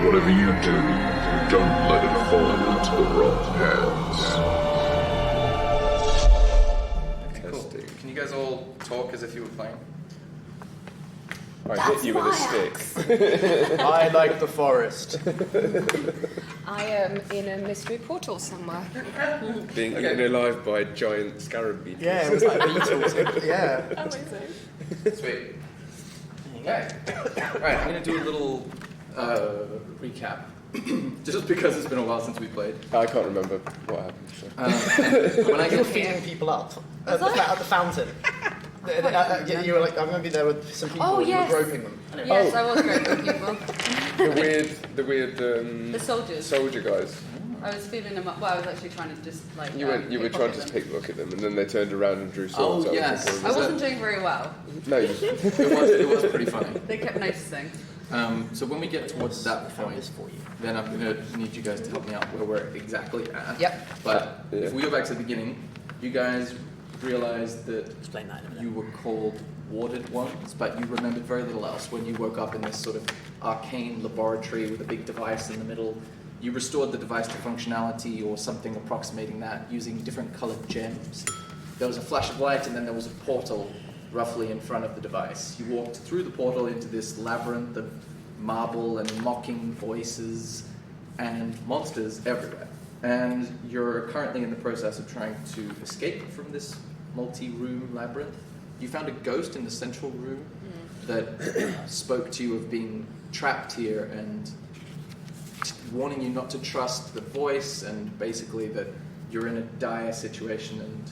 whatever you do, don't let it fall into the wrong hands. Okay, cool. Can you guys all talk as if you were playing? I hit you with a stick. I like the forest. I am in a mystery portal somewhere. Being eaten alive by giant scarab beetles. Yeah, it was like beetles. Yeah. Amazing. Sweet. Okay. Alright, I'm going to do a little recap. Just because it's been a while since we played. I can't remember what happened. So. When I You were get feeding people up at the fountain. You were like, I remember there were some people Oh, and yes. you were groping them. Anyway. Yes, I was groping people. The weird The soldiers. soldier guys. I was feeling them up. Well, I was actually trying to just like. You were trying to pickpocket them. pickpocket them, and then they turned around and drew swords. Oh, out yes. of I people. wasn't doing very well. No, you it was pretty funny. They kept noticing. So when we get towards that point, for you. then I'm going to need you guys to help me out where we're exactly at. Yep. But Yeah. if we go back to the beginning, you guys realized that Explain that in a minute. you were called warded ones, but you remembered very little else when you woke up in this sort of arcane laboratory with a big device in the middle. You restored the device to functionality or something approximating that using different colored gems. There was a flash of light and then there was a portal roughly in front of the device. You walked through the portal into this labyrinth of marble and mocking voices and monsters everywhere. And you're currently in the process of trying to escape from this multi-room labyrinth. You found a ghost in the central room that spoke to you of being trapped here and warning you not to trust the voice and basically that you're in a dire situation and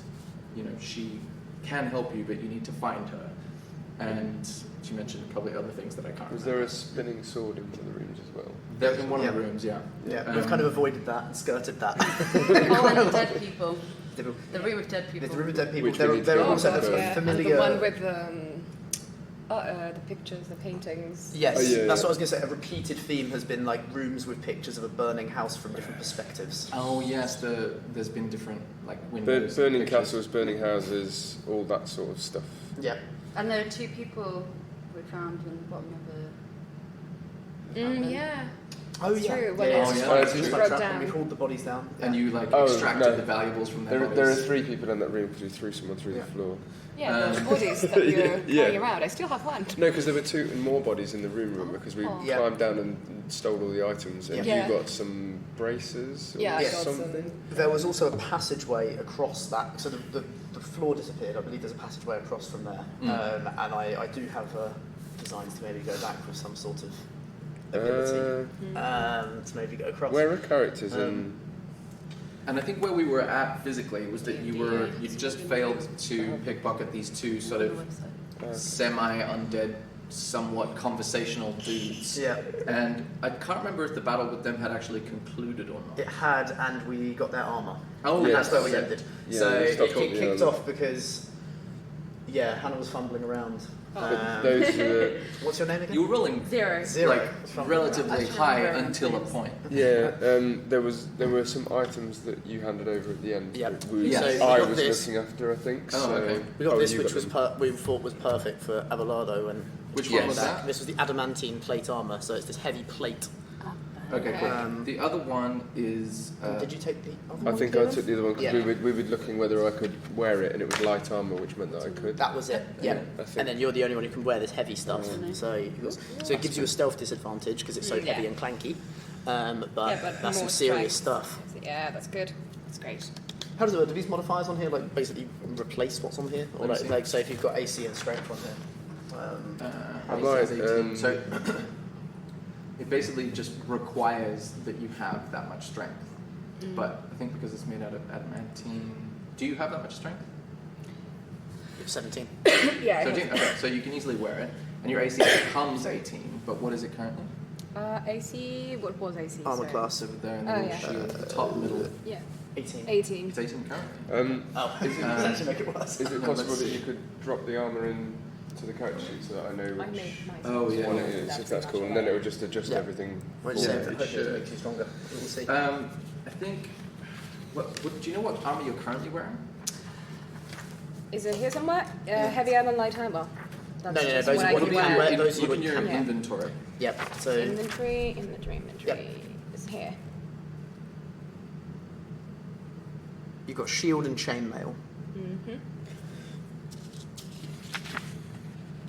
she can help you but you need to find her. And she mentioned probably other things that I can't Was remember. there a spinning sword in one of the rooms as well? They're in one of the Yeah. rooms, yeah. Yeah, we've kind of avoided that and skirted that. Oh, and the dead people. The The room of dead people. room of dead people. Which we There need to are go also back the to. And familiar. the one with the pictures, the paintings. Yes, Oh, yeah, that's yeah. what I was going to say. A repeated theme has been like rooms with pictures of a burning house from different perspectives. Oh yes, there's been different like windows. Burning and pictures. castles, burning houses, all that sort of stuff. Yeah. And there are two people we found in the bottom of the. Yeah. Oh It's yeah. true, when yeah, it's yeah. just Oh, like- it's just broke like trap- down. we hauled the bodies down. Yeah. And you like Oh, extracted no. the valuables from their There are bodies. 3 people in that room because we threw someone through Yeah. the floor. Yeah, those bodies that you're Yeah. carrying around. I still have one. No, because there were 2 more bodies in the room because we Oh. Yeah. climbed down and stole all the items, and Yeah. you got some braces or Yeah, I got something. There was also a passageway across that, so the floor disappeared. I believe there's a passageway across from there, and I do have designs to maybe go back with some sort of ability to maybe go across. Where are characters in? And I think where we were at physically was that you just failed to pickpocket these 2 sort of semi-undead, somewhat conversational dudes. Yeah, And I can't remember if the battle with them had actually concluded or not. it had, and we got their armor. Oh, And yeah. that's where we ended. Yeah, So we it stopped at the kicked end. off because, Hannah was fumbling around. Those were What's your name again? You were rolling Zero. Zero. like Fumbling relatively around. high I remember until a things. point. yeah. There were some items that you handed over at the end. Yep. That we, Yeah. So we I got was this. looking after, I think. Oh, so, okay. We got oh, this, you which got was them. we thought was perfect for Abelardo, and Which Yes. one was that? this was the adamantine plate armor. So it's this heavy plate. Okay, cool. Um, The other one is... Did you take the other I one, think I Kieran? took the other one because Yeah. we were looking whether I could wear it, and it was light armor, which meant that I could. That was it. Yeah. I think. And then you're the only one who can wear this heavy stuff. So it gives you a stealth disadvantage because it's so Yeah. heavy and clanky. But, Yeah, but that's some more serious strength. stuff. Yeah, that's good. That's great. How does it work? Do these modifiers on here like basically replace what's on here, or Let me see. like say if you've got AC and strength on here? I AC might, is 18. So it basically just requires that you have that much strength. But I think because it's made out of adamantine... Do you have that much strength? 17. Yeah. 17? Okay, so you can easily wear it. And your AC becomes 18, but what is it currently? AC. What was AC? Armor sorry? class. Over there in the Oh, little yeah. shield, the top middle. Yeah. 18. 18. It's 18 currently. Oh, does actually make it worse. Is it No, possible let's that see. you could drop the armor in to the character sheet so that I know I which made nice. Oh, yeah. one it is? If that's cool, and then it would just adjust Yeah. everything. Won't for say me. that it hopefully should. it makes you stronger. We'll see. I think... do you know what armor you're currently wearing? Is it here somewhere? Heavy armor, light armor. That's No, just those what are I what can you wear. can wear. Those you Look in would your can. Yeah. inventory. Yep. So Inventory Yep. is here. you've got shield and chainmail. Mm-hmm.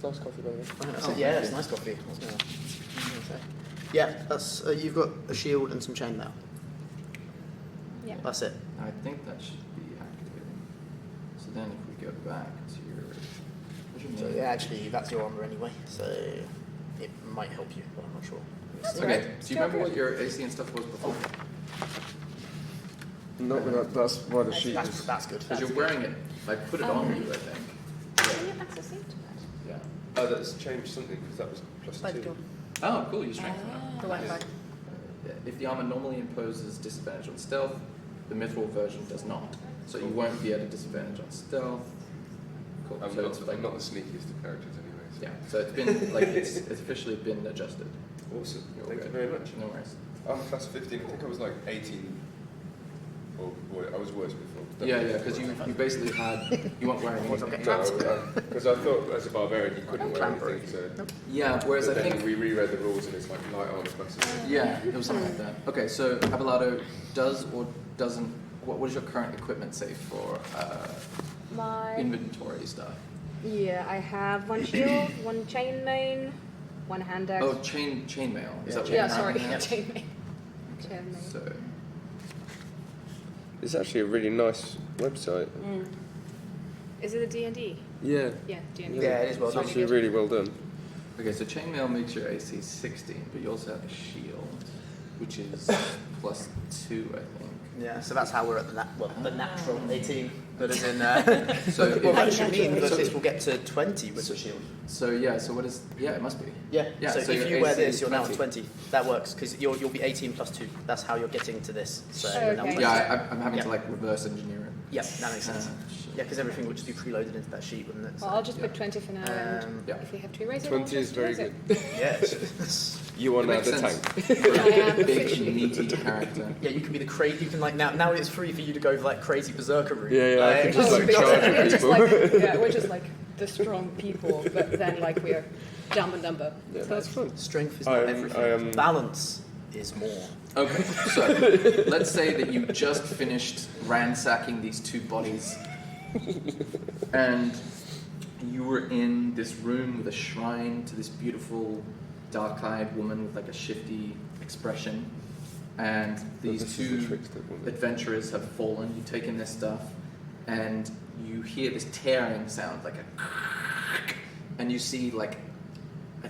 Nice coffee, by the way. Yeah, it's nice coffee. I was gonna say. Yeah, that's you've got a shield and some chainmail. Yeah. That's it. I think that should be activating. So then if we go back to your... what's your So name? yeah, actually, that's your armor anyway. So it might help you, but I'm not sure. That's Okay, right. so you remember what your AC and stuff was before? Not without, that's why the sheet That's, is... that's good. Because you're wearing it, I put it on you, I think. Can you access it? Yeah. Oh, that's changed something, because that was By the +2. door. Oh, cool, you strengthen Ah. that. The Wi-Fi. If the armor normally imposes disadvantage on stealth, the mithril version does not. So you won't be at a disadvantage on stealth. Cool. I'm, So not, it's I'm like, not the sneakiest of characters anyway. So. yeah. So it's been like it's officially been adjusted. Awesome. You're Thank good. you very much. No worries. I'm class 15. I think I was like 18. Or I was worse before. Yeah, because you basically had you weren't wearing anything. Because I thought as a barbarian you couldn't wear Clambery. anything. So. Yeah. Whereas But I then think we reread the rules and it's like light armor classes. yeah, it was something like that. Okay, so Abelardo does or doesn't. What does your current equipment say for My inventory stuff? yeah, I have one shield, one chain main, one hand axe. Oh, chainmail. Is that what yeah, you're sorry, wearing now? chain main. Chain main. So It's actually a really nice website. Mm. Is it a D&D? Yeah. Yeah, D&D. Yeah, it is well It's done. actually really well done. okay, so chainmail makes your AC 16, but you also have a shield, which is +2, I think. Yeah, so that's how we're at the natural 18. That is in. So well, that if- should mean that so- this will get to 20 with the shield. So yeah, so what is? Yeah, it must be. Yeah. Yeah, So, so if your you wear AC this, is you're now 20. 20. That works because you'll be 18 plus 2. That's how you're getting to this. So Okay. you're now 20. Yeah, I'm having Yeah. to like reverse engineer it. Yeah, that makes sense. shit. Yeah, because everything would just be preloaded into that sheet, wouldn't it? Well, I'll just put 20 for now, and Yeah. if we have to erase it, 20 I'll is just very erase it. good. Yeah. it's- You are It now makes the sense tank. for I am a big officially. meaty character. Yeah, you can be the crazy. You can like now it's free for you to go for like crazy berserker route. Yeah, I can just Oh, like because charge we're at just people. like we're just like the strong people, but then like we're dumb and dumber. Yeah, So that's fun. Strength is I not am- everything. I am- Balance is more. Okay, so let's say that you just finished ransacking these two bodies, and you were in this room with a shrine to this beautiful, dark-eyed woman with like a shifty expression, and these This is the two trickster woman. adventurers have fallen. You've taken their stuff, and you hear this tearing sound, like a, and you see like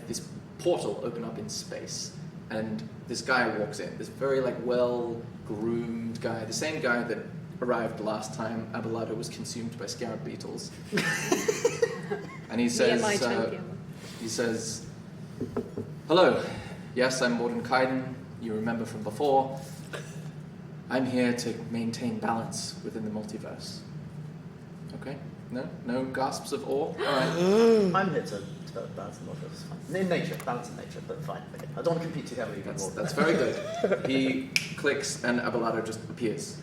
this portal open up in space, and this guy walks in. This very like well-groomed guy, the same guy that arrived last time Abelardo was consumed by scarab beetles. And he Me and my says, champion. he says, "Hello, yes, I'm Morden Kaiden. You remember from before. I'm here to maintain balance within the multiverse." Okay? No gasps of awe? All right. I'm here to balance the model. It's fine. In nature, balance in nature, but fine. Okay. I don't want to compete too heavily with more. That's very good. He clicks and Abelardo just appears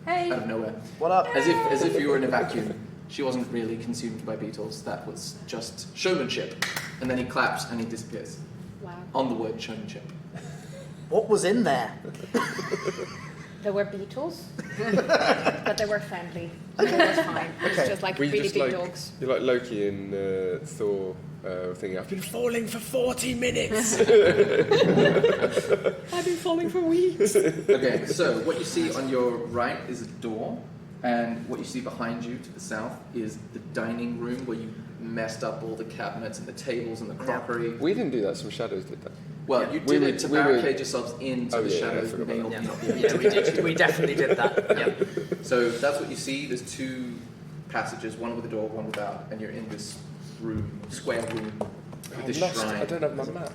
Hey, out of nowhere. What up? As if you were in a vacuum. She wasn't really consumed by beetles. That was just showmanship. And then he claps and he disappears. wow. On the word showmanship. What was in there? There were beetles, but they were friendly. It was fine. It was Okay. just like Were you really just big like dogs. you're like Loki in Thor thing? I've been falling for 40 minutes. I've been falling for weeks. Okay, so what you see on your right is a door, and what you see behind you to the south is the dining room where you messed up all the cabinets and the tables and the crockery. We didn't do that. Some shadows did that. Well, you We did were- it to we were- barricade yourselves into Oh, the yeah, I shadows. forgot May about or Yeah, may not be able yeah, to we get did. to. We definitely did that. Yeah. So that's what you see. There's two passages, one with a door, one without, and you're in this room, square room, with I'm this lost. shrine. I don't have my map.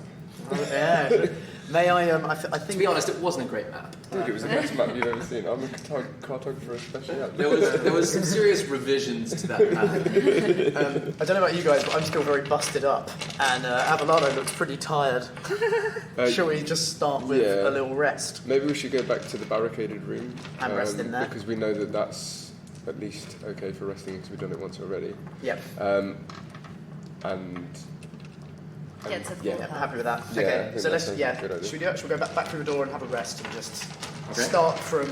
Yeah. May I? I To think. be honest, it wasn't a great map. I think it was the best map you've ever seen. I'm a cartographer especially. There was some serious revisions to that map. I don't know about you guys, but I'm still very busted up, and Abelardo looks pretty tired. Shall we just start with yeah. a little rest? Maybe we should go back to the barricaded room. And rest in there. Because we know that that's at least okay for resting because we've done it once already. Yep. and Get to the yeah. full Yeah, health. happy with that. Yeah, I Okay, think so that let's sounds yeah. like a good idea. Should we do it? Should we go back through the door and have a rest and just Okay. start from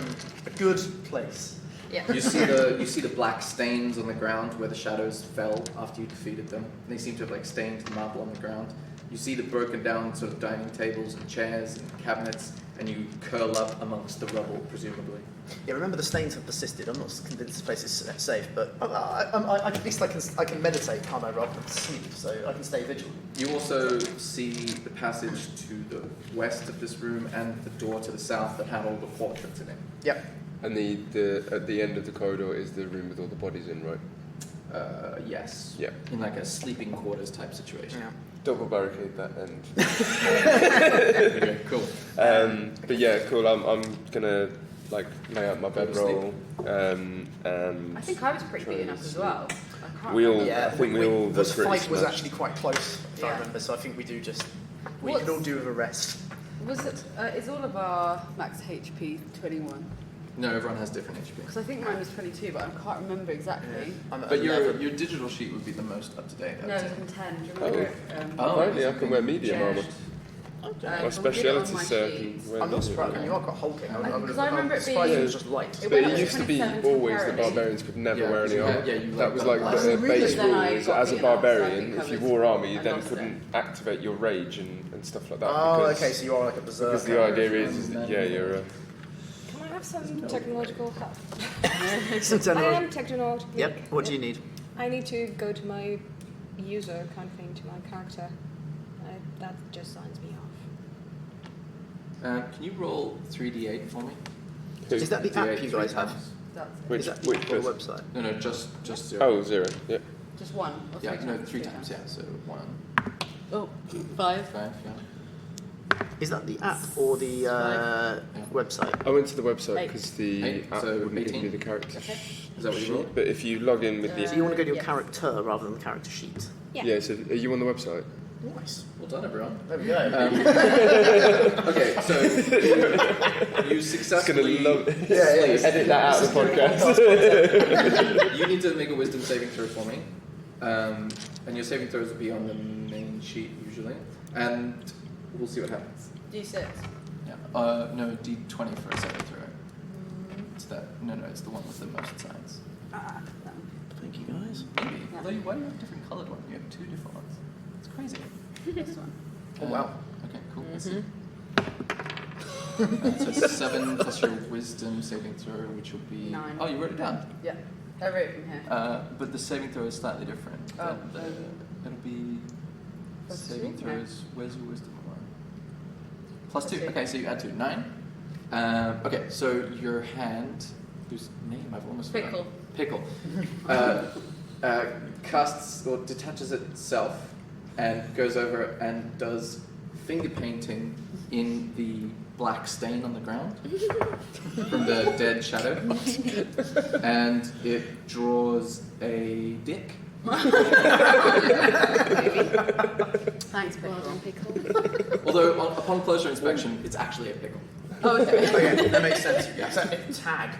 a good place? Yeah. You see the black stains on the ground where the shadows fell after you defeated them. They seem to have like stained the marble on the ground. You see the broken down sort of dining tables and chairs and cabinets, and you curl up amongst the rubble, presumably. Yeah, remember the stains have persisted. I'm not convinced this place is safe, but at least I can meditate, can't I, rather than sleep, so I can stay vigilant. You also see the passage to the west of this room and the door to the south that had all the portraits in it. Yep. And the at the end of the corridor is the room with all the bodies in, right? Yes. Yeah. In like a sleeping quarters type situation. Yeah. Double barricade that end. Okay, cool. But yeah, cool. I'm gonna like lay out my Go to bedroll. And I think I was pretty beaten up as well. I can't We all- remember. Yeah, I think we all the were pretty fight was smashed. actually quite close, if I Yeah. remember. So I think we do just we What's- could all do with a rest. Was it? Is all of our max HP 21? No, everyone has different HP. Because I think mine was 22, but I can't remember exactly. I'm at But your 11. digital sheet would be the most up to date. No, it was in 10. Do you remember it? Oh. apparently I can wear medium Yeah. armour. Okay. My when we did it on speciality my sir sheet. can wear I'm not medium surprised. armour. You are quite hulking. Because I remember it surprised being- it was just light. It But went it up used to be 27 always that temporarily. barbarians could never Yeah, wear any you armour. had- yeah, you That like was got like black. the Really? base Then rule I is got as a beaten up, so I barbarian, think I if you was- wore armour, you I then lost couldn't activate your rage and stuff like that. Oh, because, okay. So you are like a berserker. Because the idea is that, yeah, you're. Can I have some technological help? Some I general- am technological. Yep. What do you need? I need to go to my user kind of thing, to my character. That just signs me off. Can you roll 3d8 for me? Who? Is that the D8 app you guys three have? times. That's Which, Is that which the person? website? No, no, just 0. Oh, 0. Yeah. just one. Or Yeah, three no, times, 3 times. Yeah, so 1, Oh, 5. 5. Yeah. Is that the app or the website? I went to the website Eight. because the Eight, app so wouldn't give 18? me the character Okay. Is that what you sheet. rolled? But if you log in with the So you want to go to your Yes. character rather than the character sheet? yeah, so are you on the website? Nice. Well done, everyone. There we go. Okay, so you successfully Edit that out of the podcast. You need to make a wisdom saving throw for me. And your saving throws will be on the main sheet usually. And we'll see what happens. D6. Yeah. No, D20 for a saving throw. It's that. No, it's the one with the most signs. Ah, Thank you, guys. Maybe. Although, why do you have different coloured ones? You have 2 different ones. It's crazy. this one. Oh, wow. Okay, cool. Let's see. So 7 plus your wisdom saving throw, which will be 9. Oh, you wrote it down. Yeah. I wrote it from here. But the saving throw is slightly different. Oh. It'll be Plus saving 2? throws. Where's your wisdom one? Plus 2. 2. Okay, so you add 2. 9. Okay, so your hand, whose name I've almost forgotten. Pickle. Casts or detaches itself and goes over and does finger painting in the black stain on the ground from the dead shadow, and it draws a dick. Thanks, Pickle. Well done, pickle. Although upon closer inspection, it's actually a pickle. Oh, okay. Okay, that makes sense. Yeah. Is that a tag?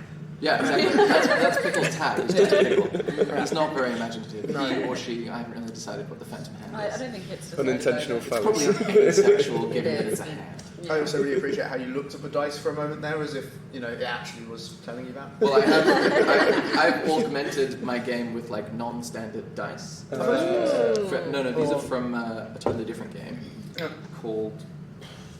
Yeah, exactly. That's Pickle's tag. It's just a pickle. He's not very imaginative. No. He or she, I haven't really decided what the phantom hand I is. don't think it's Unintentional It's phallus. probably asexual, given It that is, it's a yeah. hand. I also really appreciate how you looked at the dice for a moment there, as if it actually was telling you that. Well, I've augmented my game with like non-standard dice. Oh. No, these are from a totally different game Yeah. called.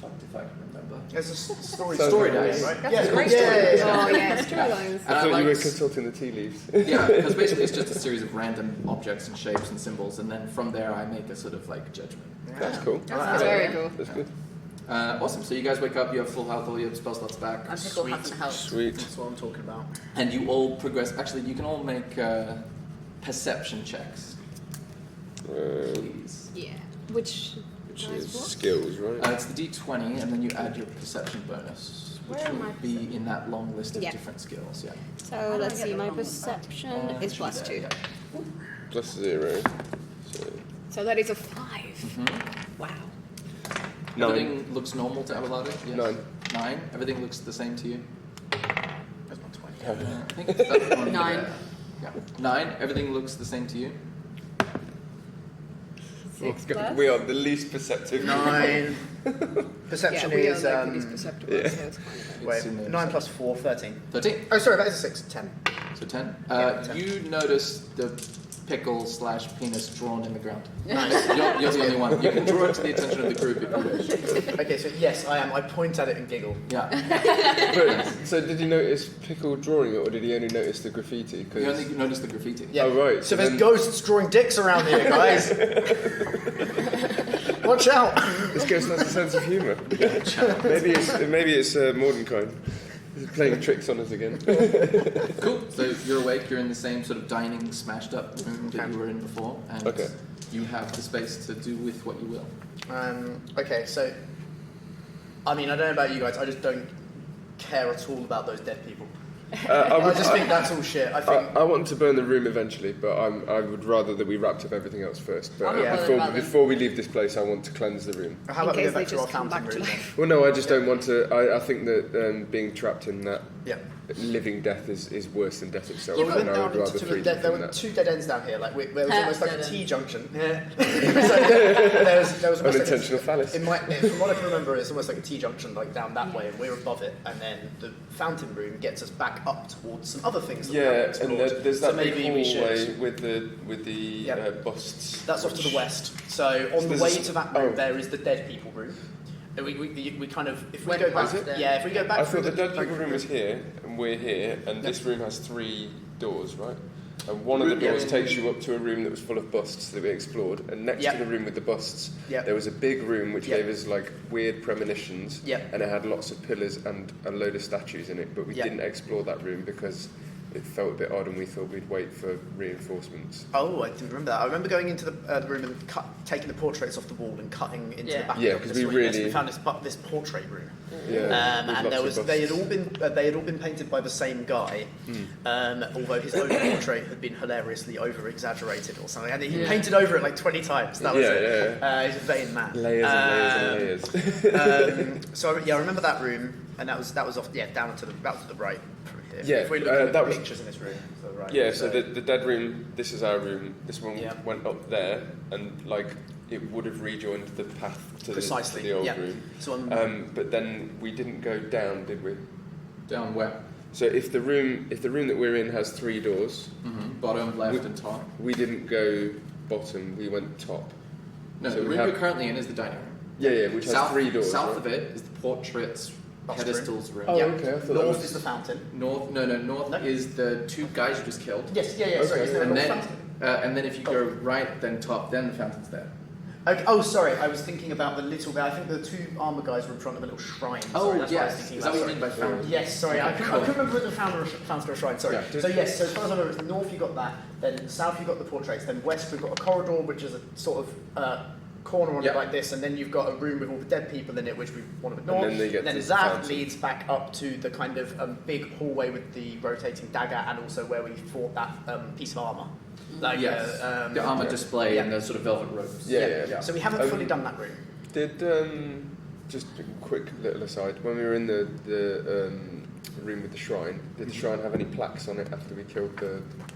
Fuck if I can remember. There's a story. Story dice. right? That's Yeah, a great yeah, story. yeah, yeah. Oh, yeah, storylines. And I thought you were liked- consulting the tea leaves. Yeah, because basically it's just a series of random objects and shapes and symbols, and then from there I make a sort of like judgment. That's cool. That's very cool. That's good. Awesome. So you guys wake up, you have full health, all your spell slots back, And Pickle hasn't helped. Sweet. That's what I'm talking about. and you all progress. Actually, you can all make perception checks, please. Yeah. Which Which dice is what? skills, right? It's the D20, and then you add your perception bonus, which Where am will I be perception? in that long list of Yeah. different skills. Yeah. So do I let's get see, the my wrong one? perception It is should plus be 2. there, yeah. Plus 0. So So that is a 5. Mhm. Wow. 9. Everything looks normal to Abelardo? Yes. 9. 9. Everything looks the same to you? That's not 20. I think it's that one 9. there. Yeah. 9. Everything looks the same to you? 6 plus. We are the least perceptive. 9. Perception yeah, we is are like the least perceptible, yeah. so it's kind of It's wait, in there. 9 plus 4, 13. 13. Oh, sorry, that is a 6. 10. So 10. Yeah, 10. You notice the pickle / penis drawn in the ground. Nice. You're the only one. You can draw it to the attention of the group if you wish. Okay, so yes, I am. I point at it and giggle. Yeah. But, so did you notice Pickle drawing it, or did he only notice the graffiti? 'Cause- You only notice the graffiti. Yeah. Oh, right. So there's then- ghosts drawing dicks around here, guys. Watch out. This ghost has a sense of humour. maybe it's Mordenkainen. He's playing tricks on us again. Cool. So you're awake. You're in the same sort of dining, smashed up room that you were in before, and Okay. you have the space to do with what you will. Okay, so I mean, I don't know about you guys. I just don't care at all about those dead people. I just think that's all shit. I think. I want to burn the room eventually, but I would rather that we wrapped up everything else first. But I'm not bothered about them. before we leave this place, I want to cleanse the room. How in about we case go they back to our just come fountain back to room? life. Well, no, I just don't want to. I think that being trapped in that Yeah. living death is worse than death itself, Yeah, we went and I down would rather into free there them were from that. 2 dead ends down here. Like there was almost like a Dead T end. junction. Yeah. there was almost like Unintentional phallus. from what I can remember, it's almost like a T junction, like down that way, and we're above it. And then the fountain room gets us back up towards some other things. That we haven't Yeah, and explored. there's so that maybe big we hallway should. with the Yep. busts. That's off to the west. So on the there's way a s- to that room, oh. there is the dead people room. And we kind of if we Went go back, past it. yeah, if we go back. I through thought the dead like, people room was here, and we're here, and this room has 3 doors, right? And one of the Yeah. doors takes you up to a room that was full of busts that we explored, and next Yep. to the room with the busts, Yep. there was a big room which Yep. gave us like weird premonitions, Yep. and it had lots of pillars and a load of statues in it, but we Yep. didn't explore that room because it felt a bit odd, and we thought we'd wait for reinforcements. Oh, I didn't remember that. I remember going into the room and taking the portraits off the wall and cutting into Yeah. the back. Yeah, of 'cause this we room. Yes, really- we found this portrait room. Yeah, with And lots there of was busts. they had all been painted by the same guy, although his own portrait had been hilariously over exaggerated or something. And he Yeah. painted over it like 20 times. That was Yeah, it. yeah. He's a vain man. Layers and layers and layers. So I remember that room, and that was off down to the right from here. Yeah, if we look at that the was- pictures in this room, to the right. Yeah, so the dead room, this is our room, this one Yeah. went up there, and like it would have rejoined the path to Precisely, the old yeah. room. So But then we didn't go down, did we? Down where? So if the room that we're in has 3 doors, Bottom, left, We- and top. we didn't go bottom, we went top. No, So the we room have- you're currently in is the dining room. Yeah, which has 3 doors. South right? of it is the portraits Bust pedestals room. Oh, Yeah. okay. I thought that North was is the fountain. North No. is the 2 guys you just killed. Yes, yeah. Sorry, Okay. is there And a then, fountain? and then if you go right, then top, then the fountain's there. Okay. Oh, sorry. I was thinking about the little guy. I think the 2 armor guys were in front of a little shrine. Sorry, that's what I was thinking Is that about. what you mean by Sorry. fountain? Yes, sorry. I Cool. couldn't remember the fountain or shrine. Sorry. Yeah. So yes. So as far as I remember, it's north you got that. Then south you got the portraits. Then west we've got a corridor which is a sort of corner on Yeah. it like this, and then you've got a room with all the dead people in it, which we want to And ignore. then they get then to the that fountain. leads back up to the kind of big hallway with the rotating dagger, and also where we fought that piece of armor. Like, Yes. The armor display and the sort of velvet robes. Yeah. So we haven't fully done that room. Did just a quick little aside, when we were in the room with the shrine, did the shrine have any plaques on it after we killed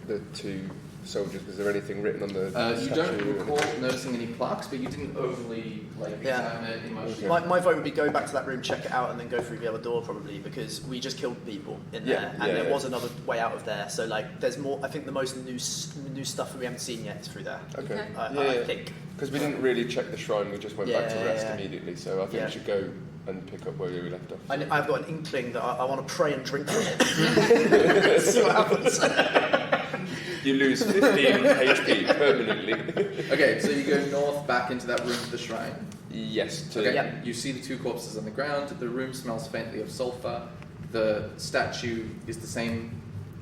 the 2 soldiers? Was there anything written on the You statue? don't recall noticing any plaques, but you didn't overly Yeah. examine it emotionally. My vote would be go back to that room, check it out, and then go through the other door probably, because we just killed people in there, Yeah, and yeah, there yeah. was another way out of there. So like, there's more. I think the most new stuff that we haven't seen yet is through there. Okay. I think. Because we didn't really check the shrine, we just went back to Yeah, rest yeah. immediately, so I think Yeah. we should go and pick up where we left off. I've got an inkling that I want to pray and drink from it. See what happens. You lose 15 HP permanently. Okay, so you go north back into that room with the shrine. Yes. To, Okay, Yeah. you see the 2 corpses on the ground. The room smells faintly of sulfur. The statue is the same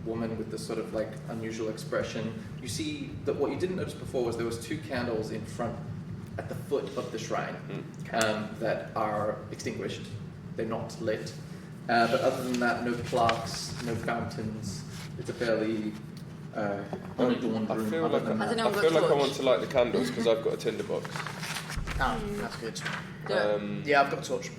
woman with the sort of like unusual expression. You see that what you didn't notice before was there was 2 candles in front at the foot of the shrine that are extinguished. They're not lit. But other than that, no plaques, no fountains. It's a fairly unadorned I room. feel other like than Has that. anyone I got feel like I torch? want to light the candles because I've got a tinderbox. Oh, that's good. Yeah. I've got a torch.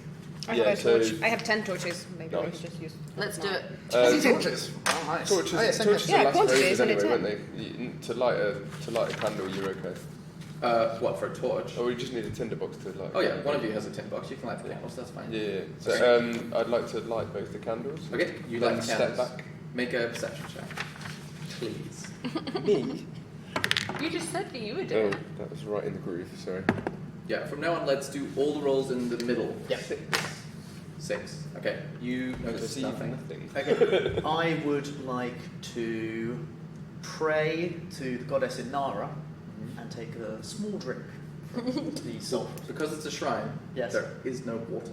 I Yeah, have a so- torch. I have 10 torches. Maybe I Nice. could just use. Let's do it. Torches. Oh, nice. Torches, Oh, yeah, same torches here. Yeah, are last quantity, raisers isn't it, anyway, 10? weren't they? To light a candle, you're okay. What, for a torch? Oh, we just need a tinderbox to light. Oh yeah, one of you has a tin box. You can light the candles. That's fine. Yeah. So I'd like to light both the candles. Okay, you then light the step candles. back. Make a perception check, please. Me? You just said that you were Oh, doing it. that was right in the groove. Sorry. Yeah. From now on, let's do all the rolls in the middle. Yeah. 6. Okay. You notice Perceive nothing. nothing. Okay. I would like to pray to the goddess Inara and take a small drink from the salt. Because it's a shrine. Yes. There is no water.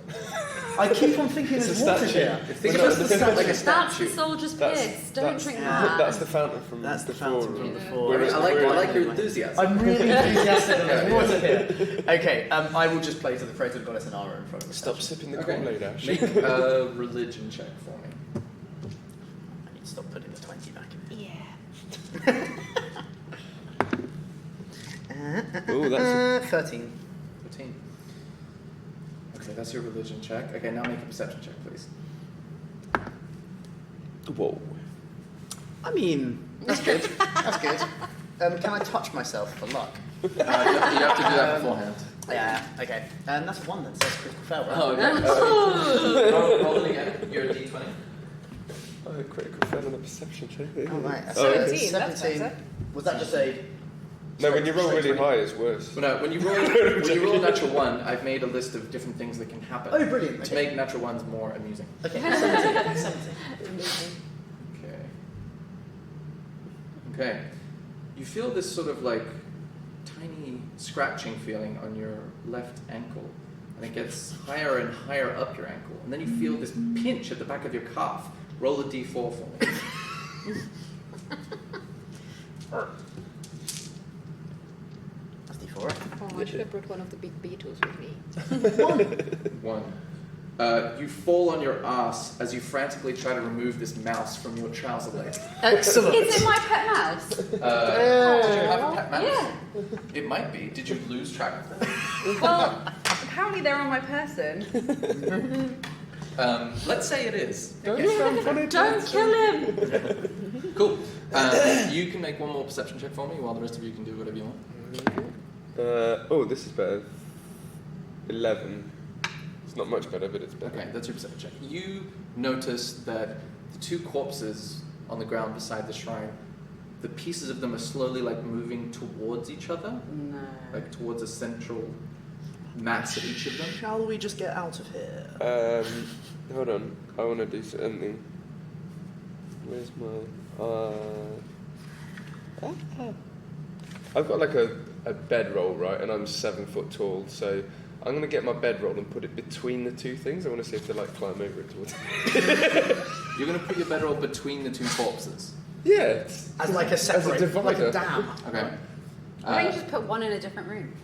I keep on thinking It's there's a water statue. here. Think Well, of no, it like a That's the statue. soldier's That's- piss. Don't that's- drink yeah. that. That's the fountain from That's the before. fountain from Yeah. before. I like your enthusiasm. I'm really enthusiastic that there's Yeah, water here. Okay, I will just pray to the goddess Inara in front of the Stop statue. sipping the Okay. Kool-Aid, Ash. Make a religion check for me. I need to stop putting the 20 back in. Yeah. Oh, that's 13. 13. Okay, that's your religion check. Okay, now make a perception check, please. whoa. I mean, that's good. That's good. Can I touch myself for luck? You have to do that beforehand. Yeah, okay. That's 1 that says critical fail, right? Oh, okay. Roll it again. You're a d20. Oh, critical fail on a perception check. Oh, right. Oh, So okay. 17, that's 17. better. Was that just a... No, when you roll straight really 20? high, it's worse. Well, no, when you roll a natural 1, I've made a list of different things that can happen Oh, brilliant. to Okay. make natural 1s more amusing. Okay, 17. 17. Okay. Okay. You feel this sort of like tiny scratching feeling on your left ankle, and it gets higher and higher up your ankle, and then you feel this pinch at the back of your calf. Roll a d4 for me. That's D4. Oh, I should have brought one of the big beetles with me. 1. You fall on your ass as you frantically try to remove this mouse from your trouser leg. Excellent. Is it my pet mouse? Did you have a pet mouse? Yeah. It might be. Did you lose track of them? Well, apparently they're on my person. Let's say it is. Don't kill him. Cool. You can make one more perception check for me while the rest of you can do whatever you want. Oh, this is better. 11. It's not much better, but it's better. Okay, that's your perception check. You notice that the 2 corpses on the ground beside the shrine, the pieces of them are slowly like moving towards each other, No. like towards a central mass of each of them. Shall we just get out of here? Hold on. I want to do something. Where's my... I've got like a bedroll, right? And I'm 7 foot tall, so I'm going to get my bedroll and put it between the 2 things. I want to see if they like climb over it towards You're going to put your bedroll between the 2 corpses. Yeah. As like a separate, divider. like a dam. Okay. Why don't you just put one in a different room?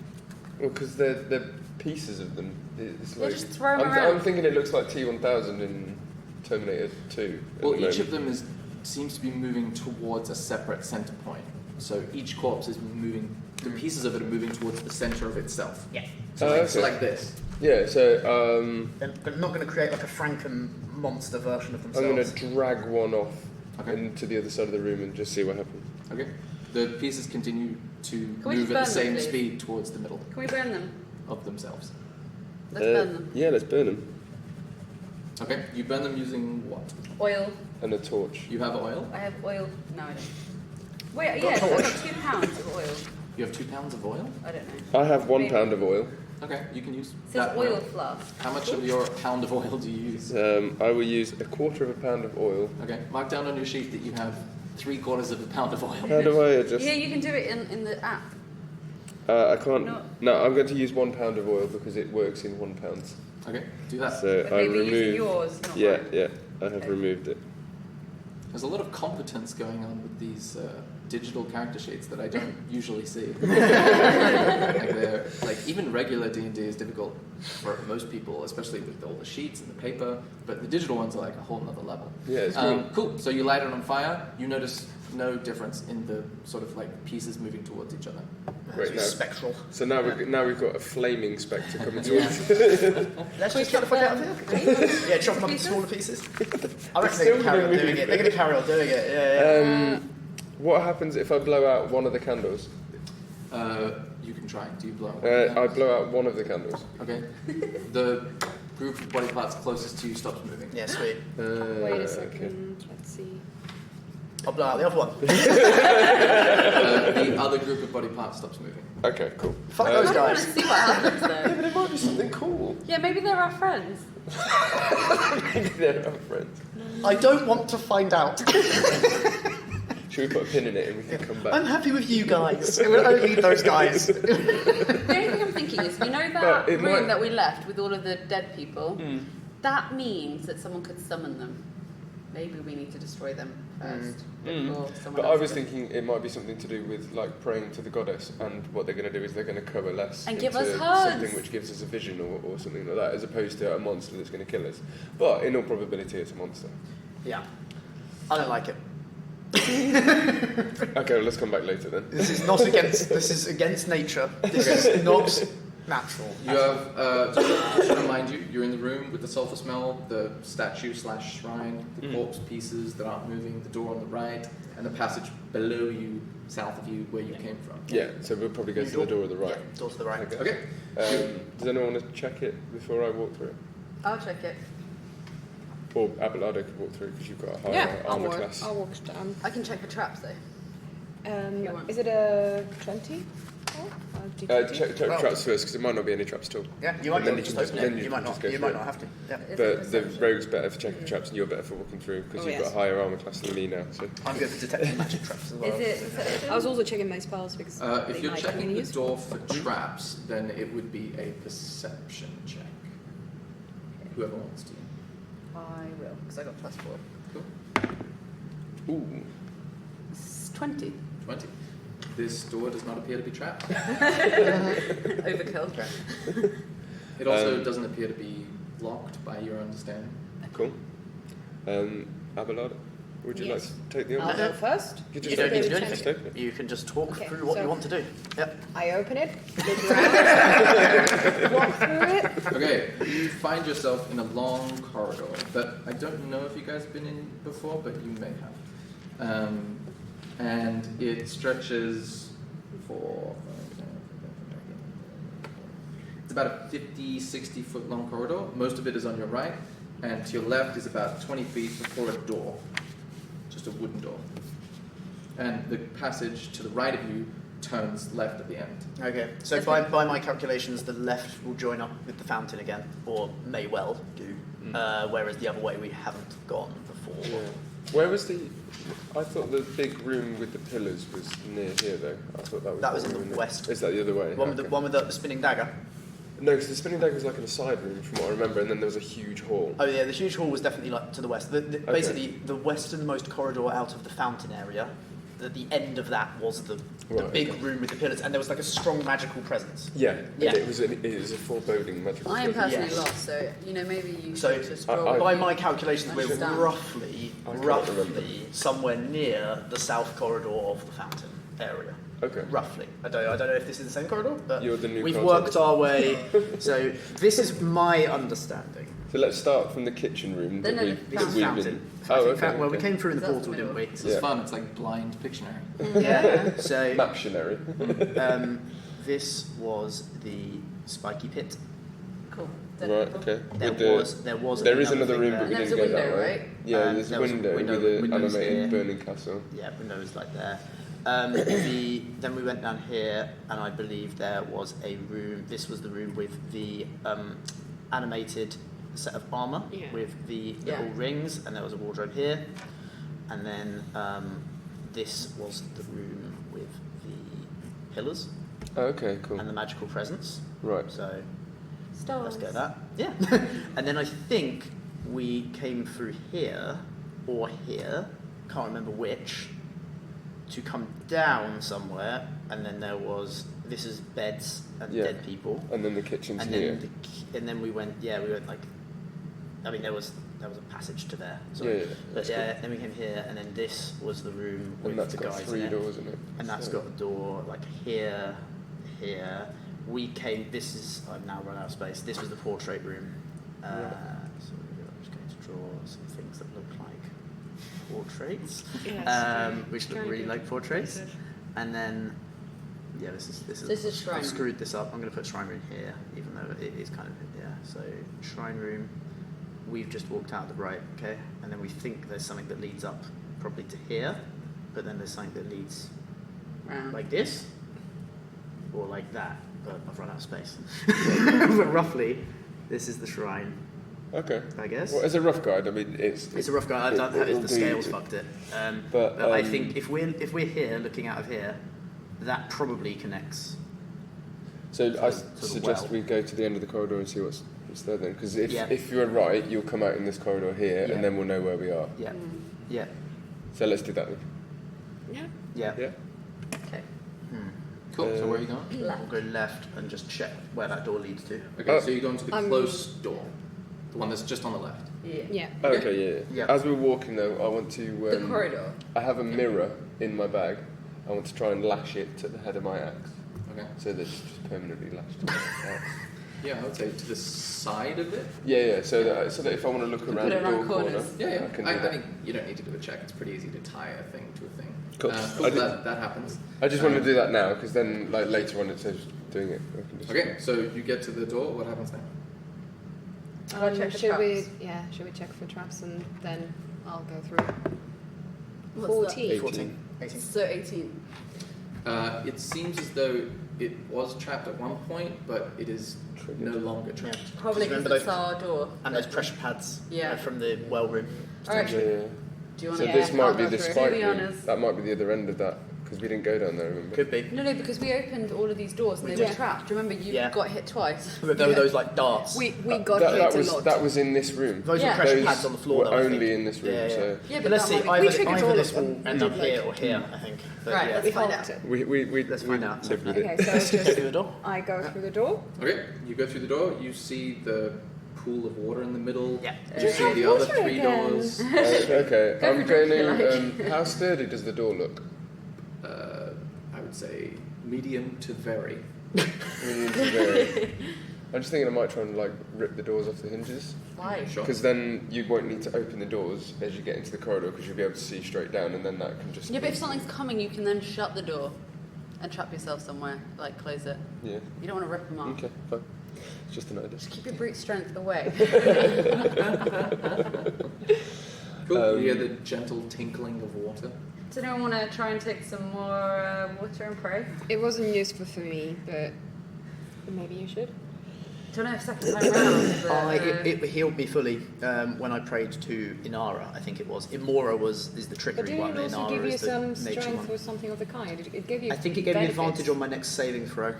Well, because they're pieces of them. It's Yeah, like, just throw 'em around. I'm thinking it looks like T-1000 in Terminator 2. at Well, the each of moment. them seems to be moving towards a separate center point. So each corpse is moving, the pieces of it are moving towards the center of itself. Yeah. So, Oh, like, okay. so like this. Yeah, so But not going to create like a Franken monster version of I'm themselves. going to drag one off Okay. into the other side of the room and just see what happens. Okay. The pieces continue to we move just at the burn them, same please? speed towards the middle Can we burn them? of themselves. Let's burn them. Yeah, let's burn them. Okay. You burn them using what? Oil. And a torch. You have oil. I have oil. No, I don't. Wait, yes, I've got 2 pounds of oil. You have 2 pounds of oil. I don't know. I have 1 Maybe. pound of oil. Okay. You can use It says that oil fluff. How much of your pound of oil do you use? I will use 1/4 pound of oil. Okay. Mark down on your sheet that you have 3/4 of a pound of oil. How do I adjust? Yeah, you can do it in the app. I can't. No. No, I'm going to use 1 pound of oil because it works in 1 pounds. Okay. Do that. So Okay, I we're using remove. yours, not Yeah, mine. yeah. I have Okay. removed it. There's a lot of competence going on with these digital character sheets that I don't usually see. like even regular D&D is difficult for most people, especially with all the sheets and the paper. But the digital ones are like a whole nother level. Yeah, it's cool. Cool. So you light it on fire. You notice no difference in the sort of like pieces moving towards each other. Great, now. Spectral. So now we've got a flaming spectre coming towards us. Let's just get the fuck out of here. Yeah, chop them up into Pieces? smaller pieces. I reckon they're going to carry on doing it. They're going to carry on doing it. Yeah, yeah. What happens if I blow out one of the candles? You You can try. Do you blow out? I blow out one of the candles. Okay. The group of body parts closest to you stops moving. Yeah, sweet. Wait a second. Let's see. I'll blow out the other one. The other group of body parts stops moving. Okay, cool. Fuck I those kind of want to guys. see what happens Yeah, though. but it might be something cool. Yeah, maybe they're our friends. Maybe they're our friends. I don't want to find out. Should we put a pin in it and we can come back? I'm happy with you guys. I don't need those guys. The only thing I'm thinking is, you know that But it room might- that we left with all of the dead people? That means that someone could summon them. Maybe we need to destroy them first before someone But else I was does. thinking it might be something to do with like praying to the goddess, and what they're going to do is they're going to coalesce And give into us hugs. something which gives us a vision or something like that, as opposed to a monster that's going to kill us. But in all probability, it's a monster. Yeah. I don't like it. Okay, well, let's come back later then. This is not against. This is against nature. This is not natural. You have, just to remind you, you're in the room with the sulfur smell, the statue/shrine, the corpse pieces that aren't moving, the door on the right, and the passage below you, south of you, where you came from. Yeah, so we'll probably go to the door on the right. Yeah, door to the right. Okay. Okay. Does anyone want to check it before I walk through it? I'll check it. Or Abelardo could walk through because you've got a higher Yeah, I'll armor walk. class. I'll walk down. I can check for traps though. You want- Is it a 20? Check traps first because there might not be any traps at all. Yeah, you might And then not you just can open then it. You might can just not. go You through might it. not have to. Yeah. Is it But the perception? rogue's better for checking traps and you're better for walking through because Oh, you've yes. got a higher armor class than me now. So I'm good for detecting magic traps as well. Is it perception? I was also checking my spells because If they you're might checking be the useful. door for traps, then it would be a perception check. Whoever wants to. I will, because I got +4. Cool. ooh, It's 20. 20. This door does not appear to be trapped. Overkill. It also doesn't appear to be locked by your understanding. cool. Abelardo, would you Yes. like to take the I'll other? go first. You You don't need to do Just Just anything. open it. You can just talk Okay, through what so- you want to do. Yep. I open it, look around, walk through it. Okay, you find yourself in a long corridor that I don't know if you guys have been in before, but you may have. And it stretches for. It's about a 50, 60 foot long corridor. Most of it is on your right, and to your left is about 20 feet before a door, just a wooden door. And the passage to the right of you turns left at the end. Okay. So by my calculations, the left will join up with the fountain again, or may well do. Whereas the other way we haven't gone before. Yeah. Where was the? I thought the big room with the pillars was near here though. I thought that was in the the room west. Is that the other way? One with the Okay. one with the spinning dagger. No, because the spinning dagger was like in a side room from what I remember, and then there was a huge hall. Oh yeah, the huge hall was definitely like to the west. Basically, the westernmost corridor out of the fountain area. The end of that was the Right, big okay. room with the pillars, and there was like a strong magical presence. Yeah, Yeah. And it was a foreboding magical. I am presence. personally Yes. lost, so maybe you So, should just I- roll. I- with By me. my calculations, we're Understand. roughly I can't remember. somewhere near the south corridor of the fountain area. Okay. Roughly. I don't know if this is the same corridor, but You're the new we've contact. worked our way. So this is my understanding. So let's start from the kitchen room No, that no, we've, no, that This is we've fountain. been. I Oh, think okay. well, we okay. came through in the That's portal, the didn't we? This is Yeah. fun. It's like blind Pictionary. Yeah. So Maptionary. this was the spiky pit. Cool. Right. Okay. There With the- was There is another thing room, there. but we And didn't there's go a that window, way. right? Yeah, there's a there was window window- with an windows animated here. burning castle. Yeah, windows like there. Then we went down here, and I believe there was a room. This was the room with the animated set of armor Yeah. with the Yeah. little rings, and there was a wardrobe here. And then this was the room with the pillars Oh, okay. Cool. and the magical presence. Right. So Stars. let's go that. Yeah. And then I think we came through here or here, can't remember which, to come down somewhere, and then there was, this is beds and Yeah. dead people. And then the kitchen's And here. then and then we went like, I mean there was a passage to there. Yeah, yeah, But that's yeah, then we came here, and then this was the room with And that's the got guys 3 in it. doors in it. And that's So- got a door like here. We came. This is. I've now run out of space. This was the portrait room. So I'm just going to draw some things that look like portraits, Yes, which look very really good. like portraits. Very good. And then Yeah, this is. This is shrine I've room. screwed this up. I'm going to put shrine room here, even though it is kind of So shrine room. We've just walked out the right, okay, and then we think there's something that leads up, probably to here, but then there's something that leads Round. like this, or like that. But I've run out of space. But roughly, this is the shrine, Okay. I guess. Well, as a rough guide, I mean, It's a rough guide. I don't know if the scales fucked it. But, I think if we're here, looking out of here, that probably connects. So I to the suggest well. we go to the end of the corridor and see what's there then. Because Yeah. if you're right, you'll come out in this corridor here, Yeah. and then we'll know where we are. Yeah, yeah, So let's do that then. Yeah. yeah. Yeah. Okay. Cool. So where are you going? We'll go left and just check where that door leads to. Okay, so you're going to the I'm- closed door, the one that's just on the left. Yeah. Yeah. Oh, okay, yeah. Yeah. As we're walking though, I want to. The corridor. I have a mirror in my bag. I want to try and lash it to the head of my axe, Okay. so that it's just permanently lashed to my axe. Yeah, I would say to the side of it. Yeah. So that if I want to look can around put it the door around corner, corners. Yeah. I can I do that. think you don't need to do a check. It's pretty easy to tie a thing to a thing. Cool. Cool. I did- That happens. I just want to do that now because then, like later on, it says doing it. I can just Okay, so you get to the door. What happens now? I'll check the should we? traps. Yeah. Should we check for traps and then I'll go through. What's 14. 14, 18. So 18. It seems as though it was trapped at one point, but it is Triggered. no longer trapped. Probably Remember because it's those- our door. And those pressure pads Yeah. from the well room. Alright. Yeah. Do you want So to this Yeah, might I'll be go the through. spike To be room. honest- That might be the other end of that because we didn't go down there. Remember? Could be. No, because we opened all of these doors and they did. were trapped. Remember, you Yeah. got hit twice. But there were those like darts. We got that hit was a lot. that was in this room. Those Yeah. were pressure Those pads on the floor. were though, I only think. in this room. Yeah, yeah. So Yeah, But let's see. that might We Either, triggered either all this of them. will end up Like- here or here. I think. But Right, yeah. let's we find hopped out. it. we Let's find out. lived with it. Okay, so Let's just go through the door. I go through the door. Okay, you go through the door. You see the pool of water in the middle. Yeah. You Just see have the other water 3 again. doors. Okay, Go I'm for going drink, to. How sturdy does the door look? I would say medium to very. I'm just thinking I might try and like rip the doors off the hinges Why? Sure. because then you won't need to open the doors as you get into the corridor because you'll be able to see straight down and then that can just. Yeah, but if something's coming, you can then shut the door and trap yourself somewhere, like close it. Yeah. You don't want to rip them off. Okay. Fine. It's just an idea. Just keep your brute strength away. Cool. You hear the gentle tinkling of water. Does anyone want to try and take some more water and pray? It wasn't useful for me, but maybe you should. Don't know if second time round. But, It healed me fully when I prayed to Inara. I think it was. Imora is the But trickery did one. it also Inara give you is the some nature strength one. or something of the kind? It gave you. I think it gave me benefits. advantage on my next saving throw,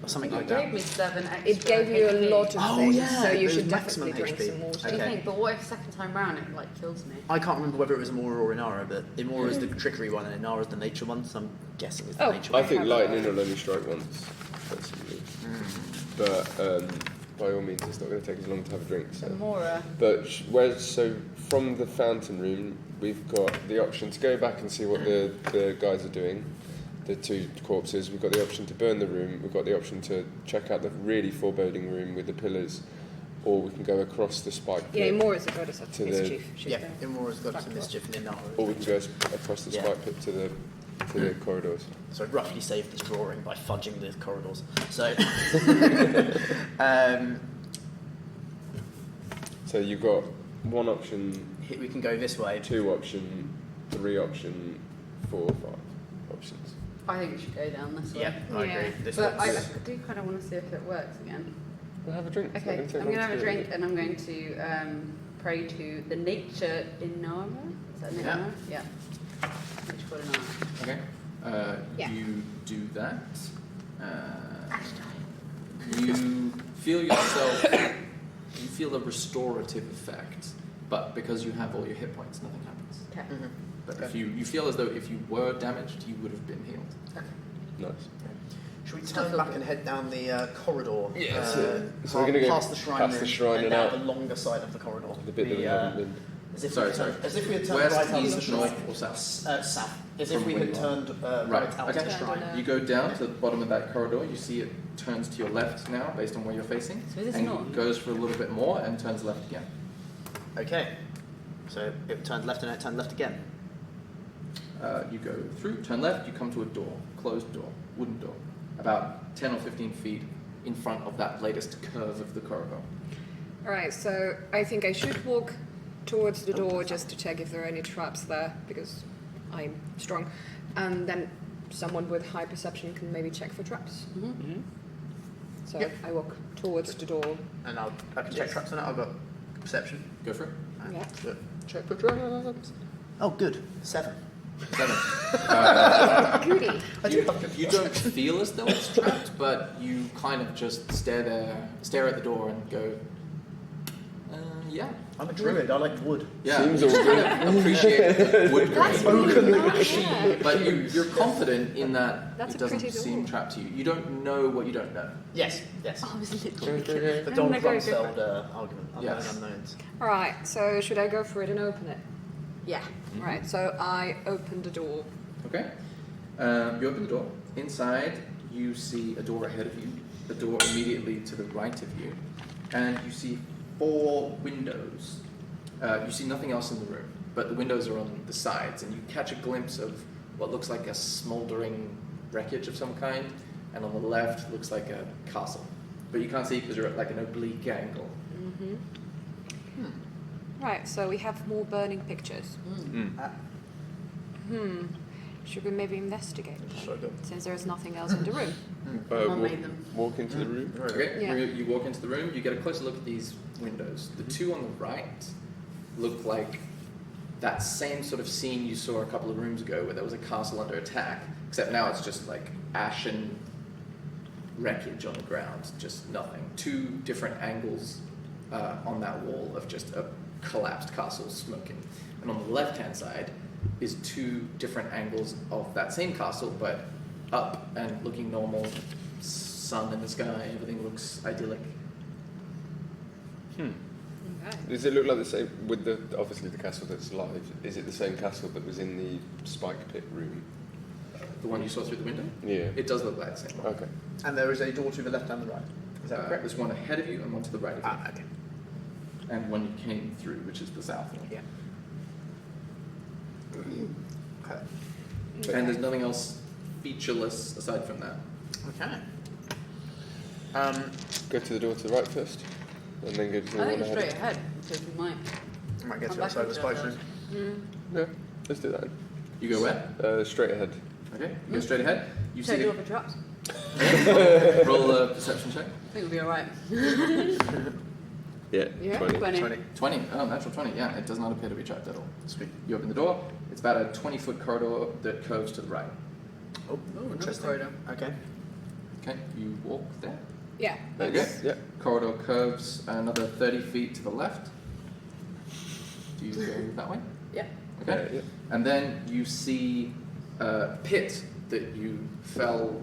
or something like it that. gave me 7 extra. It gave you a HP. lot of Oh, things, yeah, so you it should was maximum definitely drink HP. some water. Do you Okay. think? But what if second time round it like kills me? I can't remember whether it was Imora or Inara, but Imora is the trickery one and Inara is the nature one, so I'm guessing it's the Oh. nature I one. think have lightning a- will only strike once. Personally. But by all means, it's not going to take as long to have a drink. So. Amora. But so from the fountain room, we've got the option to go back and see what the guys are doing, the 2 corpses. We've got the option to burn the room. We've got the option to check out the really foreboding room with the pillars, or we can go across the spike Yeah, pit, more is a goddess of To the- mischief. She's Yeah, the Imora's got back some door. mischief in Inara. or we can go across the Yeah. spike pit to the corridors. So I roughly saved this drawing by fudging the corridors. So, um, So you've got 1 option, we can go this way. 2 option, 3 option, 4, 5 options. I think we should go down this way. Yeah, I Yeah. agree. This But I looks- do kind of want to see if it works again. We'll have a drink. It's not Okay, gonna take I'm long going to have a do drink it. and I'm going to pray to the nature Inara. Is that Yeah. Inara? Yeah. Nature called Inara. Okay. Yeah. You do that. You feel yourself. You feel a restorative effect, but because you have all your hit points, nothing happens. Okay. But if you feel as though if you were damaged, you would have been healed. Nice. Should we Still turn feel back good. and head down the corridor? Yeah, so we're gonna go past the shrine past the room shrine and down out. the longer side of the corridor. The bit that we haven't been. As if Sorry, we had sorry. turned, as if we had turned West, right out of the east, shrine. north, or south? South. As From if we where had you are. turned Right, right out okay. of the shrine. Yeah. You go down to the bottom of that corridor. You see it turns to your left now, based on where you're facing, So is this and north? goes for a little bit more and turns left again. Okay. So it turned left and it turned left again. You go through, turn left. You come to a door, closed door, wooden door. about 10 or 15 feet in front of that latest curve of the corridor. Alright, so I think I should walk towards the door just to check if there are any traps there, because I'm strong. And then someone with high perception can maybe check for traps. So Yep. I walk towards the door. And I can check traps on it. I've got perception. Go for it. Yeah. Good. Check for traps. Oh, good. 7. 7. Goody. I do have good You don't feel as though it's trapped, but you kind of just stare at the door and go, yeah. I'm a druid. I like wood. Yeah, Seems you all kind of appreciate the wood grain. Yeah. But you're confident in that That's it a doesn't pretty seem door. trapped to you. You don't know what you don't know. Yes. Yes. I was literally The I'm Don gonna go Rumsfeld argument. Yes. Unknowns. Alright, so should I go for it and open it? Yeah. Right, so I open the door. Okay. You open the door. Inside, you see a door ahead of you, a door immediately to the right of you, and you see 4 windows. You see nothing else in the room, but the windows are on the sides, and you catch a glimpse of what looks like a smouldering wreckage of some kind, and on the left looks like a castle. But you can't see because you're at like an oblique angle. Right, so we have more burning pictures. Should we maybe investigate them, Sure, go. since there is nothing else in the room? Mum made them. Walk into the room. Okay, Yeah. you walk into the room, you get a closer look at these windows. The 2 on the right look like that same sort of scene you saw a couple of rooms ago where there was a castle under attack, except now it's just like ashen wreckage on the ground, just nothing. 2 different angles on that wall of just a collapsed castle smoking. And on the left-hand side is 2 different angles of that same castle, but up and looking normal, sun in the sky, everything looks idyllic. Okay. Does it look like the same with the obviously the castle that's live? Is it the same castle that was in the spike pit room? The one you saw through the window? Yeah. It does look like the same one. Okay. And there is a door to the left and the right. Is that correct? There's one ahead of you and one to the right of you. Okay. And one you came through, which is the south one. Yeah. Okay. And there's nothing else featureless aside from that. Okay. Go to the door to the right first, and then go to the I one think ahead. straight ahead, because we might. I might get Come to back outside the into spike ourselves. room. Yeah, let's do that. You go where? Straight ahead. Okay, you go straight ahead. You Take see you over traps. roll a perception check. I think we'll be alright. Yeah. Yeah. 20. 20. 20. Oh, natural 20. Yeah, it does not appear to be trapped at all. Sweet. You open the door. It's about a 20-foot corridor that curves to the right. Oh, another interesting. corridor. Okay. Okay, you walk there. Yeah. Okay. Yeah. Corridor curves another 30 feet to the left. Do you go that way? Yeah. Okay. Yeah. And then you see a pit that you fell,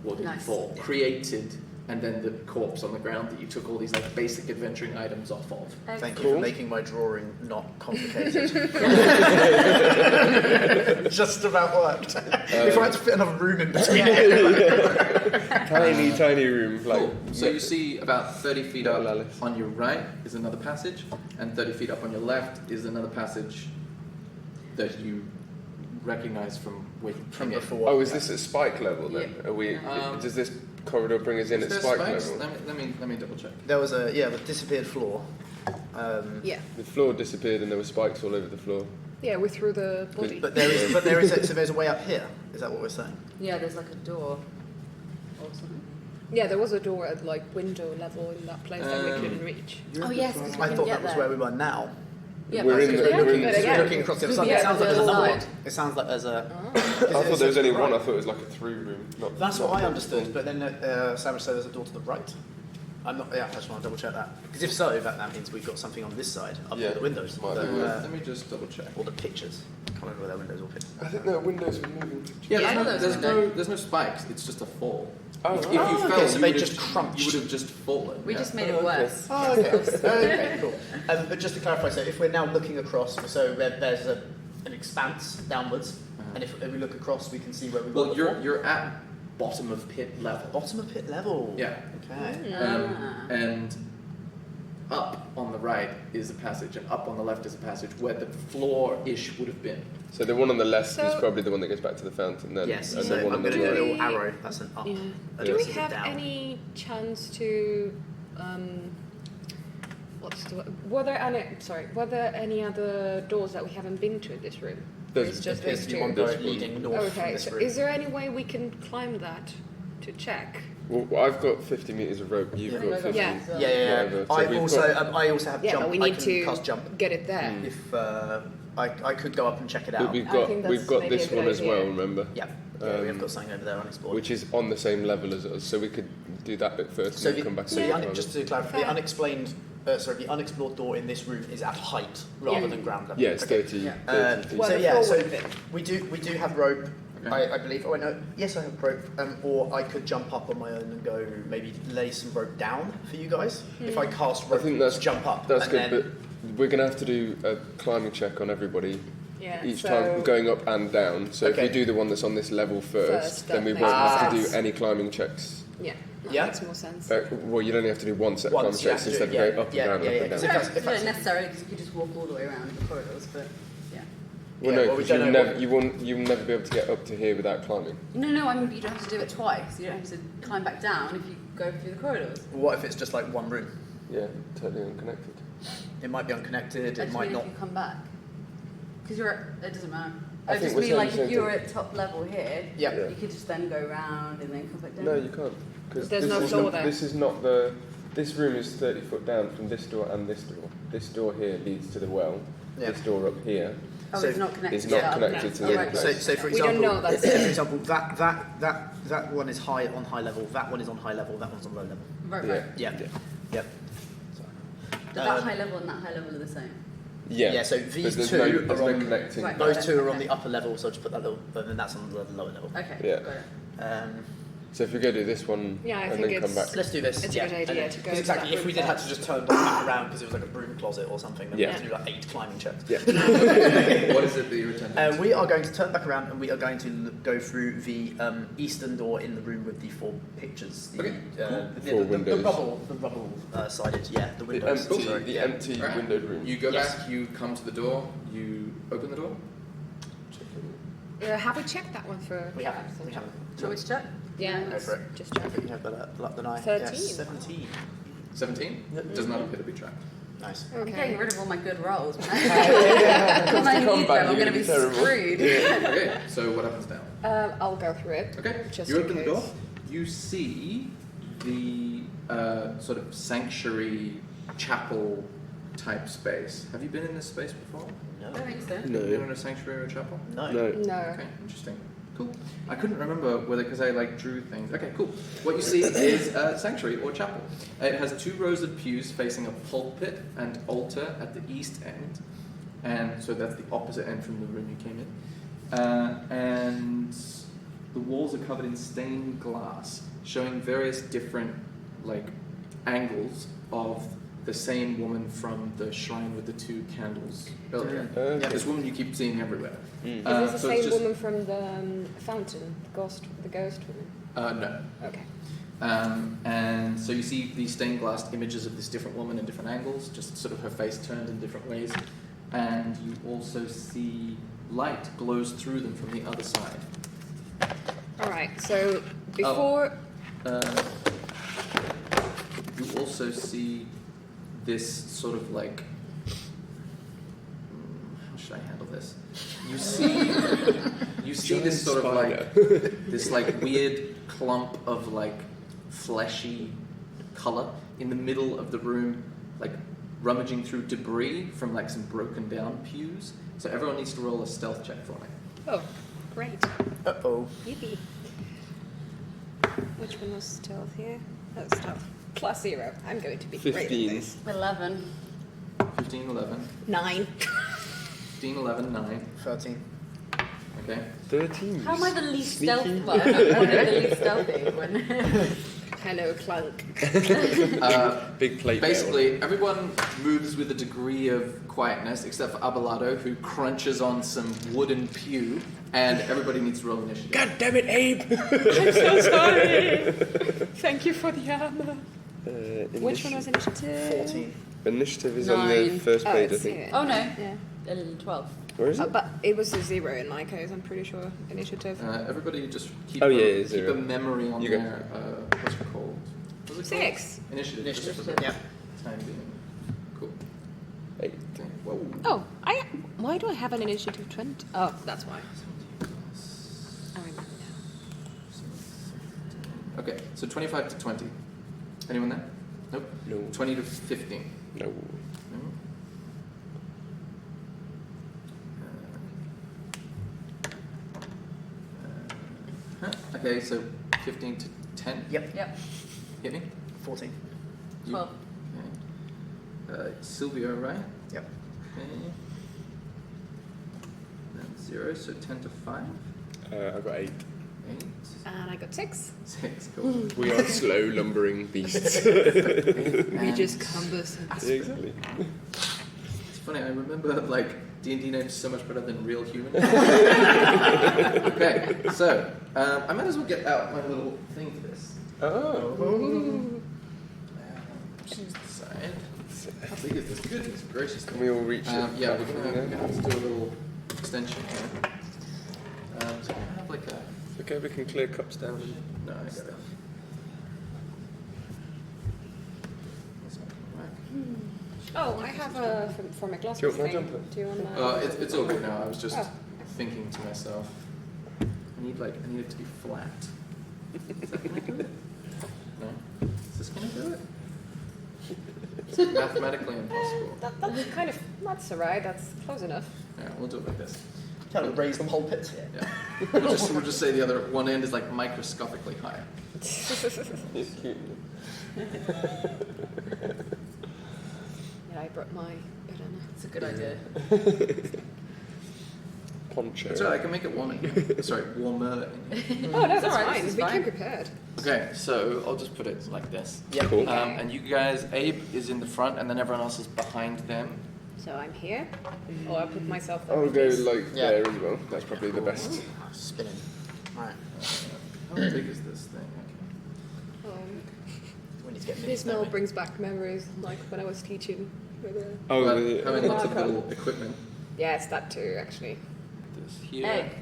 or didn't Nice. fall, created, and then the corpse on the ground that you took all these like basic adventuring items off of. Thank you Cool. for making my drawing not complicated. Just about worked. If I had to fit another room in between Tiny room. Like. Cool. So you see about 30 feet Little up Alice. on your right is another passage, and 30 feet up on your left is another passage that you recognize from where you from came in. before. Oh, is this at spike level then? Yeah. Are we? Um, Does this corridor bring us in Is at there spike spikes? level? Let me double check. There was a the disappeared floor. Yeah. The floor disappeared and there were spikes all over the floor. Yeah, we threw the body. But there is so there's a way up here. Is that what we're saying? Yeah, there's like a door or something. Yeah, there was a door at like window level in that place that we Um, couldn't reach. Oh yes, because we I can thought get that was there. where we were now. Yeah, We're but in it's the- really we're in good the- again. Looking across the other side. Yeah, It sounds like the there's other another one. side. It sounds like there's a. I thought there was only one. I thought it was like a 3-room. Not. That's not what I one. understood, but then Sarah said there's a door to the right. I'm not. Yeah, I just want to double check that. Because if so, that means we've got something on this side up Yeah, near the windows. might be. Let me just double check. Or the pictures. I can't remember where their windows or pictures. I think the windows were moving. Yeah, Yeah, there's no spikes. It's just a fall. Oh, If right. you Oh, fell, okay, so you they would just have, crunched. You would have just fallen. We yeah. just made it Oh, okay. worse. Oh, okay. Okay, cool. But just to clarify, so if we're now looking across, so there's an expanse downwards, and if we look across, we can see where we were. Well, before. you're at bottom of pit level. Bottom of pit level. Yeah. Okay. Ah. And up on the right is a passage, and up on the left is a passage where the floor-ish would have been. So the one on the left is So- probably the one that goes back to the fountain then. Yes, and so the one I'm on the going to do a right. little arrow. That's an up. Yeah. and Do we this is a have down. any chance to? Were there any other doors that we haven't been to in this room? Or There's- it's just There's these the two. one This going one. leading north from Okay, this so room. is there any way we can climb that to check? Well, I've got 50 metres of rope, you've Yeah. got 50. Yeah. Yeah. Whatever. So I we've also got- I also have Yeah, jump. but we I need can to cast jump. get it there. If I could go up and check it But out. we've I got think that's we've got maybe this a good one as idea. well, remember? Yeah, we have got something over there unexplored. Which is on the same level as us, so we could do that bit first So and the, then come back so and the do the just to clarify, the unexplained, the unexplored door in this room is at height rather Yeah. than ground level. Yeah, it's Okay. 30, Yeah. 30 feet. Well, So the yeah, floor so would have been. we do have rope. Okay. I believe. Oh, I know. Yes, I have rope. Or I could jump up on my own and go maybe lay some rope down for you guys. If I cast I rope, think that's to jump up. That's and good, then, but we're going to have to do a climbing check on everybody Yeah. each so time, going up and down. So if Okay. we do the one that's on this level first, then we that won't makes have to do sense. any climbing checks. Yeah, that Yeah. makes more sense. Well, you'd only have to do one set of Once, climbing you checks have to do instead it, of yeah, going up and yeah, down, yeah, up yeah, and because down. if that's- You don't necessarily, because you could just walk all the way around the corridors, but yeah. Well, Yeah, no, well, we because don't know you'll never be able to get up to here without climbing. No, I mean, you don't have to do it twice. You don't have to climb back down if you go through the corridors. what if it's just like one room? Yeah, totally unconnected. It might be unconnected. I It just might mean not. if you come back. Because it doesn't matter. I I think just we're mean saying like the same if you're thing. at top level here, Yeah. Yeah. you could just then go round and then come back down. No, you can't. Because There's this no is floor not, there. This is not the. This room is 30 foot down from this door and this door. This door here leads to the well. Yeah. This door up here Oh, So it's not connected. is not to connected to Oh, the right, other So, place. so for We don't example, know that. for example, that one is on high level. That one is on high level. That one's on low level. Right. Yeah. Yeah. Yep. But that high level and that high level are the same. Yeah. Yeah, so But these there's two no, are there's no on- connecting. Right. Those two are on Okay. the upper level, so I'll just put that little, and then that's on the lower level. Okay. Yeah. Got it. So if we go do this one Yeah, I and think then come it's- back. Let's do this. It's a yeah. good idea And then- to go 'cause to exactly. that If we room did have to first. just turn back around because it was like a broom closet or something, then we Yeah. have to do like 8 climbing checks. Yeah. What is it that you're attempting? We are going to turn back around and we are going to go through the eastern door in the room with the 4 pictures. The, Okay, Four the windows. rubble sided, yeah, the The windows. empty, sorry, the yeah. empty Alright. windowed room. You go Yes. back, you come to the door, you open the door. Have we checked that one for? We haven't. We haven't. Do you want me to check? Yeah, Go let's for it. just I check. think you have better luck than I. 13. Yes, 17. 17? Does not appear to be tracked. Nice. I'm Okay. getting rid of all my good rolls. When I come need back, them, I'm you're going to be terrible. screwed. Okay, so what happens now? I'll go through it. Okay, Just you in open the case. door, you see the sort of sanctuary chapel type space. Have you been in this space before? No. I don't think so. Have you been No. in a sanctuary or a chapel? No. No. No. Okay, interesting. Cool. I couldn't remember whether, because I like drew things. Okay, cool. What you see is a sanctuary or chapel. It has 2 rows of pews facing a pulpit and altar at the east end. And so that's the opposite end from the room you came in. And the walls are covered in stained glass, showing various different like angles of the same woman from the shrine with the 2 candles earlier. Okay. This woman you keep seeing everywhere. Is this the so it's same just- woman from the fountain, the ghost woman? No. Okay. And so you see these stained glass images of this different woman in different angles, just sort of her face turned in different ways. And you also see light glows through them from the other side. All right. So before. You also see this sort of like, how should I handle this? You see this sort of like, this like weird clump of like fleshy color in the middle of the room, like rummaging through debris from like some broken down pews. So everyone needs to roll a stealth check for me. Oh, great. Uh-oh. Yippee. Which one was stealth here? Oh, stealth. +0. I'm going to be great at 15. this. 11. 15, 11. 9. 15, 11, 9. 13. Okay. 13. How am I the least Sneaky. stealthy one? I'm the least stealthy one. Hello, Clunk. Big plate. Basically, everyone moves with a degree of quietness, except for Abelardo, who crunches on some wooden pew, and everybody needs to roll initiative. God damn it, Abe! I'm so sorry. Thank you for the armor. Which one was Initiative. initiative? 14. Initiative is on the 9. first page, I it's think. here. Oh, no. Yeah. 12. Where is it? But it was a 0 in my case, I'm pretty sure. Initiative. Everybody just keep, Oh, yeah, keep zero. a memory on You go. their, what's it called? What's it 6. called? Initiative. Initiative. Just for the Yeah. time being. Cool. 8. Okay. Whoa. Oh, why do I have an initiative 20? Oh, that's why. I remember now. Okay, so 25 to 20. Anyone there? Nope. No. 20 to 15. No. No. Okay, so 15 to 10. Yep. Yep. Hit me. 14. You- 12. Okay. Sylvia, right? Yep. Okay. Then 0, so 10 to 5. I got 8. 8. And I got 6. 6, cool. We are slow lumbering beasts. We just And- cumbersome. Yeah, exactly. It's funny, I remember like D&D names so much better than real humans. Okay, so I might as well get out my little thing for this. Oh. Choose the side. How big is this? Goodness gracious. Can we all reach it? Yeah, back we're from gonna there? have to do a little extension here. So we're gonna have like a Okay, we can clear cups down. no, I got it. This one come back. Oh, I have a for my glass Do you want my thing. jumper? Do you want my... It's all good now. I was just Oh. thinking to myself, I need it to be flat. Is that gonna do it? No? Is this gonna do it? It's mathematically impossible. That's alright, that's close enough. Yeah, we'll do it like this. Kind of raise the pulpit. Yeah. We'll just say the other one end is like microscopically higher. It's cute. Yeah, I brought my banana. It's a good idea. Poncho. That's right, I can make it warm in here. Sorry, warmer in here. Oh, no, that's alright, fine. this is We fine. came prepared. Okay, so I'll just put it like this. Yeah. Cool. And you guys, Abe is in the front and then everyone else is behind them. So I'm here. Or I put myself there. I'll in go case. like Yeah. there as well. That's probably the best. Spinning. Right. How big is this thing? We need to get This minis, smell don't we? brings back memories, like when I was teaching. With a... Oh, Well, the- having lots of marker. little equipment. Yes, that too, actually. This here. Egg.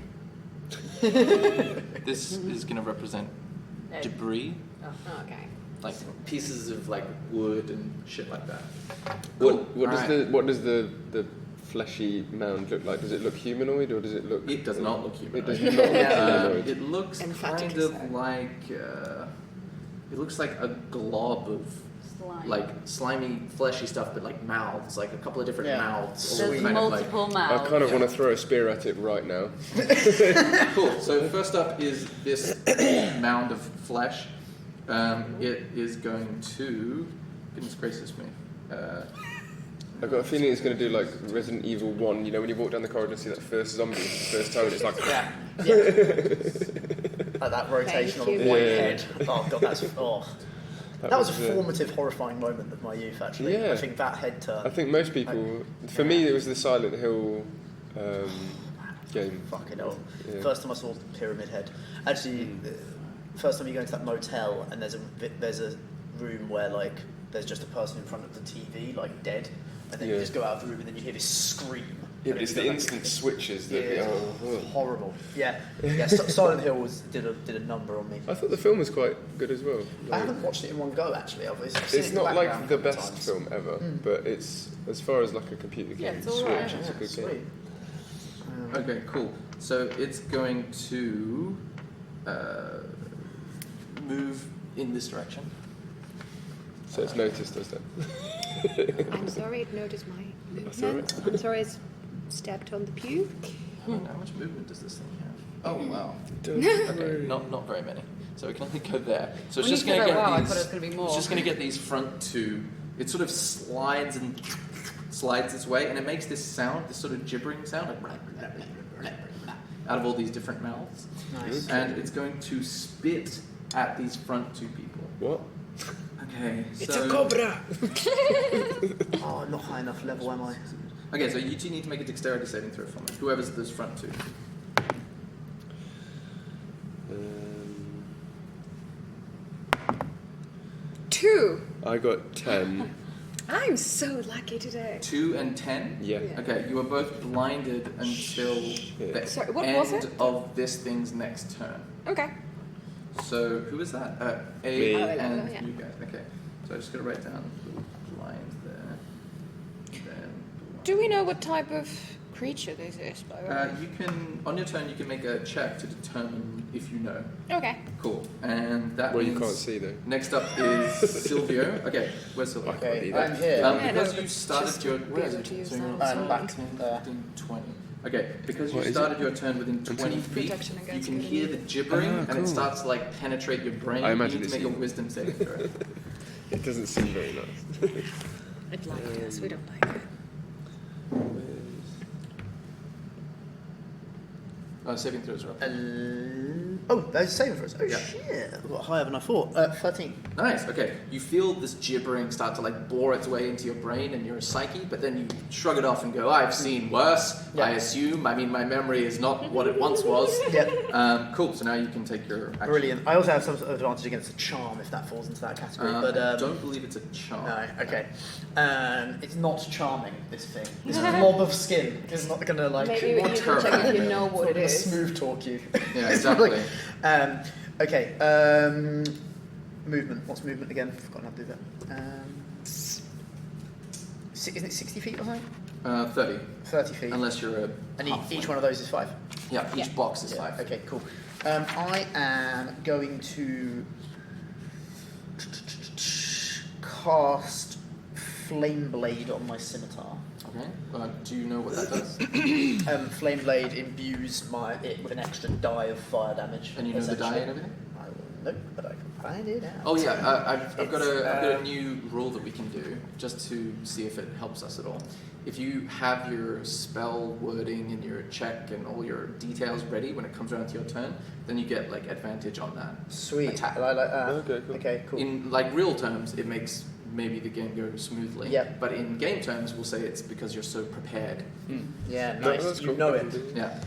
This is going to represent Egg. debris, Oh, okay. like pieces of like wood and shit like that. what does Alright. what does the fleshy mound look like? Does it look humanoid or does it look? It does not look It humanoid. does not look humanoid. It looks Emphatic kind of so. like it looks like a glob of Slime. like slimy, fleshy stuff, but like mouths, like a couple of different Yeah. mouths. all There's kind of multiple I mouths. kind of Yeah. want to throw a spear at it right now. Cool. So first up is this mound of flesh. It is going to goodness gracious me. I've got a feeling it's going to do like Resident Evil 1, you know, when you walk down the corridor and see that first zombie, the first time, and it's like, Yeah. Like that rotation on Thank the you. white Yeah. head. Oh god, that's that was a uh, formative, horrifying moment of my youth. Actually, Yeah. I think that head turn. I think most people, for me, it was the Silent Hill game. Fucking hell. Yeah. First time I saw Pyramid Head. Actually, first time you go into that motel and there's a room where like there's just a person in front of the TV like dead, and then you Yeah. just go out of the room and then you hear this scream. Yeah, And but it's you the go back- instant switches that. Yeah, Oh. horrible. Yeah, yeah. Silent Hill did a number on me. I thought the film was quite good as well. I Like, haven't watched it in one go actually. I've seen it it's in the not like background the a couple of best times. film ever, but it's as far as like a computer Yeah, game it's all switch, right. it's a good Sweet. game. Okay, cool. So it's going to move in this direction. So it's noticed, does that? I'm sorry it noticed my That's movement. I'm sorry it's stepped on the pew. How much movement does this thing have? Oh wow. Don't Okay, worry. not very many. So we can only go there. So it's When just you going to said, get "Oh, wow," I these. thought it was gonna be more. It's just going to get these front two. It sort of slides and slides this way, and it makes this sound, this sort of gibbering sound, like out of all these different mouths. Nice. And it's going to spit at these front two people. What? Okay. It's so, a cobra! Oh, I'm not high enough level, am I? Okay, so you two need to make a dexterity saving throw for me. Whoever's those front two. Two. I got 10. I'm so lucky today. 2 and 10? Yeah. Yeah. Okay, you are both blinded until the Sorry, what was end it? of this thing's next turn. Okay. So, who is that? A Me. Oh, and yeah. you guys. Okay. So, I'm just going to write down the blind there. Then Do we know what type of creature this is, by the way? you can, on your turn, you can make a check to determine if you know. Okay. Cool. And that Well, means you can't see though. next up is Silvio. Okay, where's Silvio? Okay, either. I'm here. Yeah, Because no, you started just your... to be Where is able it? to use So that you're as on well. back 10, there. 15, 20. Okay, because What you is started it? your turn within 20 feet, Protection you against can good hear and the gibbering Ah, and it cool. starts to like penetrate your brain. I You imagine need to it's make a you. wisdom saving throw. It doesn't seem very nice. It like us, we don't like it. Saving throws are up. Oh, there's a saving for us. Oh Yeah. shit! I've got higher than I thought. 13. Nice. Okay. You feel this gibbering start to like bore its way into your brain and your psyche, but then you shrug it off and go, "I've seen worse. Yeah. I assume. I mean, my memory is not what it once was." Yeah. Cool. So now you can take your action. Brilliant. I also have some sort of advantage against a charm if that falls into that category. But I don't believe it's a charm. no, okay. It's not charming. This thing, this blob of skin, is not going to like. Maybe you can check terrifying. if you know what it gonna is. smooth talk you. Yeah, It's exactly. like, okay. Movement. What's movement again? I've forgotten how to do that. Isn't it 60 feet or something? 30. 30 feet. Unless you're a. And halfling. each one of those is 5. Yeah, each box is Yeah, 5. okay, cool. I am going to cast Flame Blade on my scimitar. Okay. Do you know what that does? Flame Blade imbues it with an extra die of fire damage. And you know the die essentially. and everything? I will know, but I can find it out. Oh yeah, I've got a It's, new rule that we can do just to see if it helps us at all. If you have your spell wording and your check and all your details ready when it comes around to your turn, then you get like advantage on that. Sweet. Attack. I like that. Okay, cool. Okay, cool. In like real terms, it makes maybe the game go smoothly. Yep. But in game terms, we'll say it's because you're so prepared. Yeah, No, nice. that's You cool. know I it. can do Yeah.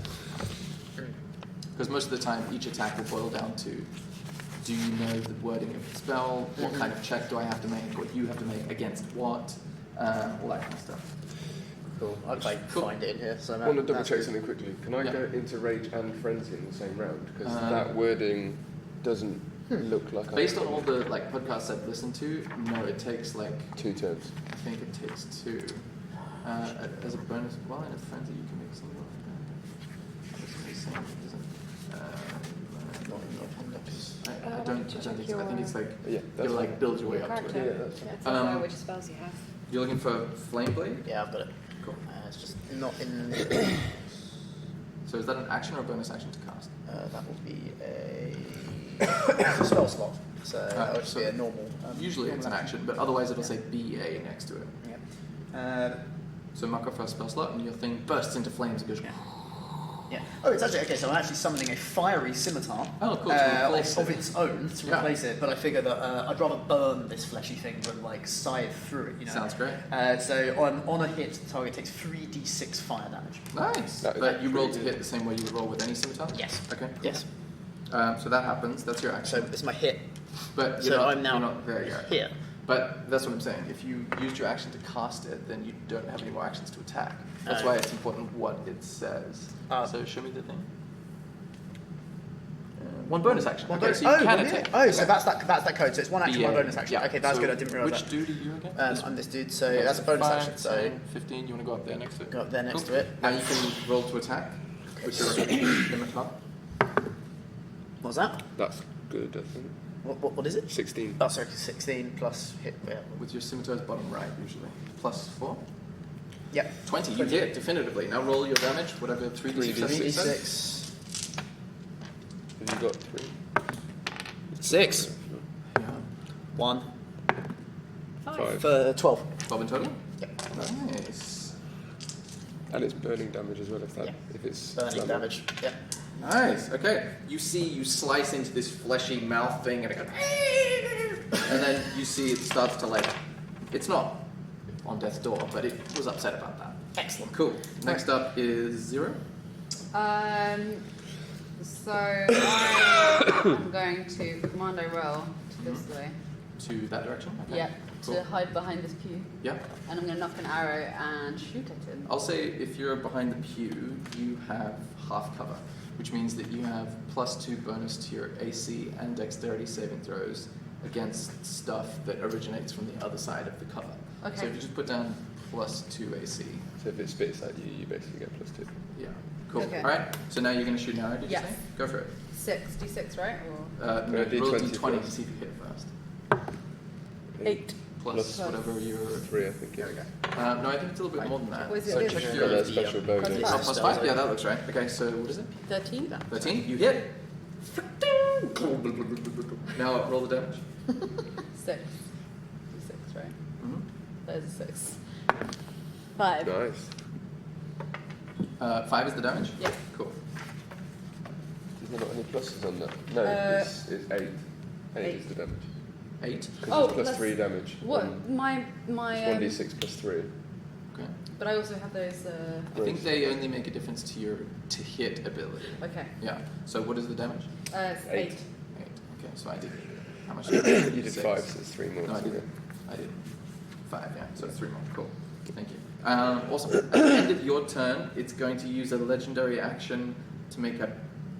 Because most of the time, each attack will boil down to, do you know the wording of the spell? What kind of check do I have to make? What you have to make against what? All that kind of stuff. Cool. I'd like Cool. find it in here. So I want to double that's check good. something quickly. Can I Yeah. go into Rage and Frenzy in the same round? Because Uh, that wording doesn't look like Based on all the like podcasts I've listened to, no, it takes like 2 turns. I think it takes 2. As a bonus, while in a frenzy, you can make something like that. Obviously, the same, it doesn't. Not in the appendix. I don't think so. I think it's like Yeah, you that's like build your way Your up to it. character. Yeah, that's Yeah, it says Um, there which spells you have. You're looking for flame blade. Yeah, I've got it. Cool. It's just not in. So is that an action or a bonus action to cast? That will be a spell slot. So that would just so be a normal. Usually it's an action, but otherwise it'll say BA next to it. Yeah. So mark off first spell slot, and your thing bursts into flames and goes. Yeah. Oh, it's actually okay. So I'm actually summoning a fiery scimitar. Oh, cool, to replace of it. its own to Yeah. replace it. But I figure that I'd rather burn this fleshy thing than like scythe through it. You know. Sounds great. So on a hit, the target takes 3d6 fire damage. Nice. That is But you roll to pretty hit the same way you would roll with any scimitar. Yes. Okay. Yes. So that happens. That's your So action. it's my hit. But So you're not, I'm now you're not there yet. here. But that's what I'm saying. If you used your action to cast it, then you don't have any more actions to attack. That's Oh. why it's important what it says. Ah. So show me the thing. One bonus action. One Okay, bonus. so you can really? attack. Oh, so that's that code. So it's one action, BA. one bonus action. Yeah. Okay, that's So good. I didn't realise Which that. dude are you again? I'm this dude. So Okay, that's a bonus 5, action. So 10, 15. You want to go up there next to it? go up there next Cool. to it. Now you can roll to attack with your scimitar. What was that? That's good, I think. What is it? 16. Oh, sorry, 16 plus hit. Yeah. With your scimitar's bottom right, usually. Plus 4. Yep. 20. You hit definitively. Now roll your damage, whatever 3d6. 3d6. Have you got 3? 6. Yeah. 1. 5. 12. 12 in total? Yep. Nice. And it's burning damage as well Yeah. if it's Burning flammable. damage. Yep. Nice. Okay. You slice into this fleshy mouth thing and it goes, and then you see it starts to like, it's not on death's door, but it was upset about that. Excellent. Cool. Next up is 0. So I'm going to commando roll to this way. to that direction? Okay. Yeah, Cool. to hide behind this pew. Yeah. And I'm going to knock an arrow and shoot at him. I'll say if you're behind the pew, you have half cover, which means that you have +2 bonus to your AC and dexterity saving throws against stuff that originates from the other side of the cover. Okay. So if you just put down +2 AC. So if it spits at you, you basically get +2. Yeah. Cool. Okay. All right. So now you're going to shoot an arrow, did Yes. you say? Go for it. 6d6, right? Or No, roll a D20 D20 to first. see if you hit first. 8. Plus Plus whatever your... 3, I think. There we go. No, I think it's a little bit more than that. Was it So this? check For your... that special bonus. Plus Oh, +5? Yeah, that looks right. Okay, so what is it? 13? 13? You hit. Now roll the damage. 6. D6, right? Mm-hmm. There's a 6. 5. Nice. 5 is the damage? Yeah. Cool. Is there not any pluses on that? No, it's 8. 8 is the damage. 8. Because Oh, it's plus plus- 3 damage. What? on- My It's 1d6 plus 3. Okay. But I also have those. I think they only make a difference to your to hit ability. Okay. Yeah. So what is the damage? It's 8. 8. 8. Okay, so I did... How much did I do? You did 6. 5, so it's 3 more. No, I so did. I did 5, yeah. So it's 3 more. Cool. Thank you. Awesome. At the end of your turn, it's going to use a legendary action to make a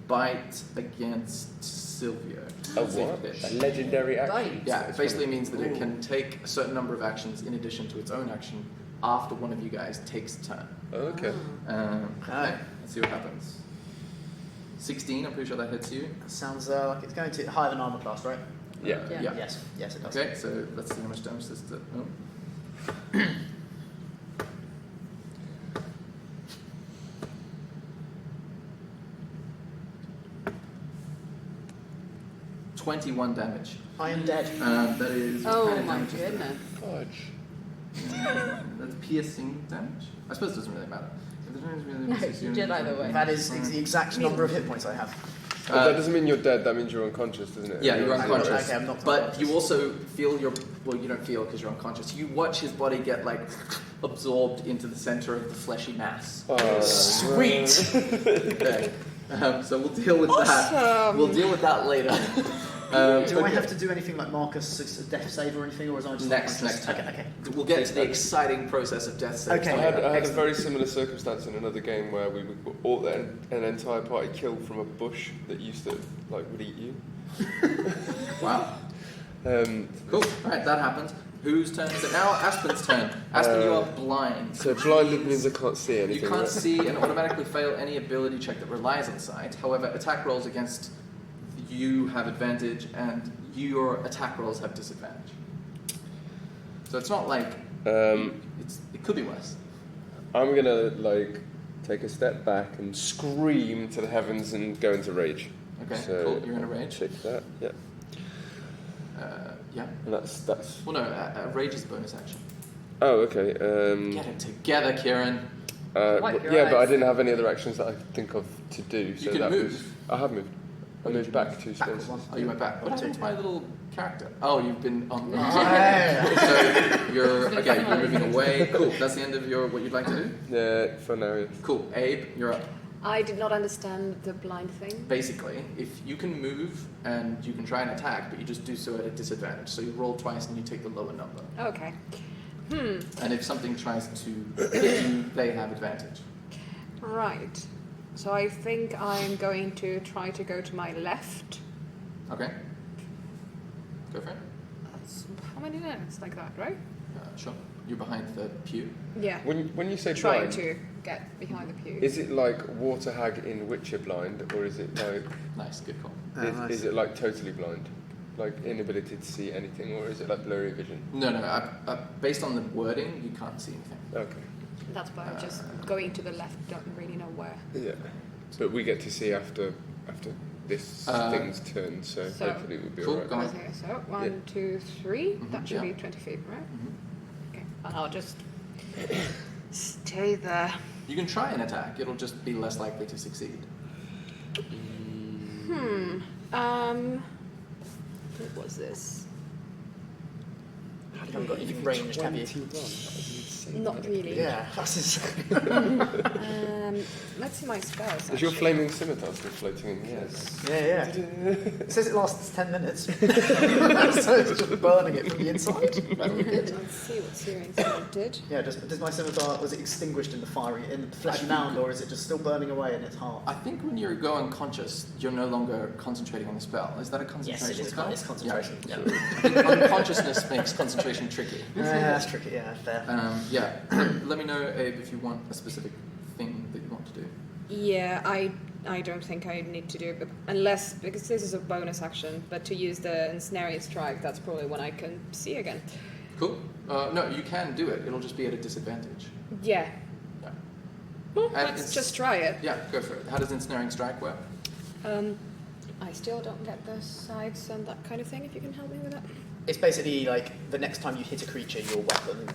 bite against Silvio. A See if what? it hits. A legendary action? Right. Yeah, it basically means that it can take a certain number of actions in addition to its own action after one of you guys takes a turn. Oh, okay. Okay, let's see what happens. 16, I'm pretty sure that hits you. Sounds like it's going to higher than armor class, right? Yeah. Yeah. Yeah. Yes, yes, it does. Okay, so let's see how much damage this does. Oh. 21 damage. I am dead. That is. what Oh kind of my damage is that? goodness. Fudge. That's piercing damage? I suppose it doesn't really matter. If the damage really No, misses you did either way. That is the exact number of hit points I have. But that doesn't mean you're dead, that means you're unconscious, doesn't it? Yeah, you're I'm unconscious. okay, I'm not but unconscious. you also feel your... Well, you don't feel because you're unconscious. You watch his body get, like, absorbed into the center of the fleshy mass. Oh, Sweet! Okay. So we'll deal with that. Awesome. We'll deal with that later. Do I okay. have to do anything like Marcus a death save or anything, or is I just Next unconscious? time. Okay, okay. We'll get to the exciting process of death saves. Okay. I had a Excellent. very similar circumstance in another game where we would all an entire party killed from a bush that used to would eat you. Wow. Um, Cool. All right, that happened. Whose turn is it now? Aspen's turn. Aspen, you are blind. so blinded means I can't see anything. You can't right? see and automatically fail any ability check that relies on sight. However, attack rolls against you have advantage, and your attack rolls have disadvantage. So it's not like it could be worse. I'm gonna take a step back and scream to the heavens and go into rage. Okay, So, cool. You're in a rage. Check that. Yeah. Yeah. And that's. Well, no, rage is a bonus action. Oh, okay. Get it together, Kieran. Wipe your yeah, but I eyes. didn't have any other actions that I could think of to do. So can that move. was. I have moved. I moved back 2 Backwards spaces. one. Oh, you went back. What happened to my little character? Oh, you've been on. Yeah. So you're moving away. Cool. That's the end of what you'd like to do. Yeah, for now. Yeah. Cool. Abe, you're up. I did not understand the blind thing. Basically, if you can move and you can try and attack, but you just do so at a disadvantage. So you roll twice and you take the lower number. Okay. And if something tries to hit you, they have advantage. Right. So I think I'm going to try to go to my left. Okay. Go for it. That's how many minutes like that, right? Sure. You're behind the pew. Yeah. When you say Trying blind, to get behind the pew. is it like water hag in Witcher blind, or is it like Nice. Good call. is it like totally blind, like inability to see anything, or is it like blurry vision? No. Based on the wording, you can't see anything. Okay. That's why I'm just going to the left. Don't really know where. Yeah. But we get to see after this thing's turn, so So- hopefully we'll be Cool, alright. go on. Okay, so 1, 2, 3. That should yeah. be 20 feet, right? Mhm. Okay. And I'll just stay there. You can try an attack. It'll just be less likely to succeed. What was this? You haven't got anything ranged, have you? 21, that was insane. Not really. Yeah, that's insane. Let's see my spells. Is your actually. flaming scimitar still floating in the air? Yeah. It says it lasts 10 minutes. So it's just burning it from the inside. That'll be good. Let's see what Syrian Sword did. Yeah, does my scimitar, was it extinguished in the fleshy mound, or is it just still burning away in its heart? I think when you go unconscious, you're no longer concentrating on the spell. Is that a concentration Yes, it is. spell? It's concentration. Yeah. Yeah. I think unconsciousness makes concentration tricky. That's tricky, yeah, fair. Yeah. Let me know, Abe, if you want a specific thing that you want to do. Yeah, I don't think I need to do it, unless, because this is a bonus action, but to use the ensnaring strike, that's probably when I can see again. Cool. No, you can do it. It'll just be at a disadvantage. Yeah. Yeah. Well, And let's it's- just try it. Yeah, go for it. How does ensnaring strike work? I still don't get the sides and that kind of thing, if you can help me with that. It's basically like the next time you hit a creature, your weapon,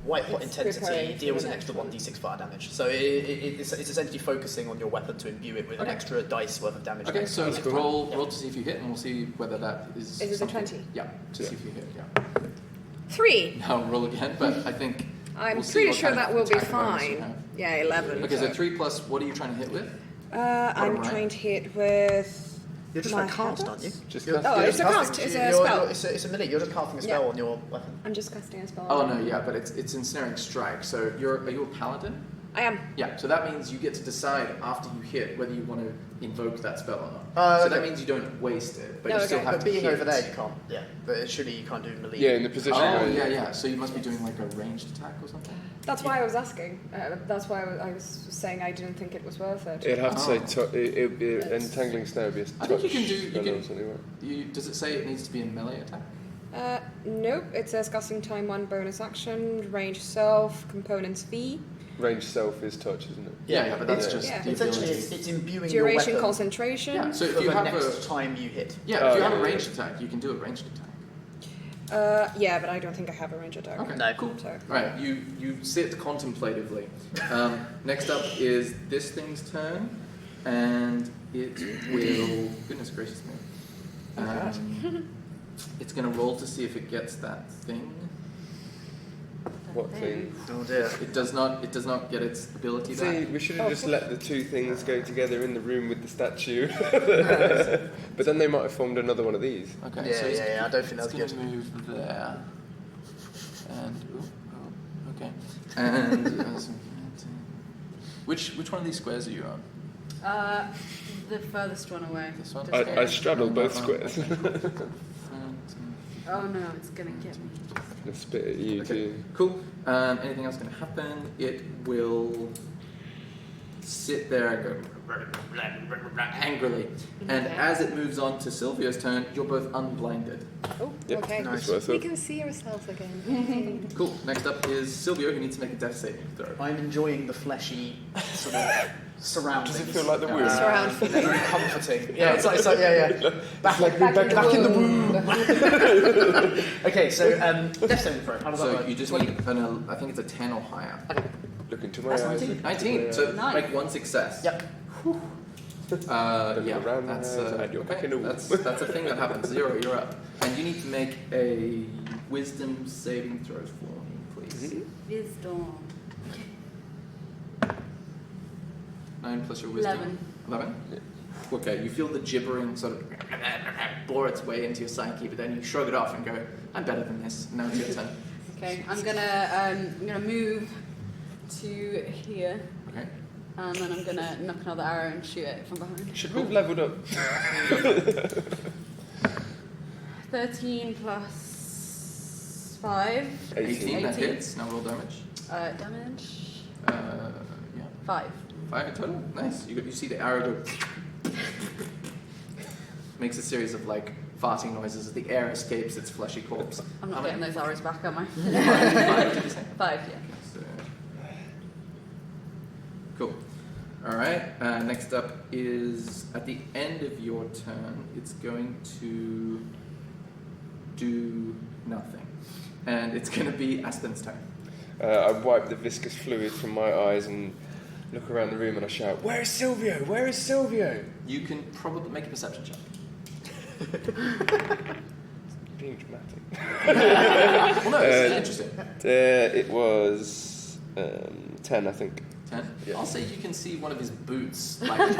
white hot It's intensity, preparing deals for an the extra next 1d6 fire damage. So it's essentially focusing on your weapon to imbue it with an Okay. extra dice worth of damage. Okay, so Next time. roll Yeah. roll to see if you hit, and we'll see whether that is. Is it a something- 20? Yeah, to see if you hit. Yeah. 3! Now roll again, but I think. I'm we'll see pretty what sure kind of that will be attack bonus you fine. have. Yeah, 11. Okay, so 3 plus. What are you trying to hit with? I'm right. trying to hit with. You're just my like cast, habits? aren't you? Just You're- cast Oh, it. it's a casting. cast, it's a You're- spell. It's a melee. You're just casting a spell Yeah. on your weapon. I'm just casting a spell. Oh no, yeah, but it's ensnaring strike. So are you a paladin? I am. Yeah, so that means you get to decide after you hit whether you want to invoke that spell or not. So Okay. that means you don't waste it, but No, you still okay. have But to being hit. over there, you can't. Yeah, but surely you can't do melee. Yeah, in the position Oh, where yeah. So you must be doing like a ranged attack or something? That's why I was asking. That's why I was saying I didn't think it was worth it. it'd have to say Oh. it'd be entangling snare would be a touch I think you can do- you spell can- or something, right? Does it say it needs to be a melee attack? Nope, it says casting time 1 bonus action, range self, components V, Range self is touch, isn't it? Yeah, but that's It's- just Yeah. the Essentially, ability. it's imbuing duration, your weapon concentration. Yeah, so for if you the have next a time you hit. if you Oh, have a yeah. ranged attack, you can do a ranged attack. Yeah, but I don't think I have a range attack. Okay, No. cool. So, Right, you sit contemplatively. Next up is this thing's turn, and it will. Goodness gracious me! It's going to roll to see if it gets that thing. What thing? Oh dear. It does not. It does not get its ability See, back. we should have just let the two things go together in the room with the statue. But then they might have formed another one of these. Okay, Yeah, so it's, yeah, I don't think it's that's going good. to move there, and okay, and which one of these squares are you on? The furthest one away. This one. I straddle both squares. Oh no, it's gonna get me. And spit at you Okay, too. cool. Anything else going to happen? It will sit there and go angrily. And Okay. as it moves on to Sylvia's turn, you're both unblinded. oh, Yep, okay. that's what I We thought. can see ourselves again. Cool. Next up is Sylvia, who needs to make a death saving throw. I'm enjoying the fleshy sort of surroundings. Does it feel like the womb? Surround. Very comforting. Yeah, it's like yeah. Back Back in the womb. Okay, so death saving throw. How does that So work? you just 20. need I think it's a 10 or higher. Look into my That's eyes. 19. look into my 19. eyes. So Nice. make one success. Yep. Look Yeah, around my that's eyes and you're back okay. in the womb. That's a thing that happens. 0, you're up, and you need to make a wisdom saving throw for me, please. Wisdom. 9 plus your wisdom. 11. 11? Okay, you feel the gibbering sort of bore its way into your psyche, but then you shrug it off and go, I'm better than this. Now it's your turn. Okay, I'm gonna move to here, Okay. and then I'm gonna knock another arrow and shoot it from behind. Should we have levelled up? 13 plus 5. 18, that 18. hits. Now roll damage. Damage. Yeah. 5. 5 in total? Nice. You see the arrow go... makes a series of, like, farting noises as the air escapes its fleshy corpse. I'm How not many- getting those arrows back, am I? 5, did you say? 5, yeah. So, cool. All right. Next up is at the end of your turn. It's going to do nothing, and it's going to be Aspen's turn. I wipe the viscous fluid from my eyes and look around the room and I shout, "Where is Silvio? Where is Silvio?" You can probably make a perception check. being dramatic. Well, no, this is interesting. It was 10, I think. 10? Yeah. I'll say you can see one of his boots, like,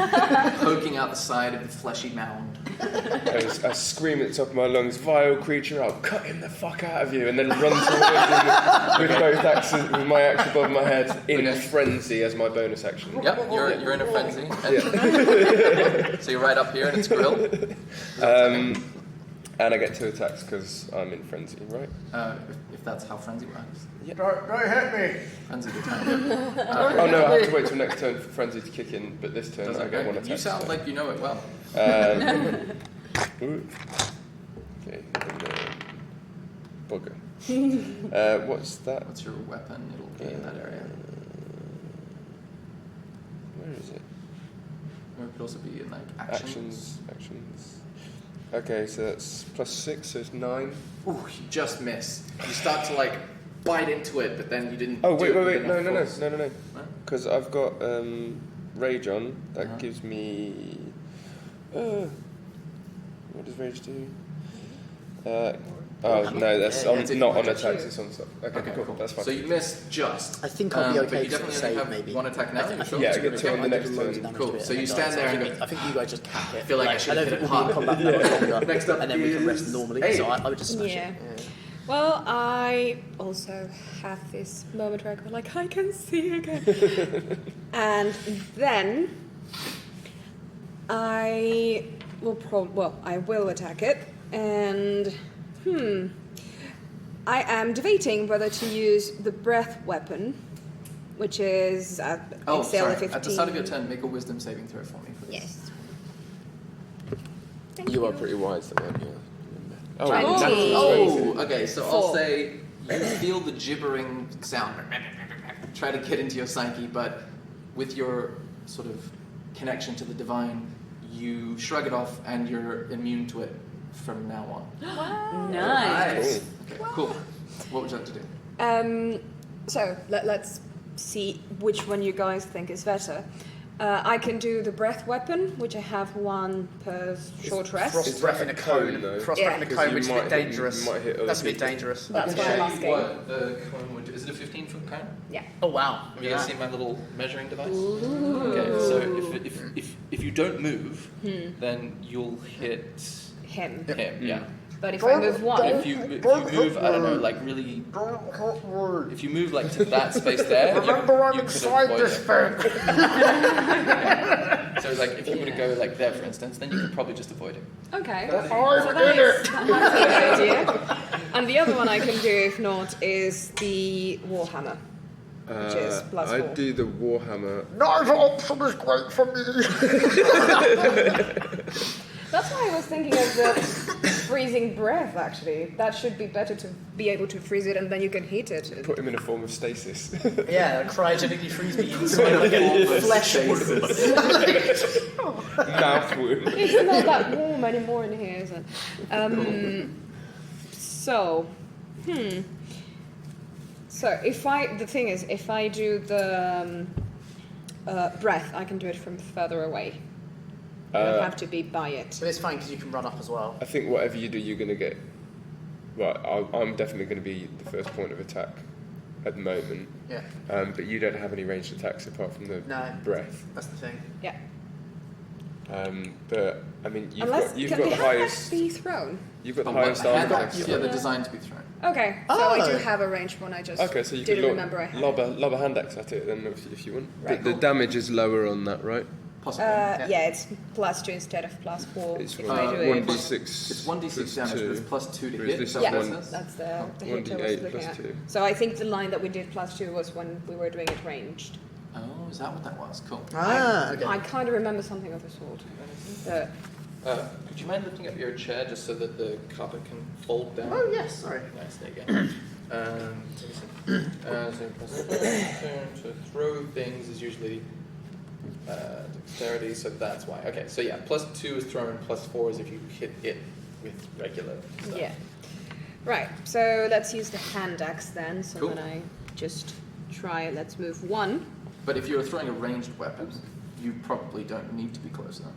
poking out the side of the fleshy mound. I scream at the top of my lungs, vile creature, I'll cut him the fuck out of you, and then run towards him with both axes, with my axe above my head, in a frenzy as my bonus action. Yep, you're in a frenzy. Yeah. So you're right up here and it's grill. And I get 2 attacks because I'm in frenzy, right? If that's how frenzy works. Yeah. Don't hit me! Frenzy attack. Oh no, I have to wait till next turn for frenzy to kick in, but this turn I get 1 attack. You sound so. like you know it well. Okay, and, bugger. What's that? What's your weapon? It'll be in that area. Where is it? Or it could also be in like actions. Actions. Okay, so that's +6, so it's 9. Ooh, you just miss. You start to like bite into it, but then you didn't. Oh do wait, it with no, enough force. no. Because I've got rage on. That gives me. What does rage do? Oh no, that's not on attacks. It's on stuff. Okay, cool. That's fine. So you missed just. I think I'll be but okay you for the definitely save, only have maybe. one attack now. I Sure? Yeah, I think get 2 on the next turn. Cool. So you stand there and go. I think you guys just cap it. I feel like I should I have don't hit think it we'll be in hard. combat much longer. Next up and then we can rest is normally. Abe. So I would just smash Yeah. it. Well, I also have this moment where I go like, I can see again. And then I will attack it, and I am debating whether to use the breath weapon, which is Oh, Excel sorry. 15. At the start of your turn, make a wisdom saving throw for me. Please. Yes. Thank You are pretty wise, though, aren't you? Oh, 20. Oh, okay. So I'll 4. say you feel the gibbering sound. Try to get into your psyche, but with your sort of connection to the divine, you shrug it off, and you're immune to it from now on. Nice. Okay, cool. What would you like to do? So let's see which one you guys think is better. I can do the breath weapon, which I have 1 per short rest. Frost breath in a cone. though? Frost Yeah. breath in a Because cone, you which is a might bit hit- dangerous. you might hit other That's a bit people. dangerous. That's I why can I'm show you asking. what the cone would do. Is it a 15-foot cone? Yeah. Oh wow! Have you guys seen my little measuring device? Okay, so if you don't move, then you'll hit Him. him. Yeah. But if I move 1, If you move, I don't know, like really. If you move like to that space there, Remember, I'm you could inside avoid this it. thing! So like if you were to go like there, for instance, then you could probably just avoid it. okay. I'm So in that it! is that's a good idea. And the other one I can do, if not, is the Warhammer, which is +4. I do the Warhammer. Neither option is great for me! That's why I was thinking of the freezing breath, actually. That should be better to be able to freeze it and then you can heat it. Put him in a form of stasis. Yeah, cryogenically freeze me inside like a flesh wound. Mouth wound. It's not that warm anymore in here, is it? So the thing is, if I do the breath, I can do it from further away. I don't have to be by it. But it's fine because you can run up as well. I think whatever you do, you're going to get. Well, I'm definitely going to be the first point of attack at the moment. Yeah, But you don't have any ranged attacks apart from the No. breath. that's the thing. Yeah. But I mean, you've Unless, got the can the handbag highest. be thrown? You've got the Oh, highest what, armor handbags? class. Yeah, they're designed to be thrown. Okay, so I do Oh. have a ranged one. I just Okay, so you didn't could remember I had. lob a hand axe at it then if you want. Right. But the damage is lower on that, right? Possibly. Yeah, it's +2 instead of +4 It's if I do it. 1d6. It's 1d6 damage, but it's +2 to Whereas hit. this Is that is what Yeah, it one- says? that's the hit I was 1d8 looking plus at. 2. So I think the line that we did +2 was when we were doing it ranged. Oh, is that what that was? Cool. Okay. I kind of remember something of the sort. Could you mind lifting up your chair just so that the carpet can fold down? Oh yes, sorry. Nice, there you go. So turn to throw things is usually dexterity, so that's why. Okay, so yeah, +2 is thrown, +4 is if you hit it with regular stuff. Yeah. Right, so let's use the hand axe then. So Cool. when I just try it, let's move 1. But if you're throwing a ranged weapon, you probably don't need to be close enough.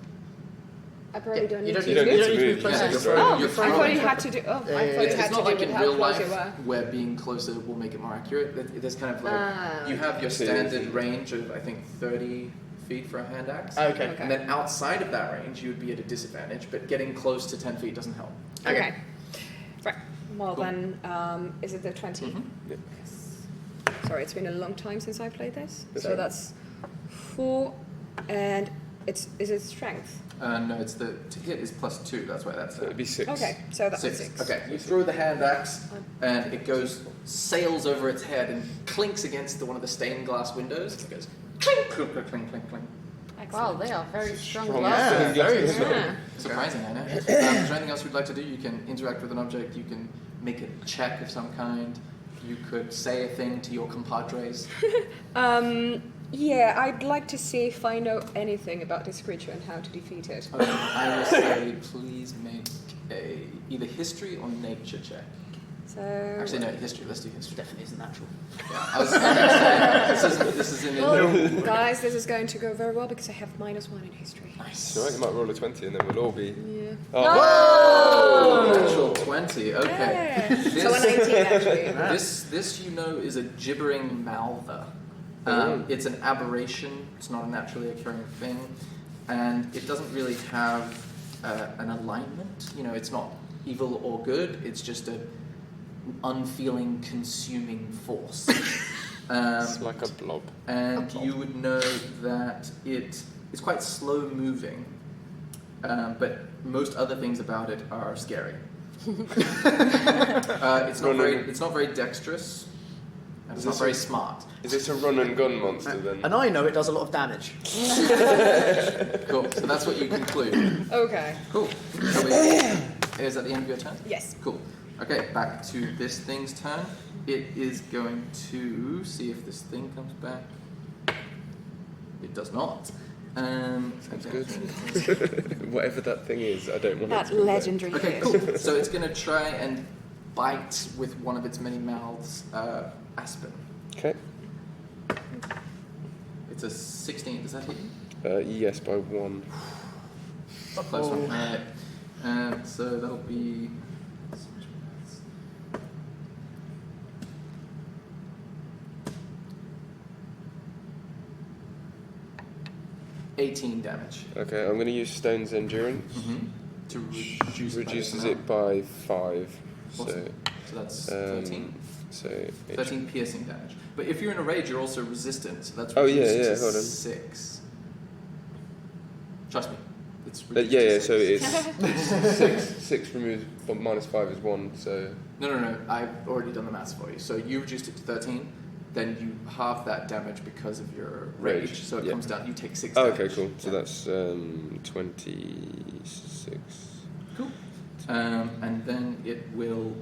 I probably don't You need don't to. need, You don't you need don't to need to move, be close yeah, to that's the right. front. You're I thought throwing- you had to do. Oh, I thought yeah. you It's had not to like do in with real how close life you were. where being closer will make it more accurate. There's kind of like Ah, you have your So- standard range of I think 30 feet for a hand axe, Okay. Okay. and then outside of that range you would be at a disadvantage. But getting close to 10 feet doesn't help. Okay. Right. Well Cool. then, is it the 20? Mhm. Yep. Sorry, it's been a long time since I played this. That's So right. that's 4, and is it strength? No, it's to hit is +2. That's why that's So it'd be 6. Okay, so that's 6. 6. Okay, you throw the hand axe, and it sails over its head and clinks against one of the stained glass windows. It goes clink, clink, clink, clink, clink, clink. Wow, they are very strong Strong. glasses. Yeah, very Yeah. Surprising, I know. Is there anything else you'd like to do? You can interact with an object. You can make a check of some kind. You could say a thing to your compadres. Yeah, I'd like to see if I know anything about this creature and how to defeat it. Okay, I will say, please make either history or nature check. So Actually, no, history. Let's do history. Definitely isn't natural. Yeah, I was going to say, this is in Well, guys, this is going to go very well because I have -1 in history. Nice. So you might roll a 20 and then we'll all be. Yeah. Oh, natural 20. Okay. Yeah. So a 19 actually. This you know is a gibbering malva. It's an aberration. It's not a naturally occurring thing, and it doesn't really have an alignment. You know, it's not evil or good. It's just an unfeeling, consuming force. It's like a blob. And you would know that it is quite slow moving, but most other things about it are scary. It's not very dexterous, and it's not very smart. Is this a run and gun monster then? And I know it does a lot of damage. Cool. So that's what you conclude. Okay. Cool. Is that the end of your turn? Yes. Cool. Okay, back to this thing's turn. It is going to see if this thing comes back. It does not. Sounds good. Whatever that thing is, I don't want That it to be there. legendary Okay, fish. cool. So it's going to try and bite with one of its many mouths, Aspen. Okay. It's a 16. Does that hit you? Yes, by 1. Close one. Alright. So that'll be. 18 damage. Okay, I'm going to use Stone's Endurance. To reduce Reduces by it by 5. Awesome. So that's 13. So 13 piercing damage. But if you're in a rage, you're also resistant. So that's Oh, yeah, reduced yeah, to hold on. 6. Trust me. It's yeah, reduced yeah. to So 6. it's 6 removes, but -5 is 1. So No. I've already done the maths for you. So you reduced it to 13. Then you halve that damage because of your rage. So it yeah. comes down. You take 6 oh, damage. okay, cool. So Yeah. that's 26. Cool. And then it will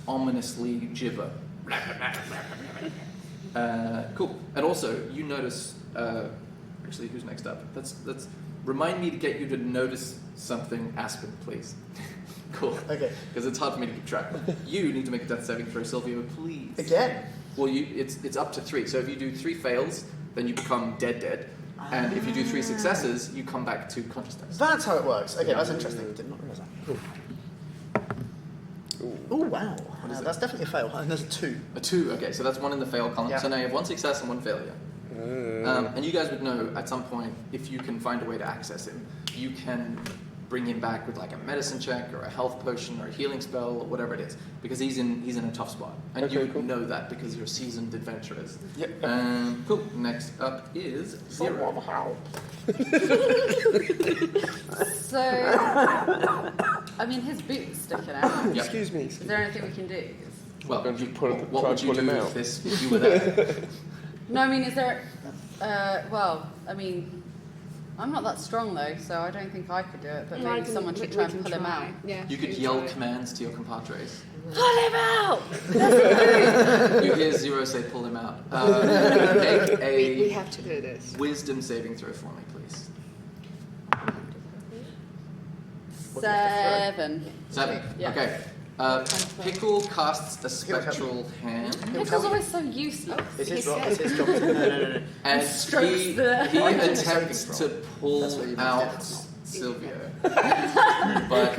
ominously gibber. Cool. And also, you notice. Actually, who's next up? Let's remind me to get you to notice something, Aspen, please. Cool. Okay. Because it's hard for me to keep track. You need to make a death saving throw, Silvio, please. Again? Well, it's up to 3. So if you do 3 fails, then you become dead. And if you do 3 successes, you come back to consciousness. That's how it works. Okay, that's interesting. Did not realise that. Oh, wow. is it? That's definitely a fail. And there's a 2. A 2, okay, so that's 1 in the fail column. Yeah. So now you have 1 success and 1 failure. And you guys would know at some point, if you can find a way to access him, you can bring him back with like a medicine check or a health potion or a healing spell or whatever it is, because he's in a tough spot. And Okay, you cool. know that because you're seasoned adventurers. Yep. Cool. Next up is Zero. So, I mean, his boot's sticking out. Yeah. Excuse me. Is there anything we can do? Well, Don't you what try would and you pull do him if out? if you were there? No, I mean, is there? Well, I mean, I'm not that strong though, so I don't think I could do it. But No, I maybe can- someone we- should we try and can pull him try. out. Yeah. You could we yell try. commands to your compadres. Pull him out! You hear Zero say, "Pull him out." Make We a have to do this. wisdom saving throw for me, please. 7. 7. Yeah. Okay. Pickle casts a spectral hand. Pickle's always so useless. It's his job. It's his job. No. And strokes he the- attempts to pull That's what you out meant. Silvio, but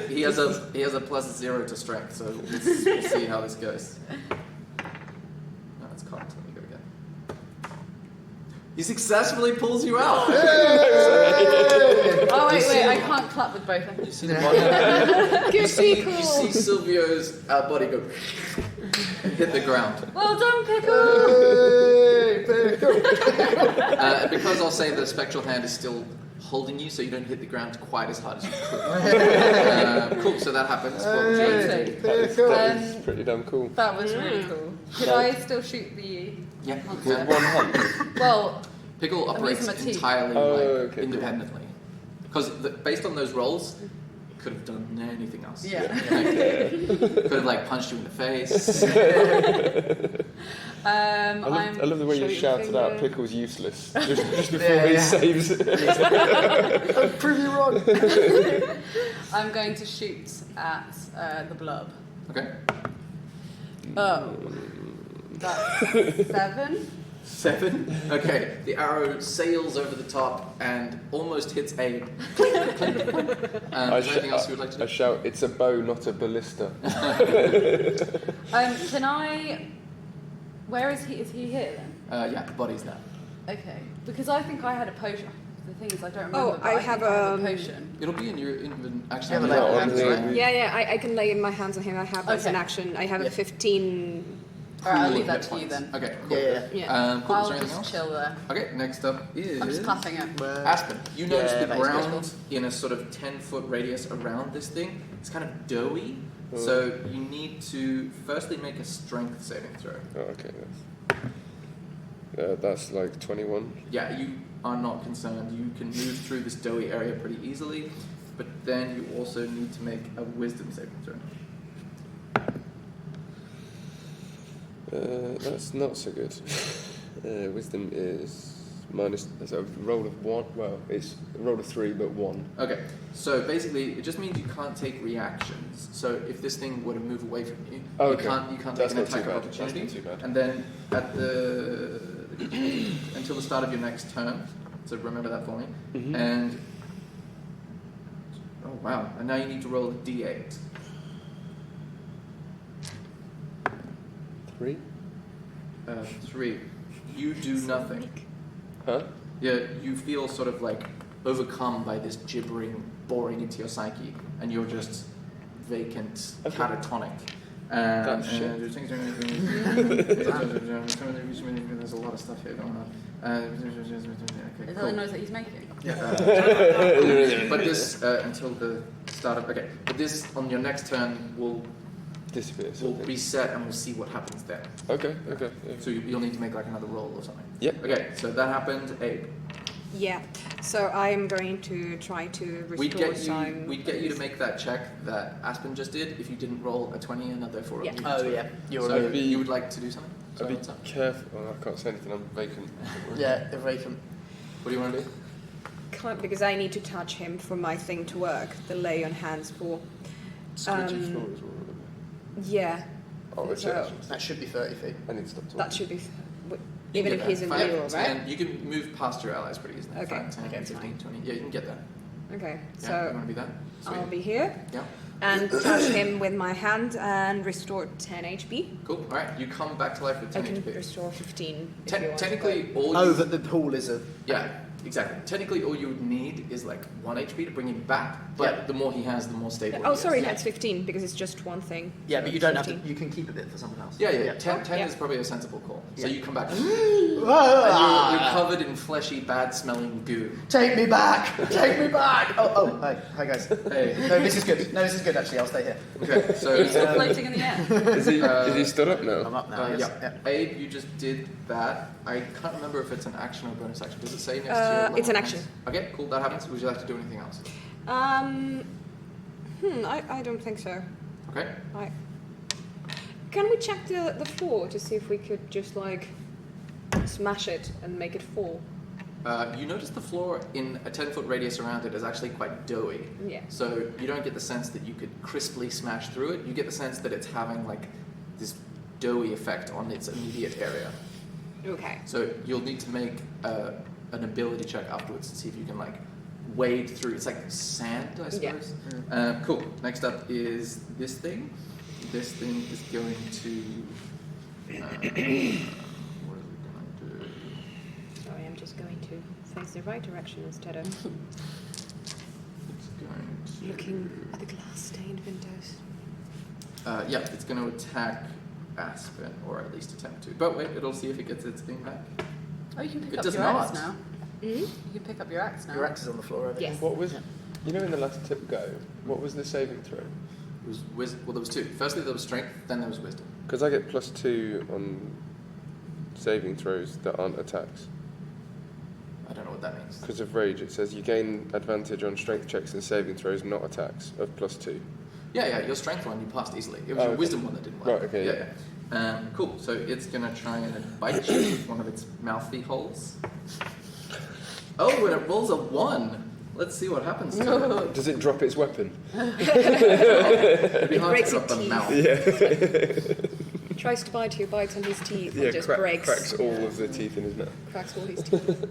he has a +0 to strength, so we'll see how this goes. No, it's cocked. Let me go again. He successfully pulls you out. Oh wait, I can't clap with both of them. You see the body. Good You see Pickle. Silvio's body go and hit the ground. Well done, Pickle! Because I'll say the spectral hand is still holding you, so you don't hit the ground quite as hard as you could. Cool, so that happens. What would you like to do? That's pretty damn cool. That was really cool. Could I still shoot the Yeah. monster? With one hand. Well, Pickle operates using my teeth. entirely okay, independently. Because based on those rolls, could have done anything else. yeah. Could have punched you in the face. I love the way you show your shouted out finger. Pickle's useless just before he saves it. I'm pretty wrong. I'm going to shoot at the blob. Okay. Oh. That's 7. 7. Okay. The arrow sails over the top and almost hits Abe. Is there anything else you would like to do? I shout, it's a bow, not a ballista. Can I... Where is he? Is he here then? Yeah, the body's there. Okay. Because I think I had a potion. The thing is, I don't remember. Oh, but I think have, I have a potion. It'll be in your actually. Yeah, on but your like, hands, on the- Yeah, I can lay my hands on him. I have as an Okay. action. I have a Yeah. 15. Alright, I'll Cool leave that hit to you points. then. Okay. Cool. Yeah. Cool. Is I'll there anything just else? chill there. Okay. Next up is I'm just clapping it. Aspen. You notice Yeah, the that's ground in a sort of 10-foot radius around this thing. It's kind of doughy, so you need to firstly make a strength saving throw. Oh, okay, that's like 21. Yeah, you are not concerned. You can move through this doughy area pretty easily, but then you also need to make a wisdom saving throw. That's not so good. Wisdom is minus. It's a roll of 1. Well, it's a roll of 3, but 1. Okay, so basically it just means you can't take reactions. So if this thing were to move away from you, Oh, you okay. can't take That's an not too attack of bad. That's opportunity. not too bad. And then at the until the start of your next turn. So remember that for me. Mhm. And oh wow! And now you need to roll a d8. 3? 3. You do nothing. Huh? Yeah, you feel sort of overcome by this gibbering boring into your psyche, and you're just vacant, Okay. catatonic. That's shit. There's a lot of stuff here going on. Is that the noise that he's making? But this until the start of but this on your next turn will Disappears. reset, and we'll see what happens then. Okay. Yeah. So you'll need to make another roll or something. Yep. Okay, so that happened. Abe, Yeah. So I am going to try to restore time. we'd get you to make that check that Aspen just did if you didn't roll a 20 and therefore roll Yeah. a Oh yeah, you're So right. you would like to do something? I'd Sorry, be what's up? careful. Oh, I can't say anything. I'm vacant. Yeah, they're vacant. What do you want to do? Can't, because I need to touch him for my thing to work. The lay on hands for. Squidgy floor as well. Yeah. Oh, it's So- actually. That should be 30 feet. I need to stop talking. That should be. You Even can if get he's there. in the 5, middle, right? 10, you can move past your allies pretty easily. Okay. 5, 10, Okay, 15, 20. Yeah, you can get there. Okay. Yeah, you So want to be there? Sweet. I'll be here Yeah, and touch him with my hand and restore 10 HP. cool. All right, you come back to life with 10 I can HP. restore 15. If you want, Technically, all Oh, you that the pool is a. yeah, exactly. Technically, all you would need is 1 HP to bring him back. But Yeah. the more he has, the more stable. Oh, he sorry, is. that's 15 because it's just one thing. Yeah, but you don't have to. 15. You can keep a bit for someone else. Yeah. 10 Yeah. is probably a sensible call. So Yeah. you come back. Ah! You're covered in fleshy, bad-smelling goo. Take me back! Take me back! Oh, hi guys. Hey. No, this is good. No, this is good actually. I'll stay here. Okay, so He's still floating in the air. Is he stood up now? I'm up now. yes. yeah. Abe, you just did that. I can't remember if it's an action or bonus action. Does it say next to your level It's an points? action. Okay, cool. That happens. Would you like to do anything else? I don't think so. Okay. Can we check the floor to see if we could just smash it and make it fall? You notice the floor in a 10-foot radius around it is actually quite doughy. Yeah. So you don't get the sense that you could crisply smash through it. You get the sense that it's having like this doughy effect on its immediate area. Okay. So you'll need to make an ability check afterwards to see if you can like wade through. It's like sand, I suppose. Yeah. Cool. Next up is this thing. This thing is going to. What is it going to do? Sorry, I'm just going to face the right direction instead of It's going to. looking at the glass-stained windows. Yeah, it's going to attack Aspen, or at least attempt to. But wait, it'll see if it gets its thing back. Oh, you can pick It up does your axe not. now. You can pick up your axe now. Your axe is on the floor over Yes. What was, you know, in the last tip go, what was the saving throw? It was well, there was two. Firstly, there was strength, then there was wisdom. Because I get +2 on saving throws that aren't attacks. I don't know what that means. Because of rage, it says you gain advantage on strength checks and saving throws, not attacks, of +2. Yeah, your strength one you passed easily. It was your okay. wisdom one that didn't work. Right, okay, yeah. Cool. So it's gonna try and bite you with one of its mouthy holes. Oh, and it rolls a 1. Let's see what happens to it. Does it drop its weapon? It'd be hard breaks to drop its the teeth. mouth. Tries to bite you, bites on his teeth, Yeah, and just breaks. cracks all of the teeth in his mouth. Cracks all his teeth.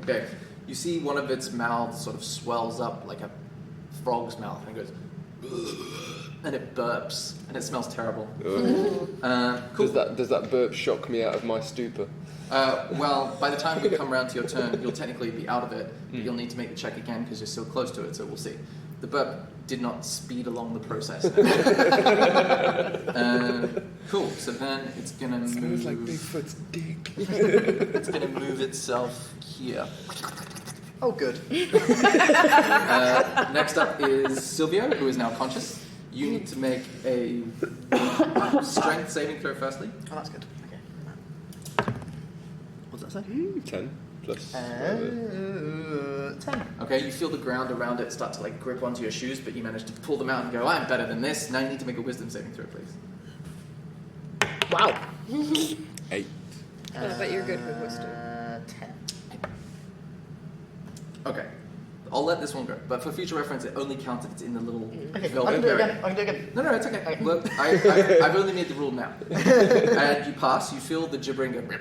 Okay. You see one of its mouths sort of swells up like a frog's mouth, and it goes, and it burps, and it smells terrible. Cool. Does that burp shock me out of my stupor? Well, by the time we come around to your turn, you'll technically be out of it, but you'll need to make the check again because you're still close to it, so we'll see. The burp did not speed along the process. Cool, so then it's going to move... Smells like Bigfoot's dick. It's going to move itself here. Oh, good. Next up is Silvio, who is now conscious. You need to make a strength saving throw firstly. Oh, that's good. Okay. What does that say? 10 plus. 10. Okay, you feel the ground around it start to like grip onto your shoes, but you manage to pull them out and go, I'm better than this. Now you need to make a wisdom saving throw, please. Wow. 8. Well, I bet you're good with wisdom. 10. Okay. I'll let this one go, but for future reference, it only counts if it's in the little Okay, velvet I can do it area. again. I can do it again. No, it's okay. Okay. Look, I've only made the rule now. And you pass, you feel the gibbering go, but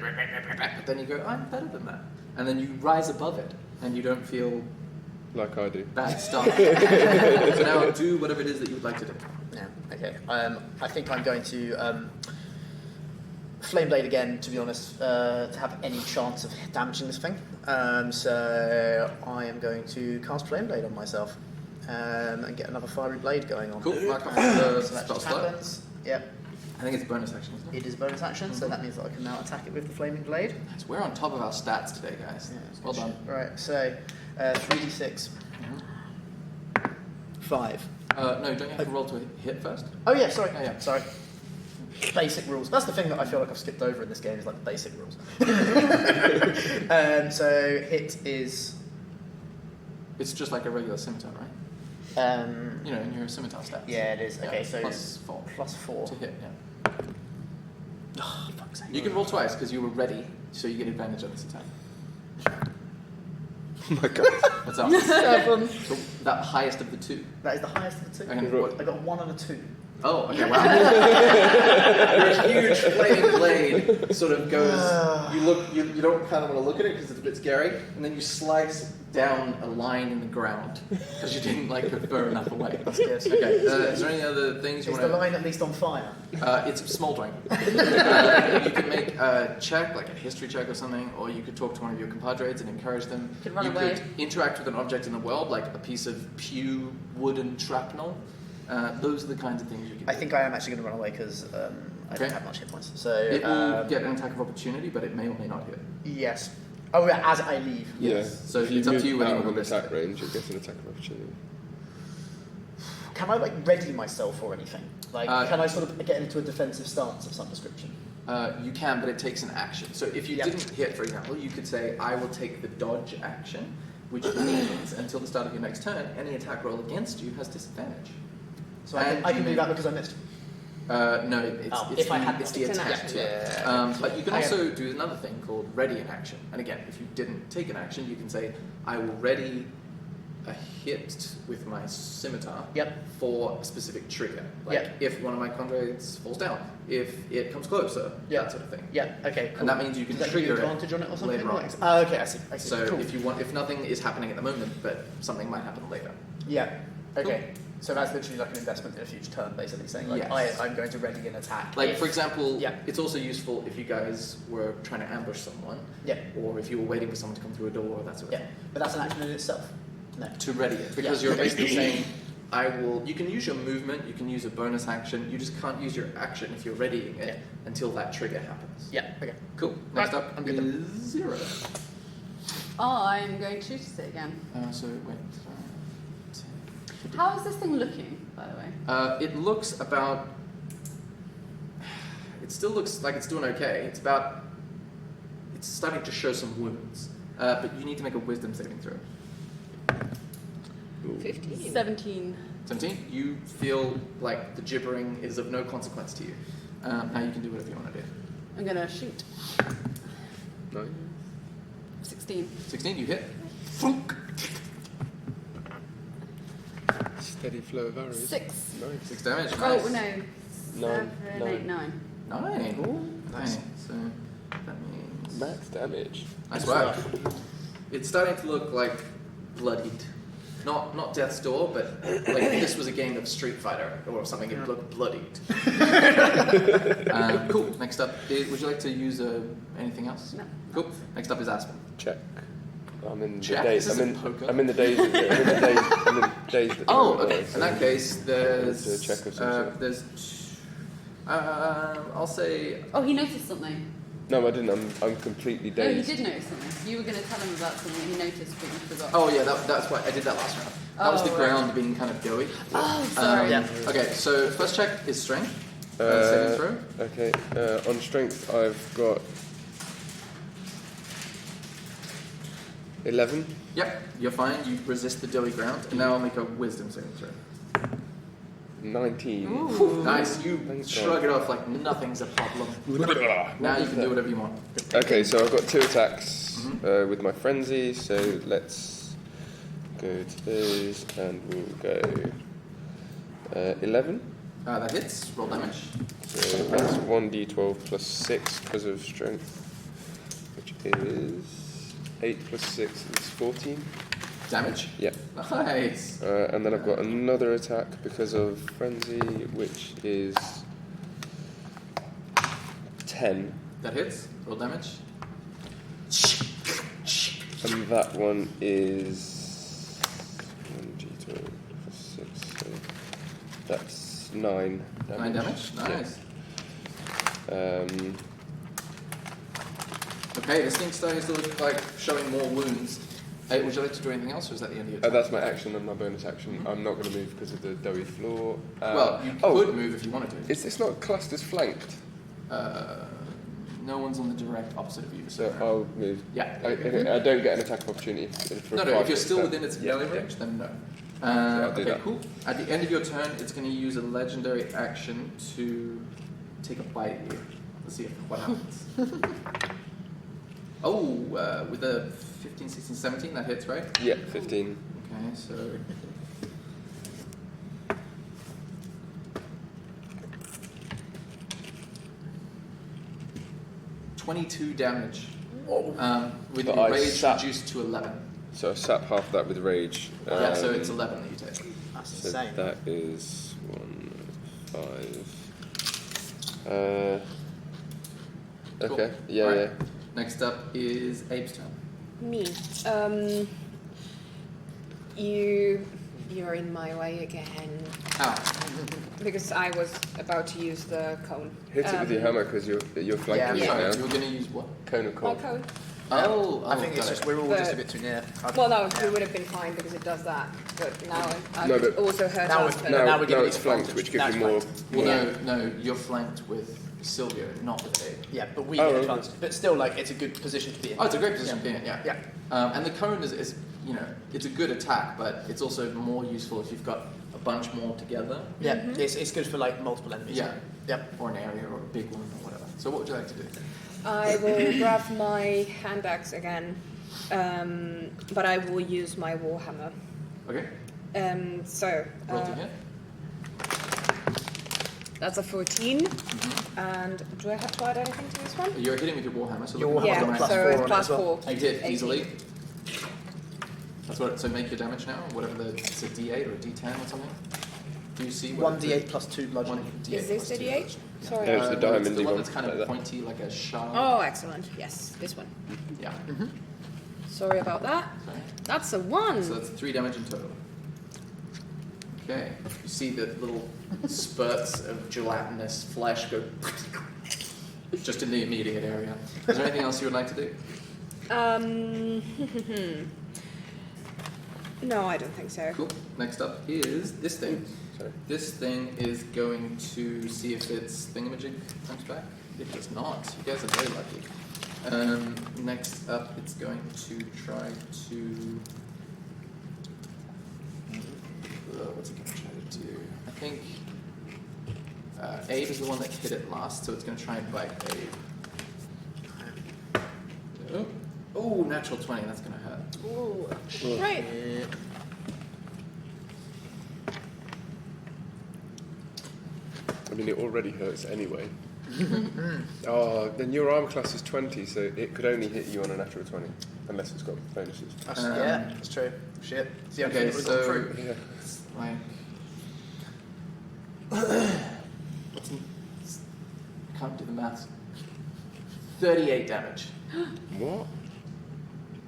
then you go, I'm better than that. And then you rise above it, and you don't feel Like I do. bad stuff. So now do whatever it is that you would like to do. Yeah, okay. I think I'm going to Flame Blade again, to be honest, to have any chance of damaging this thing. So I am going to cast Flame Blade on myself and get another Fiery Blade going on. Cool, mark off the So that spell just slot. happens. Yep. I think it's bonus action, isn't it? It is bonus action, so that means that I can now attack it with the Flaming Blade. Nice. We're on top of our stats today, guys. Yeah, it's Well good done. shit. Right, so 3d6. 5. No, don't you have to roll to hit first? Oh yeah, sorry. Yeah. Sorry. Basic rules. That's the thing that I feel like I've skipped over in this game, is like the basic rules. So hit is It's just like a regular scimitar, right? You know, in your scimitar stats. yeah, it is. Yeah, Okay, so +4 +4. to hit, yeah. Oh, fuck's sake. You can roll twice because you were ready, so you get advantage on this attack. Oh my god. What's up? 7. So that highest of the two. That is the highest of the two. Okay, what- I got a 1 and a 2. Oh, okay, wow. Your huge flaming blade sort of goes, you look, you don't kind of want to look at it because it's a bit scary, and then you slice down a line in the ground because you didn't like it burn enough away. That's good. Okay, is there any other things you Is want the to... line at least on fire? It's smoldering. You could make a check, like a history check or something, or you could talk to one of your compadres and encourage them. You could run you away. could interact with an object in the world, like a piece of pew wooden shrapnel. Those are the kinds of things you could do. I think I am actually going to run away because I Okay. don't have much hit points. So It will get an attack of opportunity, but it may or may not hit. yes. Oh yeah, as I leave. Yes. Yeah. So If you it's up to move you whether out you of want an to attack range, it gets an attack of opportunity. Can I like ready myself or anything? Like, can I sort of get into a defensive stance of some description? You can, but it takes an action. So if you Yep. didn't hit, for example, you could say, I will take the dodge action, which means until the start of your next turn, any attack roll against you has disadvantage. So And I can you do may- that because I missed. No, it's the It's an attack. action. Yeah. But you can also do another thing called ready an action. And again, if you didn't take an action, you can say, I will ready a hit with my scimitar for a specific trigger. Like if one of my comrades falls down, if it comes closer, that sort of thing. Yeah. Okay. Cool. And that means you can Does that give trigger you advantage on it or something? later on. Oh, okay. I see. So Cool. if nothing is happening at the moment, but something might happen later. Yeah. Okay. So that's literally like an investment in a future turn, basically saying like Yes. I'm going to ready an attack. Like for example, Yeah. it's also useful if you guys were trying to ambush someone, or if you were waiting for someone to come through a door, or that sort of thing. But that's an action in itself. No. To ready it, because you're basically saying, you can use your movement, you can use a bonus action, you just can't use your action if you're readying it until that trigger happens. Yeah. Okay. Cool. Next Right, up I'm good is 0. I'm going to choose it again. So wait. How is this thing looking, by the way? It looks about. It still looks like it's doing okay. It's starting to show some wounds, but you need to make a wisdom saving throw. 15. 17. 17. You feel like the gibbering is of no consequence to you. Now you can do whatever you want to do. I'm going to shoot. 9. 16. 16. You hit. Steady flow of arrows. 6. 6 damage. Oh, Nice. no. 9. 7, 8, 9. 9. Ooh, nice. So that means Max damage. nice work. It's starting to look like bloodied. Not death's door, but like if this was a game of Street Fighter or something, it looked bloodied. Cool. Next up, would you like to use anything else? No. Cool. Next up is Aspen. Check. I'm in the Check? days. This I'm in. isn't poker. I'm in the days. I'm in the days. I'm in the days. That Oh, don't okay. work, In that case, there's It's a check of some sort. there's. I'll say. Oh, he noticed something. No, I didn't. I'm completely No, he dazed. did notice something. You were going to tell him about something he noticed, but you forgot. Oh yeah, that's why I did that last round. That was the right. ground being kind of doughy. Oh, sorry. Okay, so first check is strength. Saving throw. Okay. On strength, I've got 11. Yep, you're fine. You resist the doughy ground, and now I'll make a wisdom saving throw. 19. Nice. You Thanks, shrug it off like nothing's a problem. Now you can do whatever you want. Okay, so I've got 2 attacks with my frenzy. So let's go to those, and we'll go 11. That hits. Roll damage. So that's 1d12 plus 6 because of strength, which is 8 plus 6 is 14. Damage. Yep. Nice. And then I've got another attack because of frenzy, which is 10. That hits. Roll damage. And that one is 1d12 plus 6. So that's 9 damage. 9 damage. Nice. Okay, this thing's starting to look like showing more wounds. Hey, would you like to do anything else, or is that the end of your turn? That's my action and my bonus action. I'm not going to move because of the doughy floor. Well, you could move if you wanted to. Is this not classed as flanked? No one's on the direct opposite of you, So I'll move. yeah. I don't get an attack opportunity. For No, a if you're 5 still turn. within its Yeah, melee yeah. range, then no. I'll do Okay, that. cool. At the end of your turn, it's going to use a legendary action to take a bite at you. Let's see what happens. With a 15, 16, 17, that hits, right? Yeah, 15. Okay, so... $22 damage. With But your I rage sat- reduced to 11. So I sap half that with rage. Yeah, so it's 11 that you take. That's So insane. that is 1, 5. Cool. Okay. Yeah, Right. yeah. Next up is Abe's turn. Me. You're in my way again. Ow. Because I was about to use the cone. Hit it with your hammer because you're flanking Yeah. it Sorry, now. you're going to use what? Cone of My cold. cone. Oh, I think it's got just it. we're all But- just a bit too near. Well, no, we would have been fine because it does that. But now I No, could but- also hurt Now Aspen. No, now we're getting it's flanked, which gives you more. Well, Yeah. no, you're flanked with Sylvia, not with Abe. Yeah, but we Oh, get okay. advanced. But still, like, it's a good position to be in. Oh, it's a great position to be in, yeah. Yeah. And the cone is, it's a good attack, but it's also more useful if you've got a bunch more together. Yeah, it's good for like multiple enemies. Yeah. Yep. Or an area or a big one or whatever. So what would you like to do? I will grab my hand axe again, but I will use my warhammer. Okay. So Roll to hit. that's a 14. And do I have to add anything to this one? You're hitting with your warhammer, so Your look at Yeah, the got damage. plus so 4 it's on it plus as well. 4. You hit 18. easily. That's what. So make your damage now. Whatever it's a D8 or a D10 or something. Do you see what 1d8 plus 2 bludgeoning. 1d8 Is this plus the 2 D8? bludgeoning. Sorry. Yeah, it's the No, it's diamondy the one one, that's kind like of that. pointy, like a shard. Oh, excellent. Yes, this one. Yeah. Sorry about that. Sorry. That's a 1. So that's 3 damage in total. Okay. You see the little spurts of gelatinous flesh go just in the immediate area. Is there anything else you would like to do? No, I don't think so. Cool. Next up is this thing. Sorry. This thing is going to see if its thingamajig comes back. It does not. You guys are very lucky. Next up, it's going to try to. What's it going to try to do? I think Abe is the one that hit it last, so it's going to try and bite Abe. Oh, natural 20. That's going to hurt. Ooh. Right. I mean, it already hurts anyway. Oh, then your armor class is 20, so it could only hit you on a natural 20, unless it's got bonuses. Yeah, that's true. Shit. It's the only thing Okay, that we've gone so through. Yeah. it's like I can't do the maths. 38 damage. What?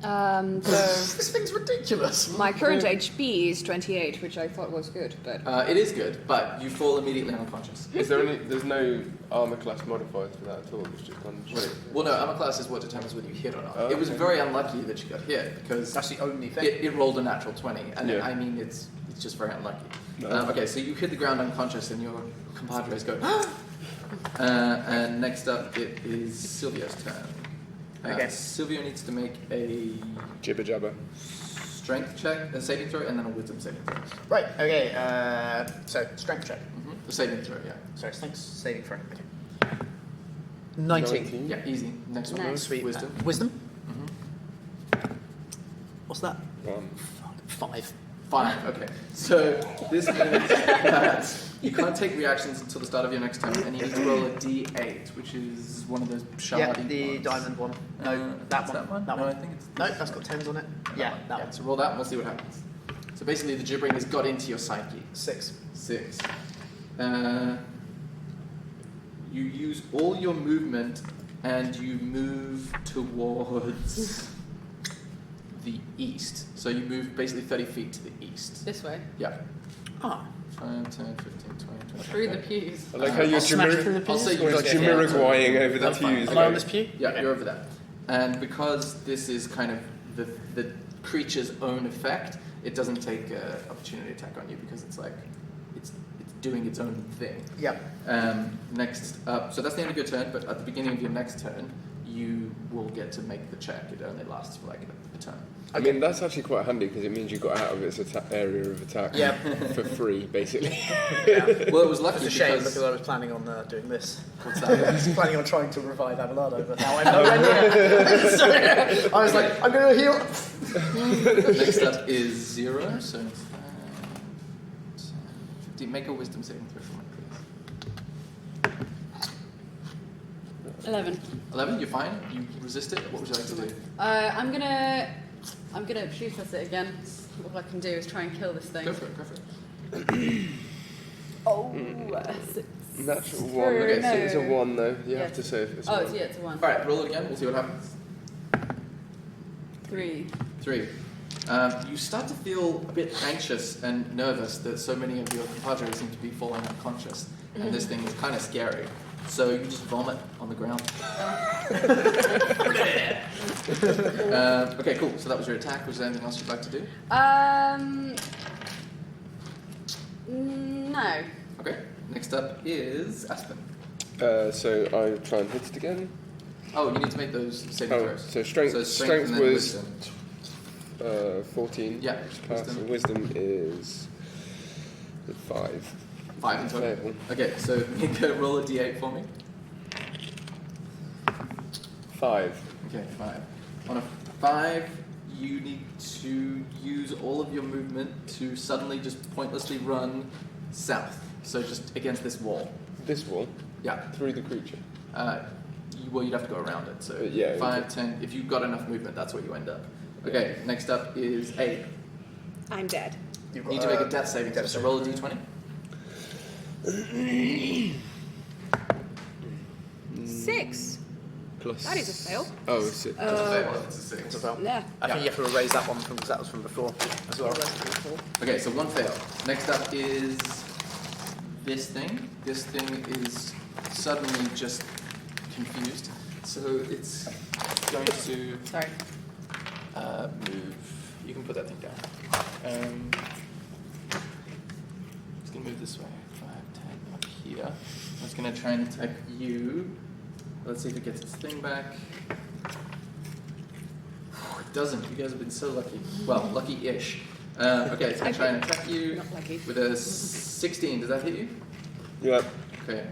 So This thing's ridiculous. my current HP is 28, which I thought was good, but It is good, but you fall immediately unconscious. Is there any? There's no armor class modifiers for that at all. It's just one. Well, no, armor class is what determines whether you hit or not. Oh, It was okay. very unlucky that you got hit because That's the only thing. it rolled a natural 20, and Yeah. I mean it's just very unlucky. No. Okay, so you hit the ground unconscious, and your compadres go. And next up, it is Silvio's turn. Okay. Silvio needs to make a Jibber jabber. strength check, a saving throw, and then a wisdom saving throw. Right, okay, so strength check. A saving throw, yeah. Sorry, strength saving throw. Okay. 19. Yeah, easy. Next one. Nice. Sweet. Wisdom. Wisdom? What's that? 5. 5. Okay. So this means that you can't take reactions until the start of your next turn, and you need to roll a d8, which is one of those Yeah, shardy the ones. diamond one. No, That's that one. That no, one. I think it's No, that's got 10s on it. Yeah, that one. So roll that, and we'll see what happens. So basically, the gibbering has got into your psyche. 6. 6. You use all your movement, and you move towards the east. So you move basically 30 feet to the east. This way. Yeah. Ah. 5, 10, 15, 20, 25. Through the pews. I like how you're I'll smash through the I'll pews. say you like just- Jamiroquaiing over the That's fine. pews. Am I on this pew? Yeah, Okay. you're over there. And because this is kind of the creature's own effect, it doesn't take opportunity attack on you because it's like it's doing its own thing. Yep. Next up, so that's the end of your turn, but at the beginning of your next turn, you will get to make the check. It only lasts for like a turn. I mean, that's actually quite handy because it means you got out of its area of attack Yeah. for free, basically. Yeah. Well, it was lucky It's a shame because because I was planning on doing this. what's I that? was planning on trying to revive Abelardo, but now I'm nowhere near. So, I was like, I'm going to heal. Next up is 0, so 5, 10, 15. Make a wisdom saving throw for me, please. 11. 11, you're fine. You resist it. What would you like to do? I'm gonna shoot at it again. All I can do is try and kill this thing. Go for it. Go for it. Oh, 6. Natural For- 1. Okay, so no. it's a 1 though. You Yeah. have to save it. It's a Oh, 1. it's, yeah, it's a 1. All right, roll it again. We'll see what happens. 3. 3. You start to feel a bit anxious and nervous that so many of your compadres seem to be falling unconscious, and this thing is kind of scary. So you just vomit on the ground. Okay, cool. So that was your attack. Was there anything else you'd like to do? No. Okay. Next up is Aspen. So I try and hit it again. Oh, you need to make those saving Oh, throws. so strength and then was wisdom. 14. Yeah, which passed. wisdom. Wisdom is With 5. 5 in total. Fail. Okay, so you can roll a d8 for me. 5. Okay, 5. On a 5, you need to use all of your movement to suddenly just pointlessly run south. So just against this wall. This wall? Yeah. Through the creature? Well, you'd have to go around it. So yeah, 5, 10. If you've got enough movement, that's where you end up. Okay, next up is Abe. I'm dead. You need to make a death saving throw. So roll a d20. 6. Plus... That is a fail. Oh, it's it. That's a fail. It's a 6. It's a fail. Yeah. I think you have to erase that one because that was from before as well. Okay, so 1 fail. Next up is this thing. This thing is suddenly just confused. So it's going to Sorry. move. You can put that thing down. It's going to move this way. 5, 10, up here. It's going to try and attack you. Let's see if it gets its thing back. It doesn't. You guys have been so lucky. Well, lucky-ish. Okay, it's going to try and attack you Not lucky. with a 16. Does that hit you? Yeah. Okay.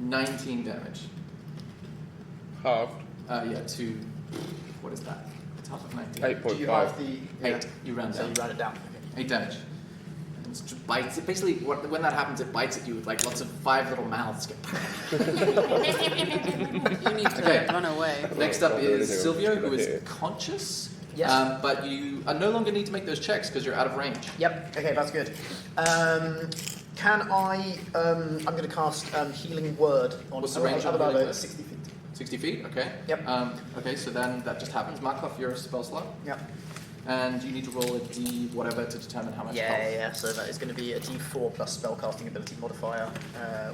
$19 damage. Halved. Yeah, to what is that? It's half of 19. 8.5. Do you have the... 8. You round So down. you round it down. 8 damage. And it just bites. It basically, when that happens, it bites at you with like lots of 5 little mouths. You need to Okay. run away. Next up Can't do is anything Silvio, else who is here. conscious. Yes. But you no longer need to make those checks because you're out of range. Yep. Okay, that's good. Can I? I'm going to cast Healing Word on. What's the range on Healing Word? 60 feet. 60 feet. Okay. Yep. Okay, so then that just happens. Mark off your spell slot, Yep. and you need to roll a d whatever to determine how much. Yeah, health. yeah. So that is going to be a D4 plus spellcasting ability modifier,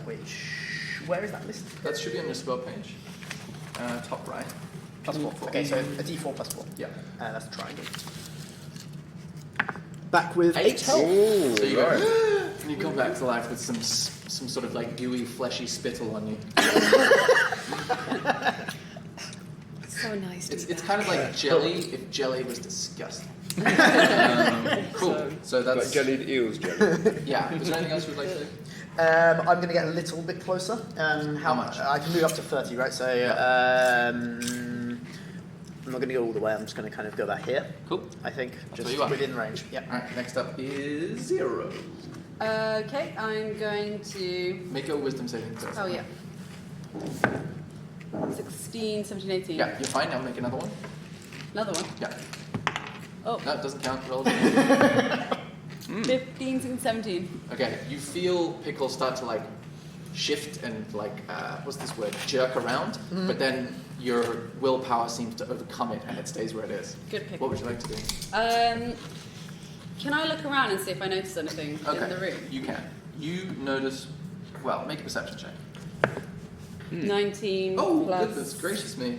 which where is that listed? That should be on your spell page. Top right. Plus 4. Okay, so a D4 plus 4. Yeah. That's a triangle. Back with 8 health. Ooh, So you go, right. and you come back to life with some sort of like gooey, fleshy spittle on you. So nice to It's be kind of back. like jelly if jelly was disgusting. Cool. So Like that's jellied eels jelly. yeah. Is there anything else you'd like to do? I'm going to get a little bit closer. How much? I can move up to 30, right? So Yeah. I'm not going to go all the way. I'm just going to kind of go about here. Cool. I think, That's just where you are. within range. Yeah. All right. Next up is 0. Okay, I'm going to. Make a wisdom saving throw. Oh, yeah. 16, 17, 18. Yeah, you're fine. Now make another one. Another one. Yeah. Oh, No, it doesn't count. Roll it. 15, 16, 17. Okay. You feel Pickle start to like shift and like what's this word? Jerk around, but then your willpower seems to overcome it and it stays where it is. Good pick. What would you like to do? Can I look around and see if I notice anything in the room? You can. You notice. Well, make a perception check. 19 Oh, plus goodness gracious me.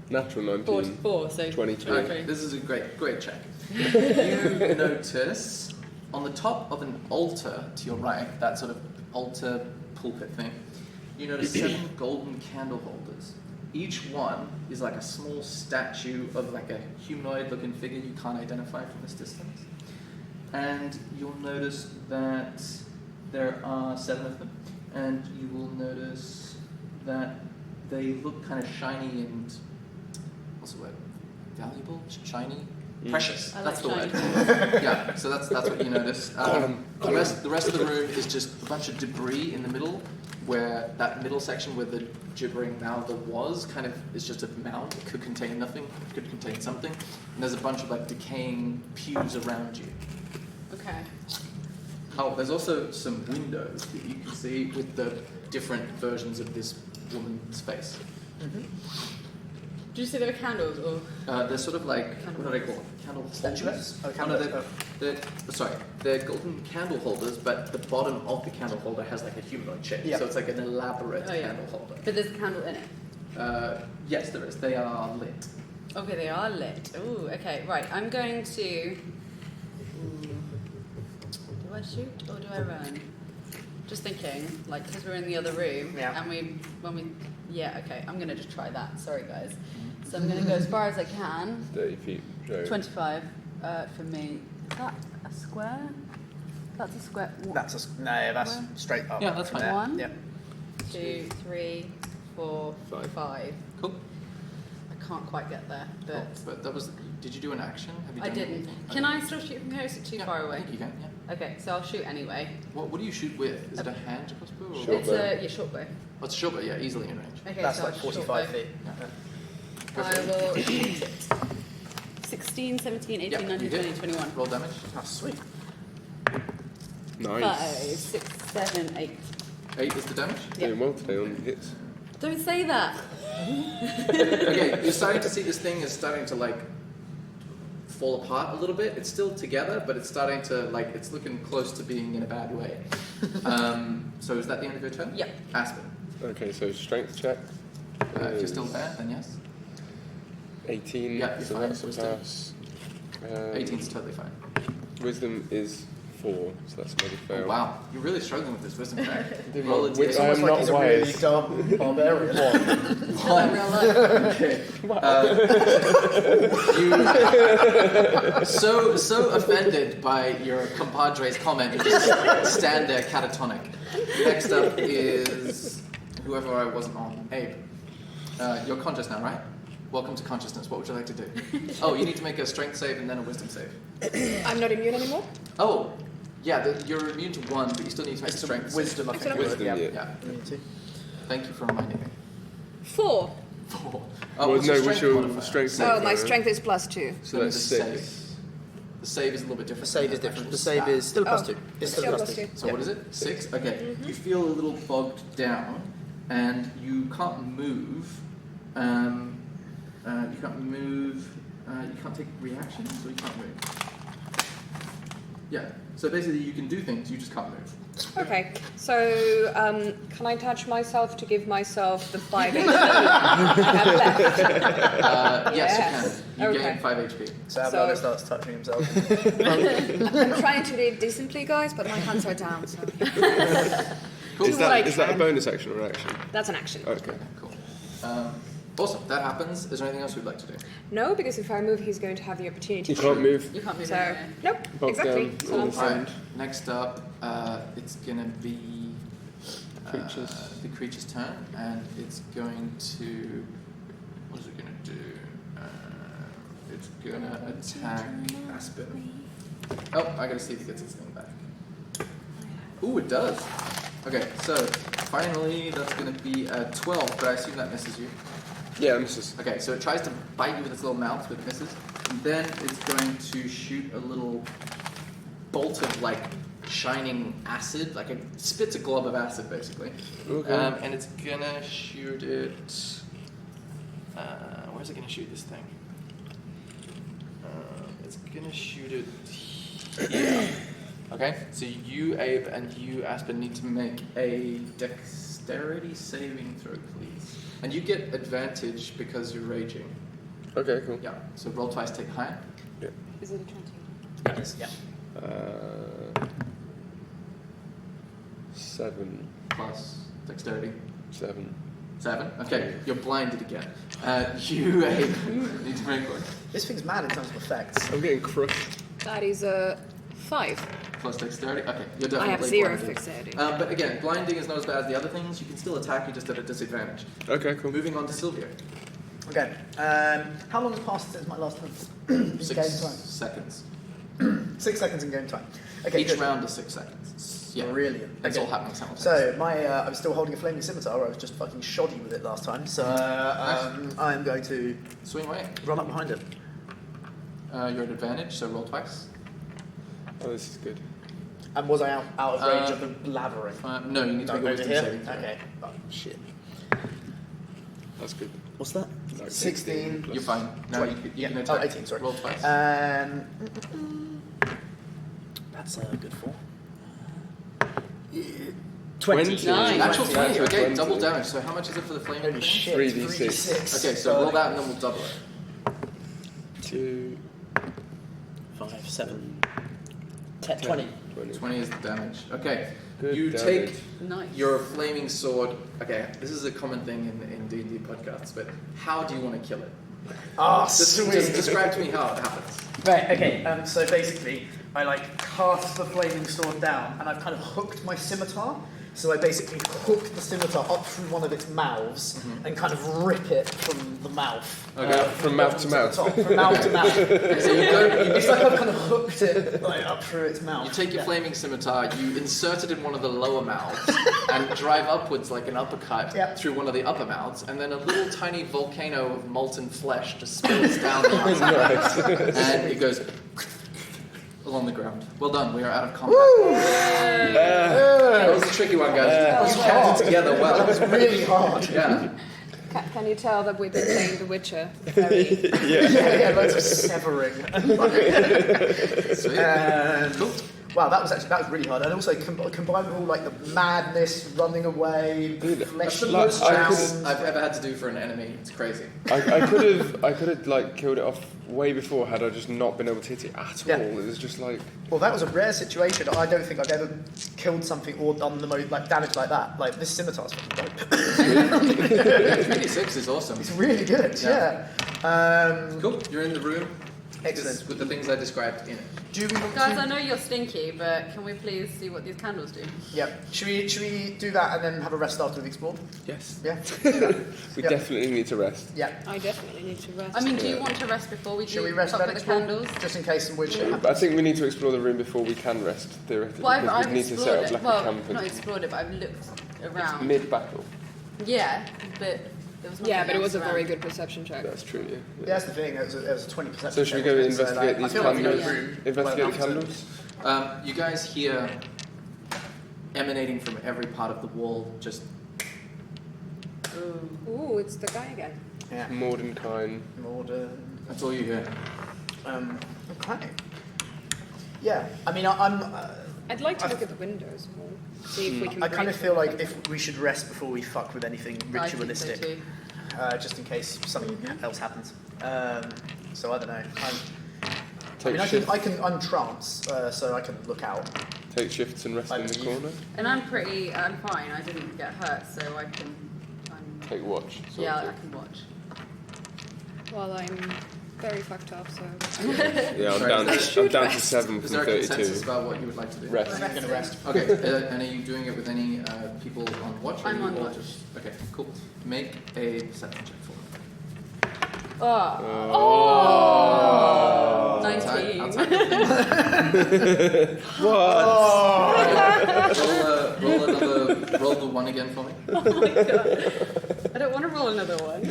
Natural 19. 44, so 22. Okay, this is a great check. You notice on the top of an altar to your right, that sort of altar pulpit thing, you notice 7 golden candle holders. Each one is like a small statue of like a humanoid-looking figure you can't identify from this distance. And you'll notice that there are 7 of them, and you will notice that they look kind of shiny and what's the word? Valuable, shiny, precious. I That's like the shiny. word. Yeah. So that's what you notice. The rest of the room is just a bunch of debris in the middle, where that middle section where the gibbering mouther was kind of is just a mound. It could contain nothing. It could contain something. And there's a bunch of like decaying pews around you. Okay. Oh, there's also some windows that you can see with the different versions of this woman's face. Did you say there were candles or? They're sort of like, what do they call them? Candle holders? Statuettes? Oh, Oh, candle- no, they're golden candle holders, but the bottom of the candle holder has like a humanoid shape. Yeah. So it's like an elaborate Oh, yeah. candle holder. But there's a candle in it. Yes, there is. They are lit. Okay, they are lit. Ooh, okay, right. I'm going to. Do I shoot or do I run? Just thinking, like, because we're in the other room, Yeah. and when we Yeah, okay, I'm going to just try that. Sorry, guys. So I'm going to go as far as I can. 30 feet. So 25 for me. Is that a square? That's a square. That's that's straight up. Yeah, that's fine. There. 1, Yep. 2, 3, 4, 5. Cool. I can't quite get there, but Cool. But that was. Did you do an action? Have you I done didn't. anything? Can I still shoot from here? Is it too far I away? think you can. Yeah. Okay, so I'll shoot anyway. What do you shoot with? Is it a hand crossbow? Or Short It's a short bow. Oh, it's a short bow. Yeah, easily in range. Okay, That's so like I'll shoot 45 bow. feet. Go for I it. will shoot it. 16, 17, 18, Yeah, 19, you 20, did. 21. Roll damage. Oh, sweet. nice. 5, 6, 7, 8. 8 is the damage. Yeah. Doing well today on hits. Don't say that. Okay, you're starting to see this thing is starting to like fall apart a little bit. It's still together, but it's starting to like it's looking close to being in a bad way. So is that the end of your turn? Yep. Aspen. Okay, so strength check. If you're is still there, then yes. 18. Yeah, you're so fine. that's a Wisdom. pass. 18 is totally fine. Wisdom is 4, so that's another fail. Oh, wow, you're really struggling with this wisdom check. Did Roll my a wit- d8. I am It's like not he's a wise. really dumb barbarian. In real life. Okay. You so offended by your compadre's comment, you just stand there catatonic. Next up is whoever I wasn't on. Abe. You're conscious now, right? Welcome to consciousness. What would you like to do? Oh, you need to make a strength save and then a wisdom save. I'm not immune anymore. Oh, yeah, you're immune to 1, but you still need to make a strength save. Wisdom, I think. Excellent. Wisdom, yeah. yeah. Yeah, Immunity. thank you for reminding me. 4. 4. Well, what's no, your what's strength your modifier? strength Oh, my modifier? strength is +2. So that's The 6. save. The save is a little bit different. The save than is the different. actual The save stat. is still a Oh. +2. It's still Still a +2. +2. So what is it? 6? Okay. You feel a little bogged down, and you can't move. You can't move. You can't take reactions, so you can't move. Yeah. So basically, you can do things. You just can't move. Okay, so can I touch myself to give myself the 5 HP? Yes, Yes. you can. You Okay. gain 5 HP. So So- Avalon starts touching himself. I'm trying to do it decently, guys, but my hands are down, so Cool. Is what I that a can. bonus action or action? that's an action. Okay. Cool. Awesome. That happens. Is there anything else we'd like to do? No, because if I move, he's going to have the opportunity You to. can't move. You can't move So, anywhere. nope, Bogged exactly. down So all I'm the fine. Alright, next up, it's gonna be Creatures. the creature's turn, and it's going to. What is it gonna do? It's gonna attack Aspen. Oh, I gotta see if it gets its thing back. Ooh, it does. Okay, so finally that's gonna be a 12, but I assume that misses you. Yeah, misses. Okay, so it tries to bite you with its little mouth, but it misses. And then it's going to shoot a little bolt of like shining acid, like it spits a glob of acid basically. Okay. And it's gonna shoot it. Where's it gonna shoot this thing? It's gonna shoot it here. Okay, so you, Abe, and you, Aspen, need to make a dexterity saving throw, please. And you get advantage because you're raging. Okay, cool. Yeah, so roll twice, take higher. Is it a 20? Yes, yeah. 7. Plus dexterity. 7. 7. Okay, you're blinded again. You, Abe, need to make one. This thing's mad in terms of effects. I'm getting crushed. That is a 5. Plus dexterity. Okay, you're definitely I have 0 blinded. dexterity. But again, blinding is not as bad as the other things. You can still attack, you just at a disadvantage. Okay, cool. Moving on to Sylvia. Okay. How long has passed since my last turn? In 6 game time. seconds. 6 seconds in game time. Okay. Each good. round is 6 seconds. Yeah. Brilliant. It's Okay. all happening simultaneously. So I'm still holding a flaming scimitar. I was just fucking shoddy with it last time. So I'm going to Swing away. run up behind it. You're at advantage, so roll twice. Oh, this is good. And was I out of range of the blathering? No, you need to Don't make a go to wisdom here. saving throw. Okay. Oh shit. That's good. What's that? Like 16. plus- You're fine. No, 20. you can Yeah. attack. Oh, 18, sorry. Roll twice. That's a good 4. 20. Nice. Natural 20. Yeah, Okay, 20. double damage. So how much is it for the flaming Holy thing? shit. 3d6. Okay, so roll that and then we'll double it. 2. 5, 7, 10, 20. 20. 20 is the damage. Okay, Good You damage. take Nice. your flaming sword. Okay, this is a common thing in D&D podcasts, but how do you want to kill it? Ah, Just describe to me how it happens. Right, okay, so basically, I cast the flaming sword down, and I've kind of hooked my scimitar. So I basically hook the scimitar up through one of its mouths and kind of rip it from the mouth. Okay. From mouth to mouth. From mouth to mouth. So you go, It's like I've kind of hooked it up through its mouth. you take your flaming scimitar, you insert it in one of the lower mouths, and drive upwards like an uppercut through one of the upper mouths, and then a little tiny volcano of molten flesh just spills down the outside, and it goes along the ground. Well done, we are out of combat. That was a tricky one, guys. You kept it together well. That was really hard. Yeah. Can you tell that we've been playing The Witcher? Very Yeah, loads of severing. Sweet. Cool. Wow, that was really hard, and also combined with all the madness, running away, flesh That's eaters like- I down. could- I've ever had to do for an enemy. It's crazy. I could have killed it off way before had I just not been able to hit it at all. Yeah. It was just like Well, that was a rare situation. I don't think I've ever killed something or done the most damage like that. This scimitar's fucking dope. 26 is awesome. It's really good. Yeah. Yeah. Cool. You're in the room. Excellent. With the things I described in it. Do we want Guys, to? I know you're stinky, but can we please see what these candles do? Yeah. Should we do that and then have a rest after we've explored? yes. Yeah. We Yeah. definitely need to rest. Yeah. I definitely need to rest. I mean, do you want to rest before we do Should we rest top and with the explore? candles? Just in case some weird shit But I happens. think we need to explore the room before we can rest, theoretically. Well, because I've we need to explored set it. up like Well, a camp not and explored it, but I've looked around. mid-battle. Yeah, but there was nothing Yeah, but it was a else very around. good perception check. That's true, yeah. Yeah, that's the thing. It was a 20%. So should we go investigate I these feel like we know candles? the room well Investigate the enough to- candles? You guys hear emanating from every part of the wall just Ooh, it's the guy again. Yeah. Mordenkainen. Modern. that's all you hear. Okay. Yeah. I mean, I'm. I'd like to look at the windows more. See if we can. I kind break of feel them. like if we should rest before we fuck with anything I think so ritualistic, too. just in case something else happens. So I don't know. Take I shifts. I'm trance, so I can look out. Take shifts and rest I in the leave. corner. And I'm fine. I didn't get hurt, so I can. Take watch. sort Yeah, of. I can watch. Well, I'm very fucked up, so. Yeah, I'm Sorry, down. is I'm down to 7 Is from there a 32. consensus about what you would like to do? Rest. I'm gonna rest. Okay, and are you doing it with any people on watch? or I'm you on all watch. just- okay, cool. Make a perception check for me. Oh, Oh. 19. Outside the thing. What? Roll the one again for me. Oh my god. I don't want to roll another one.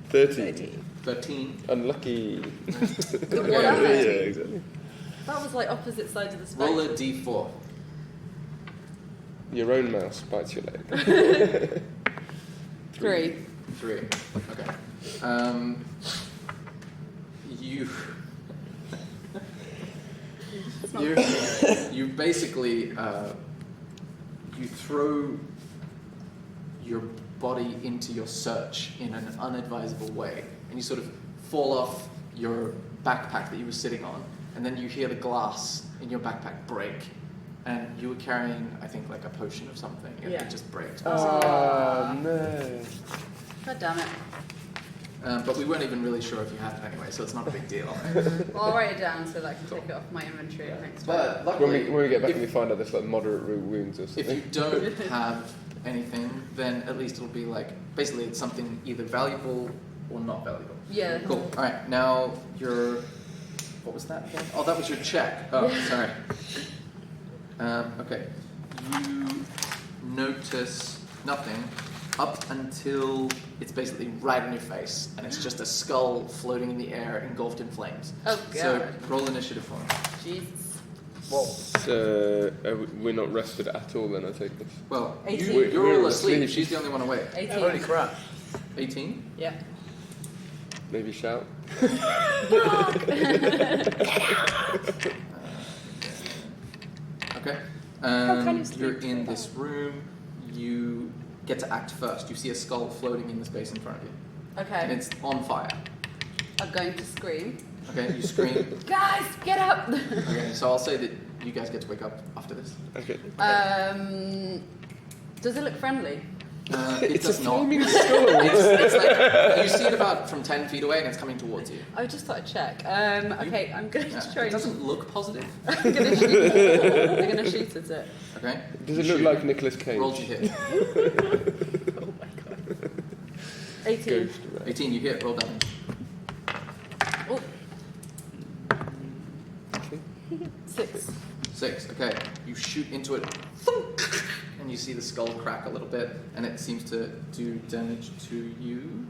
30. 13. Unlucky. The one Yeah, I had. exactly. That was like opposite sides of the spectrum. Roll a d4. Your own mouse bites your leg. 3. 3. Okay. You. You basically you throw your body into your search in an unadvisable way, and you sort of fall off your backpack that you were sitting on, and then you hear the glass in your backpack break, and you were carrying, I think, like a potion of something, and Yeah. it just breaks. Oh, no. God damn it. But we weren't even really sure if you had it anyway, so it's not a big deal. Well, I'll write it down so that I can take it off my inventory next time. But When luckily, we get back if, and we find out there's like moderate wounds or if something. you don't have anything, then at least it'll be like, basically it's something either valuable or not valuable. Yeah. Cool. All right, now your, what was that again? Oh, that was your check. Oh, sorry. Okay. You notice nothing up until it's basically right in your face, and it's just a skull floating in the air, engulfed in flames. Oh, So God. roll initiative for me. Jesus. Whoa. So, we're not rested at all then, I take this. Well, 18. you're We're all asleep. asleep. She's the only one awake. 18. Holy crap. 18? Yeah. Maybe shout. Okay. can you sleep You're in so this room. You get to act first. You see a skull floating in the space in front of you, and Okay. it's on fire. I'm going to scream. Okay, you scream. Guys, get up! Okay, so I'll say that you guys get to wake up after this. Okay. Does it look friendly? It It's a does not. flaming skull. It's like you see it about from 10 feet away and it's coming towards you. I just thought I'd check. Okay, I'm going to try. It doesn't look positive. I'm going to shoot. I'm going to shoot at it. Okay. Does You it look shoot. like Nicolas Cage? Roll to hit. Oh my god. 18. Ghost, right. 18, you hit. Roll damage. Oh, Okay. 6. 6. Okay. You shoot into it, thunk, and you see the skull crack a little bit, and it seems to do damage to you.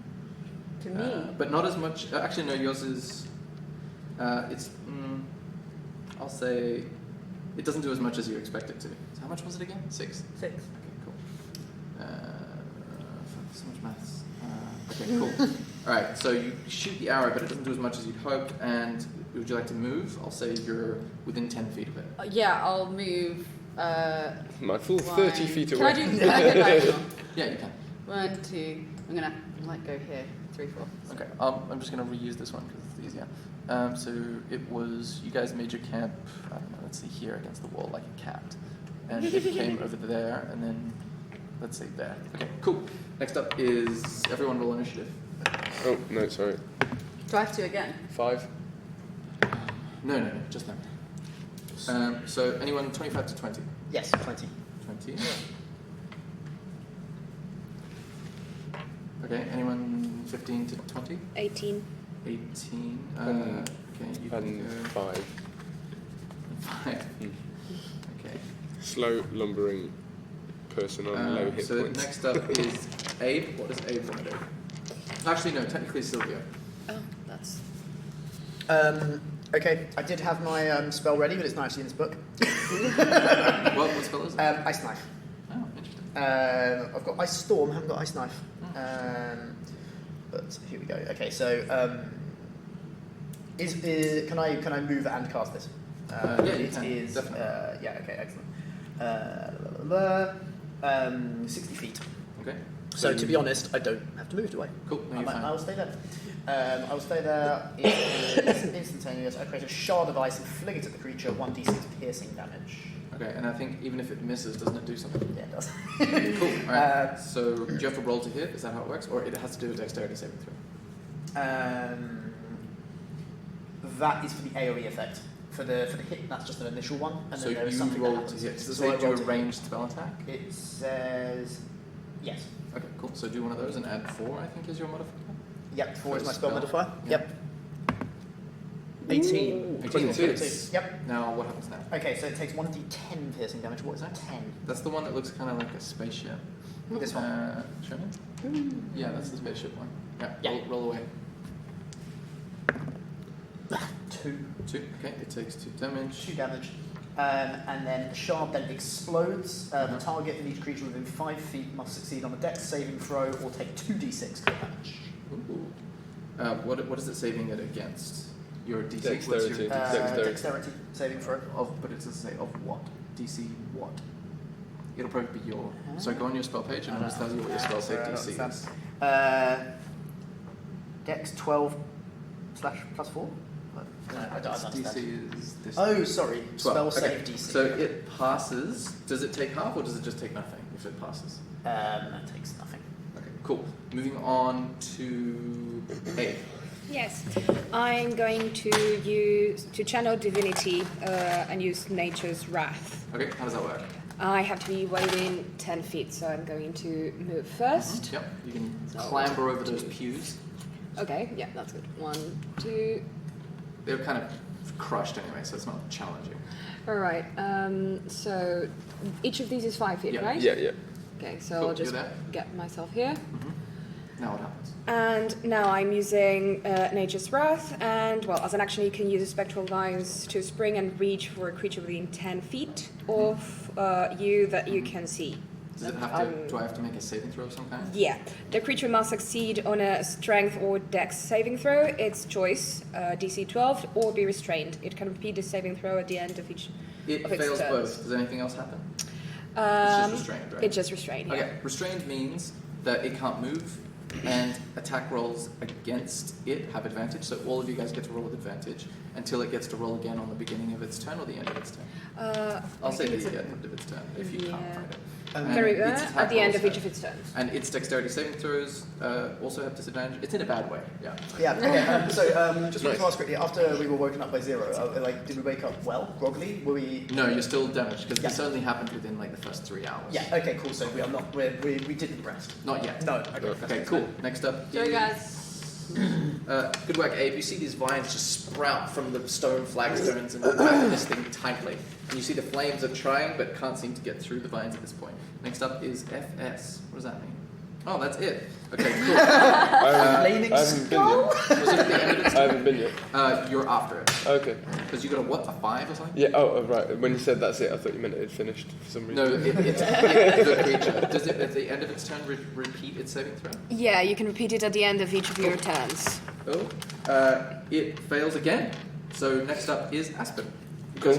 To me. But not as much. Actually, no. Yours is. It's. I'll say. It doesn't do as much as you expect it to. So how much was it again? 6. 6. Okay, cool. Fuck, so much maths. Okay, cool. All right, so you shoot the arrow, but it doesn't do as much as you'd hoped. And would you like to move? I'll say you're within 10 feet of it. Yeah, I'll move. My full 30 feet Can away. I do? Can I go diagonal? Yeah, you can. 1, 2. I'm gonna go here. 3, 4. Okay, I'm just going to reuse this one because it's easier. So it was, you guys made your camp, I don't know, let's see, here against the wall like a cat. And it came over there, and then, let's say there. Okay, cool. Next up is everyone roll initiative. Oh, no, sorry. Do I have to again? 5. No, just them. So anyone 25 to 20? Yes, 20. 20. Okay, anyone 15 to 20? 18. 18. Okay, you can And go 5. 5. Mm. Okay. Slow, lumbering person on low hit So points. next up is Abe. What does Abe want to do? Actually, no, technically Sylvia. Oh, that's. Okay, I did have my spell ready, but it's not actually in this book. What spell is it? Ice Knife. Oh, interesting. I've got Ice Storm, haven't got Ice Knife. But here we go. Okay, so can I move and cast this? Yeah, you it can, is. definitely. Yeah. Okay. Excellent. 60 feet. Okay. So to be honest, I don't have to move, do I? Cool. No, you're fine. I will stay there. I will stay there. It is instantaneous. I create a shard of ice and fling it at the creature. 1d6 piercing damage. Okay, and I think even if it misses, doesn't it do something? Yeah, it does. Cool. All right. So do you have to roll to hit? Is that how it works, or it has to do a dexterity saving throw? That is for the AoE effect. For the hit, that's just an initial one, and So then there is you something roll that to happens. hit. Does it So say I do roll a to hit. ranged spell attack? It says yes. Okay, cool. So do one of those and add 4. I think is your modifier. Yep, 4 is For my spell spell. modifier. Yeah. Yep. 18. 18. 22. Yep. Now what happens now? Okay, so it takes 1d10 piercing damage. What is that? 10. That's the one that looks kind of like a spaceship. This one. Show me. Yeah, that's the spaceship one. Yeah. Yeah. Roll away. 2. 2. Okay, it takes 2 damage. 2 damage. And then the shard then explodes. The target and each creature within 5 feet must succeed on a dex saving throw or take 2d6 damage. Ooh. What is it saving it against? Your DC? What's Dexterity. your Dexterity saving throw. but it doesn't say of what? DC what? It'll probably be your. So go on your spell page and it'll just tell you what your spell save DC is. Dex 12 / +4? I don't understand. DC is this. Oh, sorry. 12. Spell Okay. save DC. So it passes. Does it take half or does it just take nothing if it passes? That takes nothing. Okay, cool. Moving on to A. Yes, I'm going to channel divinity and use nature's wrath. Okay, how does that work? I have to be within 10 feet, so I'm going to move first. Yep, you can So, clamber over those pews. Okay, yeah, that's good. 1, 2. They're kind of crushed anyway, so it's not challenging. All right. So each of these is 5 feet, Yeah. right? Yeah. Okay, so Cool, I'll just you're there. get myself here. Now what happens? And now I'm using Nature's Wrath, and well, as an action, you can use a spectral vines to spring and reach for a creature within 10 feet of you that you can see. Does it have to? Do I have to make a saving throw of some kind? Yeah, the creature must succeed on a Strength or Dex saving throw. Its choice, DC 12, or be restrained. It can repeat the saving throw at the end of each. It of its fails turns. both. Does anything else happen? It's just restrained, right? It's just restrained. Yeah. Okay, restrained means that it can't move, and attack rolls against it have advantage. So all of you guys get to roll with advantage until it gets to roll again on the beginning of its turn or the end of its turn. I'll say the end of its turn if you can't find it. And its attack at the end rolls of each have- of its turns. And its dexterity saving throws also have disadvantage. It's in a bad way, yeah. Yeah. Okay. Just wanted to ask quickly. After we were woken up by 0, did we wake up well, groggily? Were we? No, you're still damaged because this only happened within like the first 3 hours. Yeah. Okay. Cool. So we are not. We didn't rest. Not yet. No. Okay, cool. Next up. Sorry, is- guys. Good work, Abe. You see these vines just sprout from the stone flagstones and wrap this thing tightly. And you see the flames are trying but can't seem to get through the vines at this point. Next up is FS. What does that mean? Oh, that's it. Okay, cool. I haven't been yet. Was it at the end of its I haven't been yet. You're after it. Okay. Because you got a what? A 5 or something? Yeah. Oh, right. When you said that's it, I thought you meant it had finished for some reason. No, it's the creature. Does it at the end of its turn repeat its saving throw? Yeah, you can repeat it at the end of each of your turns. Oh. It fails again. So next up is Aspen. He goes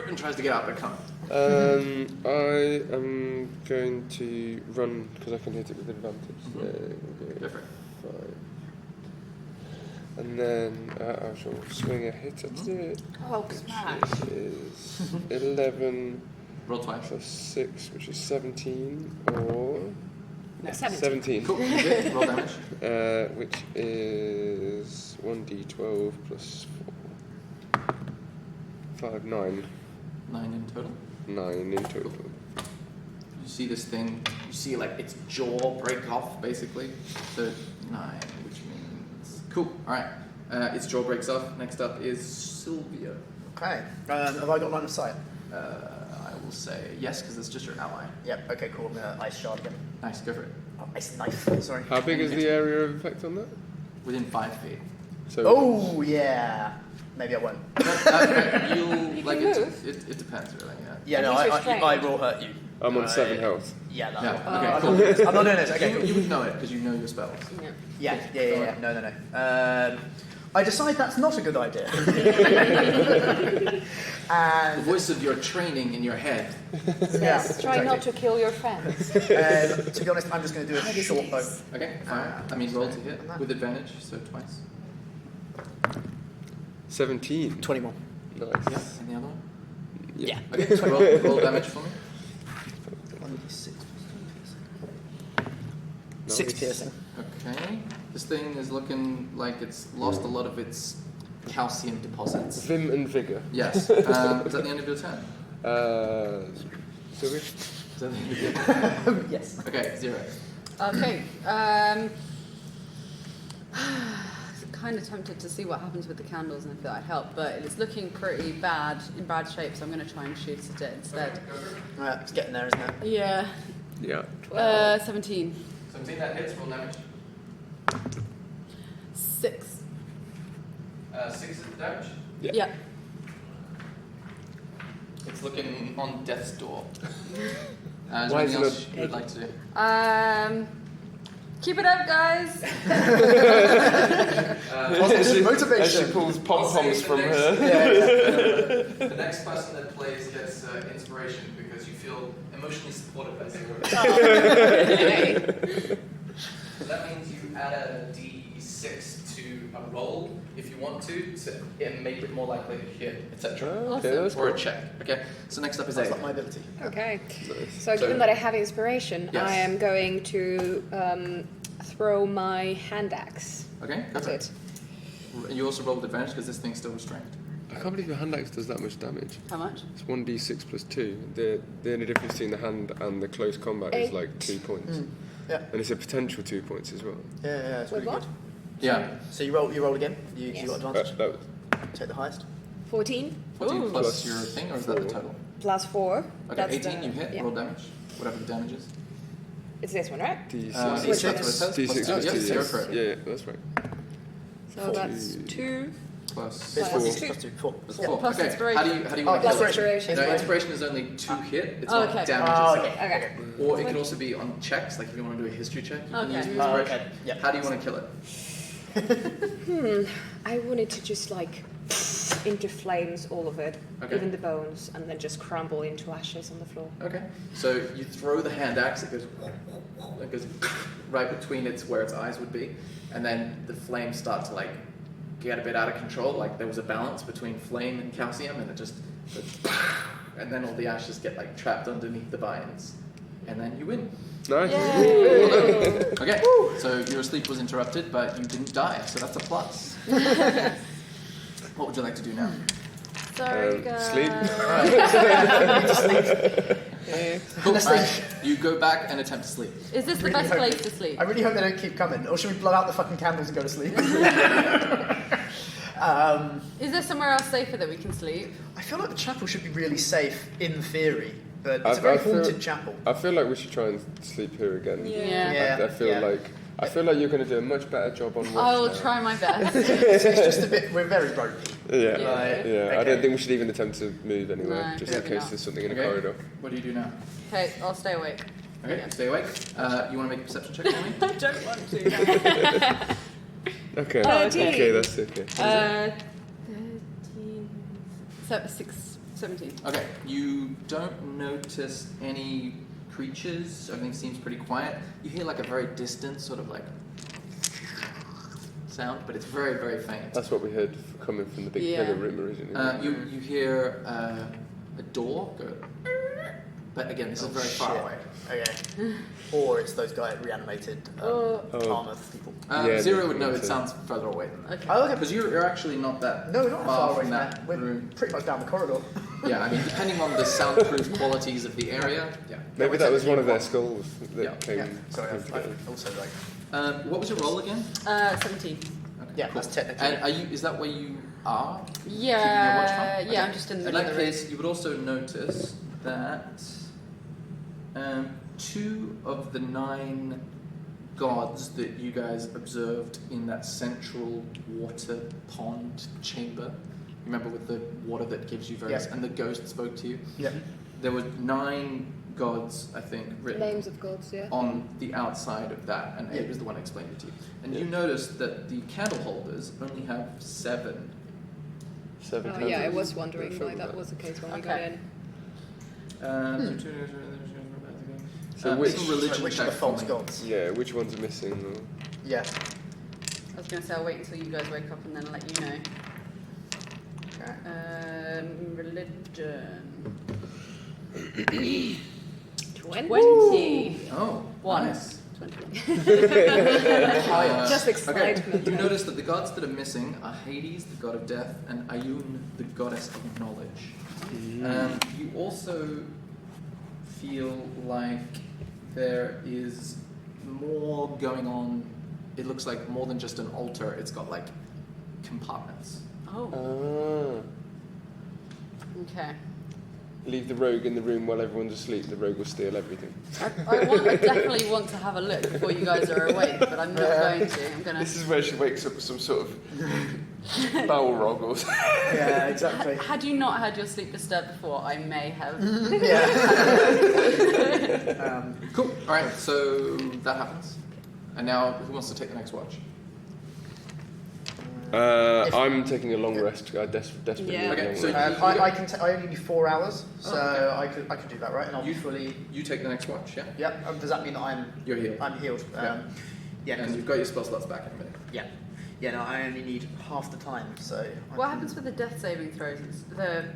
and tries to get out, but can't. I am going to run because I can hit it with advantage. Go for it. 5. And then I shall swing a hit at it. Oh, smash. Which is 11 Roll twice. plus 6, which is 17, or... No, 17. 17. Cool. You hit. Roll damage. Which is 1d12 plus 4. 5, 9. 9 in total. 9 in total. You see this thing. You see like its jaw break off, basically. So 9, which means cool. All right. Its jaw breaks off. Next up is Sylvia. Okay. Have I got line of sight? I will say yes because it's just your ally. Yep. Okay. Cool. I'm gonna ice shard again. Nice. Go for it. Oh, ice knife. Sorry. How big is the area of effect on that? Within 5 feet. So Oh yeah. Maybe I won't. You like can it, move. it depends really. Yeah. Yeah. No. He's I restrained. will hurt you. I'm on 7 health. Yeah. No. Yeah, I'm okay, not cool. doing this. I'm not doing this. Okay. You Cool. would know it because you know your spells. Yeah. No. I decide that's not a good idea. The And voice of your training in your head. Yes, try exactly. not to kill your friends. To be honest, I'm just going to do a short bow. Okay, fine. I mean, roll to hit with advantage, so twice. 17. 21. Nice. Yeah, and the other one? Yeah. Okay, so roll damage for me. 6 Nice. piercing. Okay. This thing is looking like it's lost a lot of its calcium deposits. Vim and Vigour. Yes. Is that the end of your turn? Sylvia? Is that the end of your turn? Yes. Okay, 0. Okay. Kind of tempted to see what happens with the candles and if that would help, but it's looking pretty bad, in bad shape, so I'm going to try and shoot at it instead. It's getting there, isn't it? Yeah. Yeah. 17. 17, that hits, roll damage. 6. 6 is the damage. Yeah. It's looking on death's door. Is Why there anything is else it you would like to do? Keep it up, guys. Positive As motivation. she pulls I'll pom-poms say from the next- her. The next person that plays gets inspiration because you feel emotionally supported by zero. So that means you add a d6 to a roll if you want to and make it more likely to hit, etc. Okay, that's Or a cool. check. Okay. So next up is That's A. not my ability. Okay. Nice. So given that I have inspiration, Yes. I am going to throw my hand axe. Okay. That's Go for it. And you also roll with advantage because this thing's still restrained. I can't believe your hand axe does that much damage. How much? It's 1d6 plus 2. The only difference between the hand and the close combat is 8. like 2 points. Yeah. And it's a potential 2 points as well. Yeah. It's With really what? good. Yeah. So you roll again. You Yes. got advantage. That was Take the highest. 14 14 Ooh. plus Plus your thing, or is that the 4. total? plus 4. Okay, That's 18 the- you hit, yeah. roll damage. Whatever the damage is. It's this one, right? d6. D6 Which that's what it is- says. D6 Plus plus 2. 2. Yes, go for it. Yeah, that's right. So that's 2 Plus It's Plus 4. two. Plus 2. 4. plus Yeah, 4. plus Okay. inspiration. How do you Oh, want to plus kill it? inspiration. No, inspiration is only 2 hit. It's Oh, not okay. damage Oh, itself. okay. Or it can also be on checks, like if you want to do a history check, you can Okay. use the Oh, inspiration. okay. Yeah. How do you want to kill it? I wanted to just like into flames, all of it, Okay. even the bones, and then just crumble into ashes on the floor. Okay. So you throw the hand axe. It goes right between where its eyes would be, and then the flames start to like get a bit out of control. Like there was a balance between flame and calcium, and it just and then all the ashes get like trapped underneath the vines, and then you win. Nice. Okay, so your sleep was interrupted, but you didn't die, so that's a plus. What would you like to do now? Sorry, guys. Sleep. Cool. Alright, you go back and attempt to sleep. Is this the best place to sleep? I really hope they don't keep coming. Or should we blow out the fucking candles and go to sleep? Is there somewhere else safer that we can sleep? I feel like the chapel should be really safe in theory, but it's I a very feel- haunted chapel. I feel like we should try and sleep here again. Yeah. I feel like you're going to do a much better job on watch I will now. try my best. It's just a bit. We're very ropey. Yeah, Yeah. I don't think we should even attempt to move anywhere, No, just in maybe case not. there's something in the Okay. corridor. What do you do now? Okay, I'll stay awake. Okay, stay awake. You want to make a perception check for me? I don't want to. Okay, Oh, okay. okay, that's okay. 13, 17. Okay, you don't notice any creatures. Everything seems pretty quiet. You hear like a very distant sort of like sound, but it's very, very faint. That's what we heard coming from the big Yeah. pillar room originally. You hear a door go, but again, this is very far shit. away. Okay. Or it's those guys reanimated Tarmoth people. Yeah, Zero they- would know. they It say. sounds further away than that. Okay. Oh, okay. Because you're actually not that No, we're not far away from that from that. We're room. pretty much down the corridor. Yeah, I mean, depending on the soundproof qualities of the area. Yeah. Maybe that was one of their skulls that Yeah. came, Yeah. Sorry, came together. I've also like. What was your roll again? 17. Okay, Yeah, cool. that's technically. And are you? Is that where you are? Yeah, Keeping your watch from? yeah, Okay. I'm just in the In middle that of the case, you would also notice that 2 of the 9 gods that you guys observed in that central water pond chamber, remember with the water that gives you various, Yeah. and the ghost spoke to you. Yeah. There were 9 gods, I think, written Names of gods, yeah. on the outside of that, and Abe is the one who explained it to you. And you noticed that the candle holders only have 7. 7 Oh, yeah, I candles. was wondering Sure why that about was the case when we Okay. got in. So which- some religion So which are check the false for me. gods? Yeah, which ones are missing? Or... Yeah. I was going to say I'll wait until you guys wake up and then let you know. Okay. Religion. 20? 20. Oh, One. nice. 21. Just excitement. Okay. You notice that the gods that are missing are Hades, the god of death, and Ayun, the goddess of knowledge. You also feel like there is more going on. It looks like more than just an altar. It's got like compartments. Oh, Ah. okay. Leave the rogue in the room while everyone's asleep. The rogue will steal everything. I definitely want to have a look before you guys are awake, but I'm not going to. I'm going This to. is where she wakes up with some sort of bowel rog or something. Yeah, exactly. Had you not had your sleep disturbed before, I may have. Yeah. Cool. All right. So that happens. And now, who wants to take the next watch? I'm taking a long rest. I desperately Yeah. need a Okay, long so rest. I can. I only need 4 hours, so okay. I could do that, right? And I'll be You- fully. You take the next watch. Yeah. Yep. Does that mean that You're healed. I'm healed? Yeah. Yeah. 'cause- And you've got your spell slots back in a minute. yeah. Yeah. No, I only need half the time, so. I What can- happens with the death saving throws?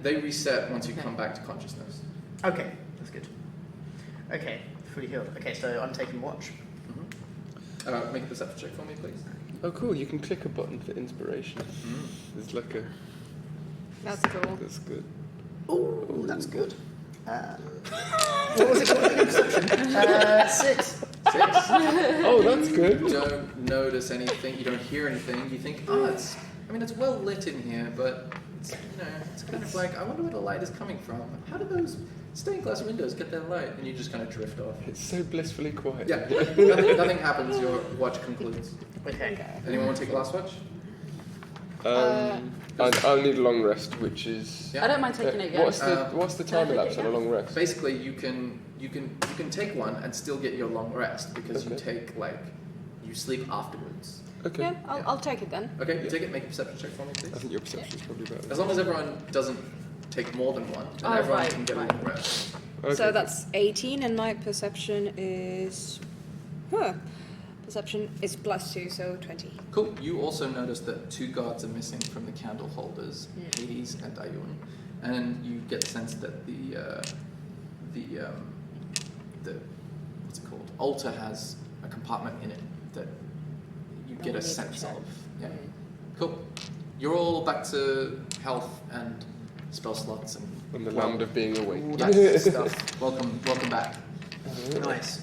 They reset once you Okay. come back to consciousness. Okay, that's good. Okay, fully healed. Okay, so I'm taking watch. Make a perception check for me, please. Oh, cool! You can click a button for inspiration. There's like a. That's cool. That's good. Ooh, that's good. What was it called? Perception. 6. 6. Oh, that's good. You don't notice anything. You don't hear anything. You think, oh, it's. I mean, it's well lit in here, but it's, it's kind of like, I wonder where the light is coming from. How do those stained glass windows get their light? And you just kind of drift off. It's so blissfully quiet. Yeah. Nothing happens. Your watch concludes. Okay. Anyone want to take the last watch? I'll need a long rest, which is. Yeah. I don't mind taking it again. What's the time Can I take elapse it on a again? long rest? Basically, you can take one and still get your long rest because you Okay. take you sleep afterwards. Okay. Yeah, I'll take it then. Okay, you take it. Make a perception check for me, I please. think your perception is probably better. As long as everyone doesn't take more than one, then Oh, everyone right, can get a right. long rest. Okay. So that's 18, and my perception is. Perception is +2, so 20. Cool. You also notice that 2 guards are missing from the candle holders, Hades and Ayun, and you get the sense that the what's it called? Altar has a compartment in it that you get a sense of. Yeah. Cool. You're all back to health and spell slots and On the land of being awake. All that good stuff. welcome back. Nice.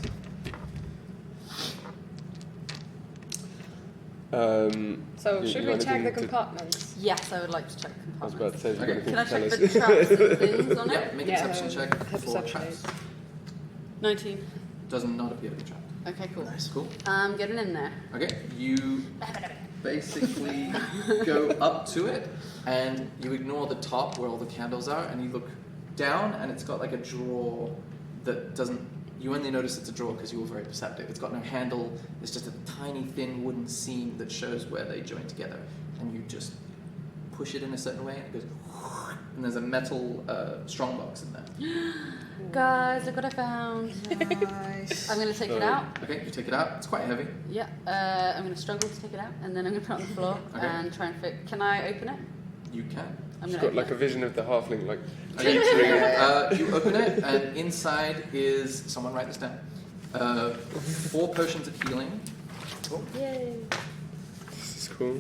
So should we check the anything to- compartments? Yes, I would like to check I was about compartments. to say, if you've got Okay. anything Can I to check tell for us. traps and things on Yeah, it? make a Yeah, perception check her for perception traps. is- 19. Does not appear to be trapped. Okay, cool. Nice. Cool. I'm getting in there. Okay, you basically go up to it and you ignore the top where all the candles are and you look down and it's got like a drawer that doesn't, you only notice it's a drawer because you were very perceptive. It's got no handle, it's just a tiny thin wooden seam that shows where they join together and you just push it in a certain way and it goes and there's a metal strongbox in there. Guys, look what I found. Nice. I'm going to take it out. Okay, you take it out, it's quite heavy. Yeah, I'm going to struggle to take it out, and then I'm going to put it on the floor Okay. and try and fit. Can I open it? You can. I'm She's going to got open like a it. vision of the halfling, like, Okay, teetering. you open it, and inside is, someone write this down, 4 potions of healing, Yay. This is cool.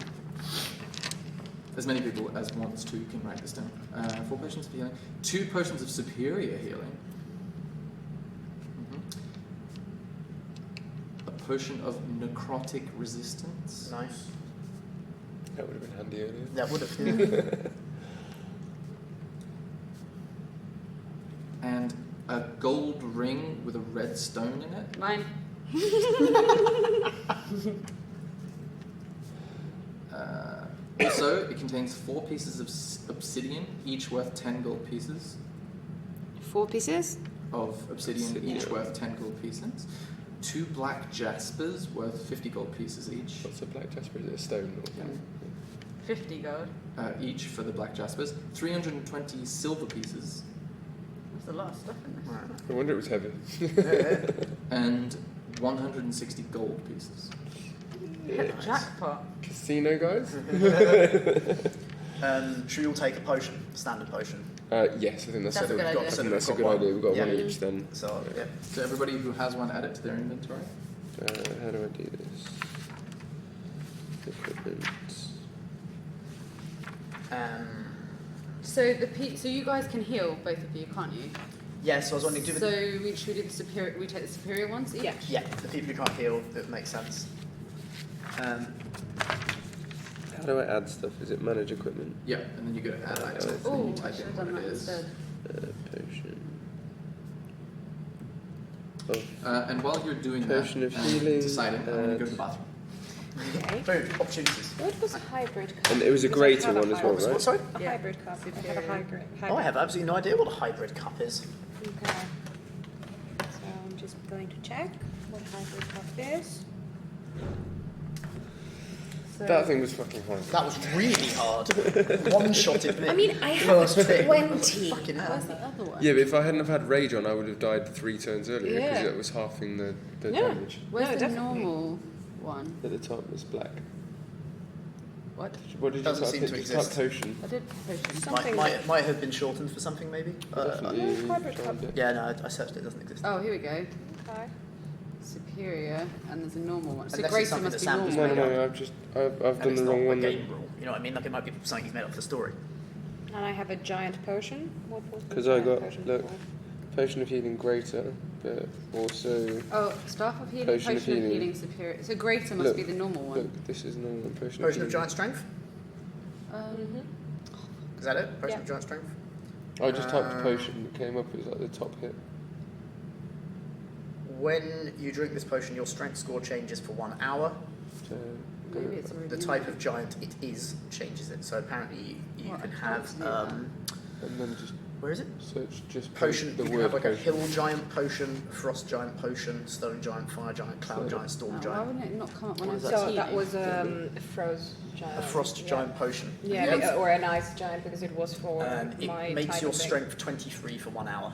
as many people as wants to can write this down. 4 potions of healing, 2 potions of superior healing, a potion of necrotic resistance, Nice. That would have been handy earlier. That would have. and a gold ring with a red stone in it. Mine. Also, it contains 4 pieces of obsidian, each worth 10 gold pieces. 4 pieces? Of obsidian, Obsidian. each worth 10 gold pieces. 2 black jaspers worth 50 gold pieces each. What's a black jasper? Is it a stone? Or 50 gold. Each for the black jaspers. 320 silver pieces. There's a lot of stuff in this. I wonder it was heavy. And 160 gold pieces. Hit the jackpot. Casino, guys? Should we all take a potion? Standard potion. Yes, I think that's, That's a good I idea. think that's a We've good got idea. one. We've got Yeah. one each then. So, yeah. So everybody who has one, add it to their inventory. How do I do this? Equipment. So you guys can heal, both of you, can't you? Yeah, so I was wondering, So should we do the superior? We take the superior ones each. Yeah. yeah, the people who can't heal, it makes sense. How do I add stuff? Is it manage equipment? Yeah, and then you go to add items Oh, and you I type should in have what done it that is. instead. Potion. And while you're doing Potion that of and healing, deciding, I'm going to go to the bathroom. Okay. Food, opportunities. What was a hybrid cup? And it was a Because I greater have a one as well, hybrid- What, sorry? A Yeah. hybrid cup. I have a hybrid. Oh, I have absolutely no idea what a hybrid cup is. Okay. So I'm just going to check what hybrid cup is. So That thing was fucking hard. That was really hard. One-shotted me. I mean, I have First pick. 20. Fucking hell. where's the other one? Yeah, but if I hadn't have had rage on, I would have died 3 turns earlier because Yeah. it was halving the Yeah. damage. Where's No, the definitely. normal one? At the top was black. What? What did you Doesn't type? seem to Did you type exist. potion? I did potion. Something Might have been shortened for something, maybe. Definitely hybrid tried it. Yeah, no, I searched it. It doesn't exist. Oh, here we go. Okay. Superior, and there's a normal one. So Unless it's greater something must that be Sam just normal. No, made no, up. no, I've And done it's the not wrong a one. game rule. You know what I mean? Like it might be something he's made up for the story. And I have a giant potion. What was the Because I giant got, potion look, called? potion of healing greater, but also, Oh, staff of healing, Potion potion, of of healing. healing superior. So greater must Look, be the normal one. look, this is normal potion, Potion of healing. giant strength. Um, Is that it? Potion Yeah. of giant strength. I just typed potion, it came up, it was like the top hit. When you drink this potion, your strength score changes for 1 hour. So, maybe it's already The in type there. of giant it is changes it. So apparently you What, can I have can't see that. and then just Where is it? So it's just Potion. the You can word have like a potion. hill giant potion, a frost giant potion, stone giant, fire giant, cloud giant, storm Why giant. wouldn't it not come up when What I is was that? So teeny? that was a froze giant. A frost giant potion. Yeah, or an ice giant because it was for It my makes type your of thing. strength 23 for 1 hour.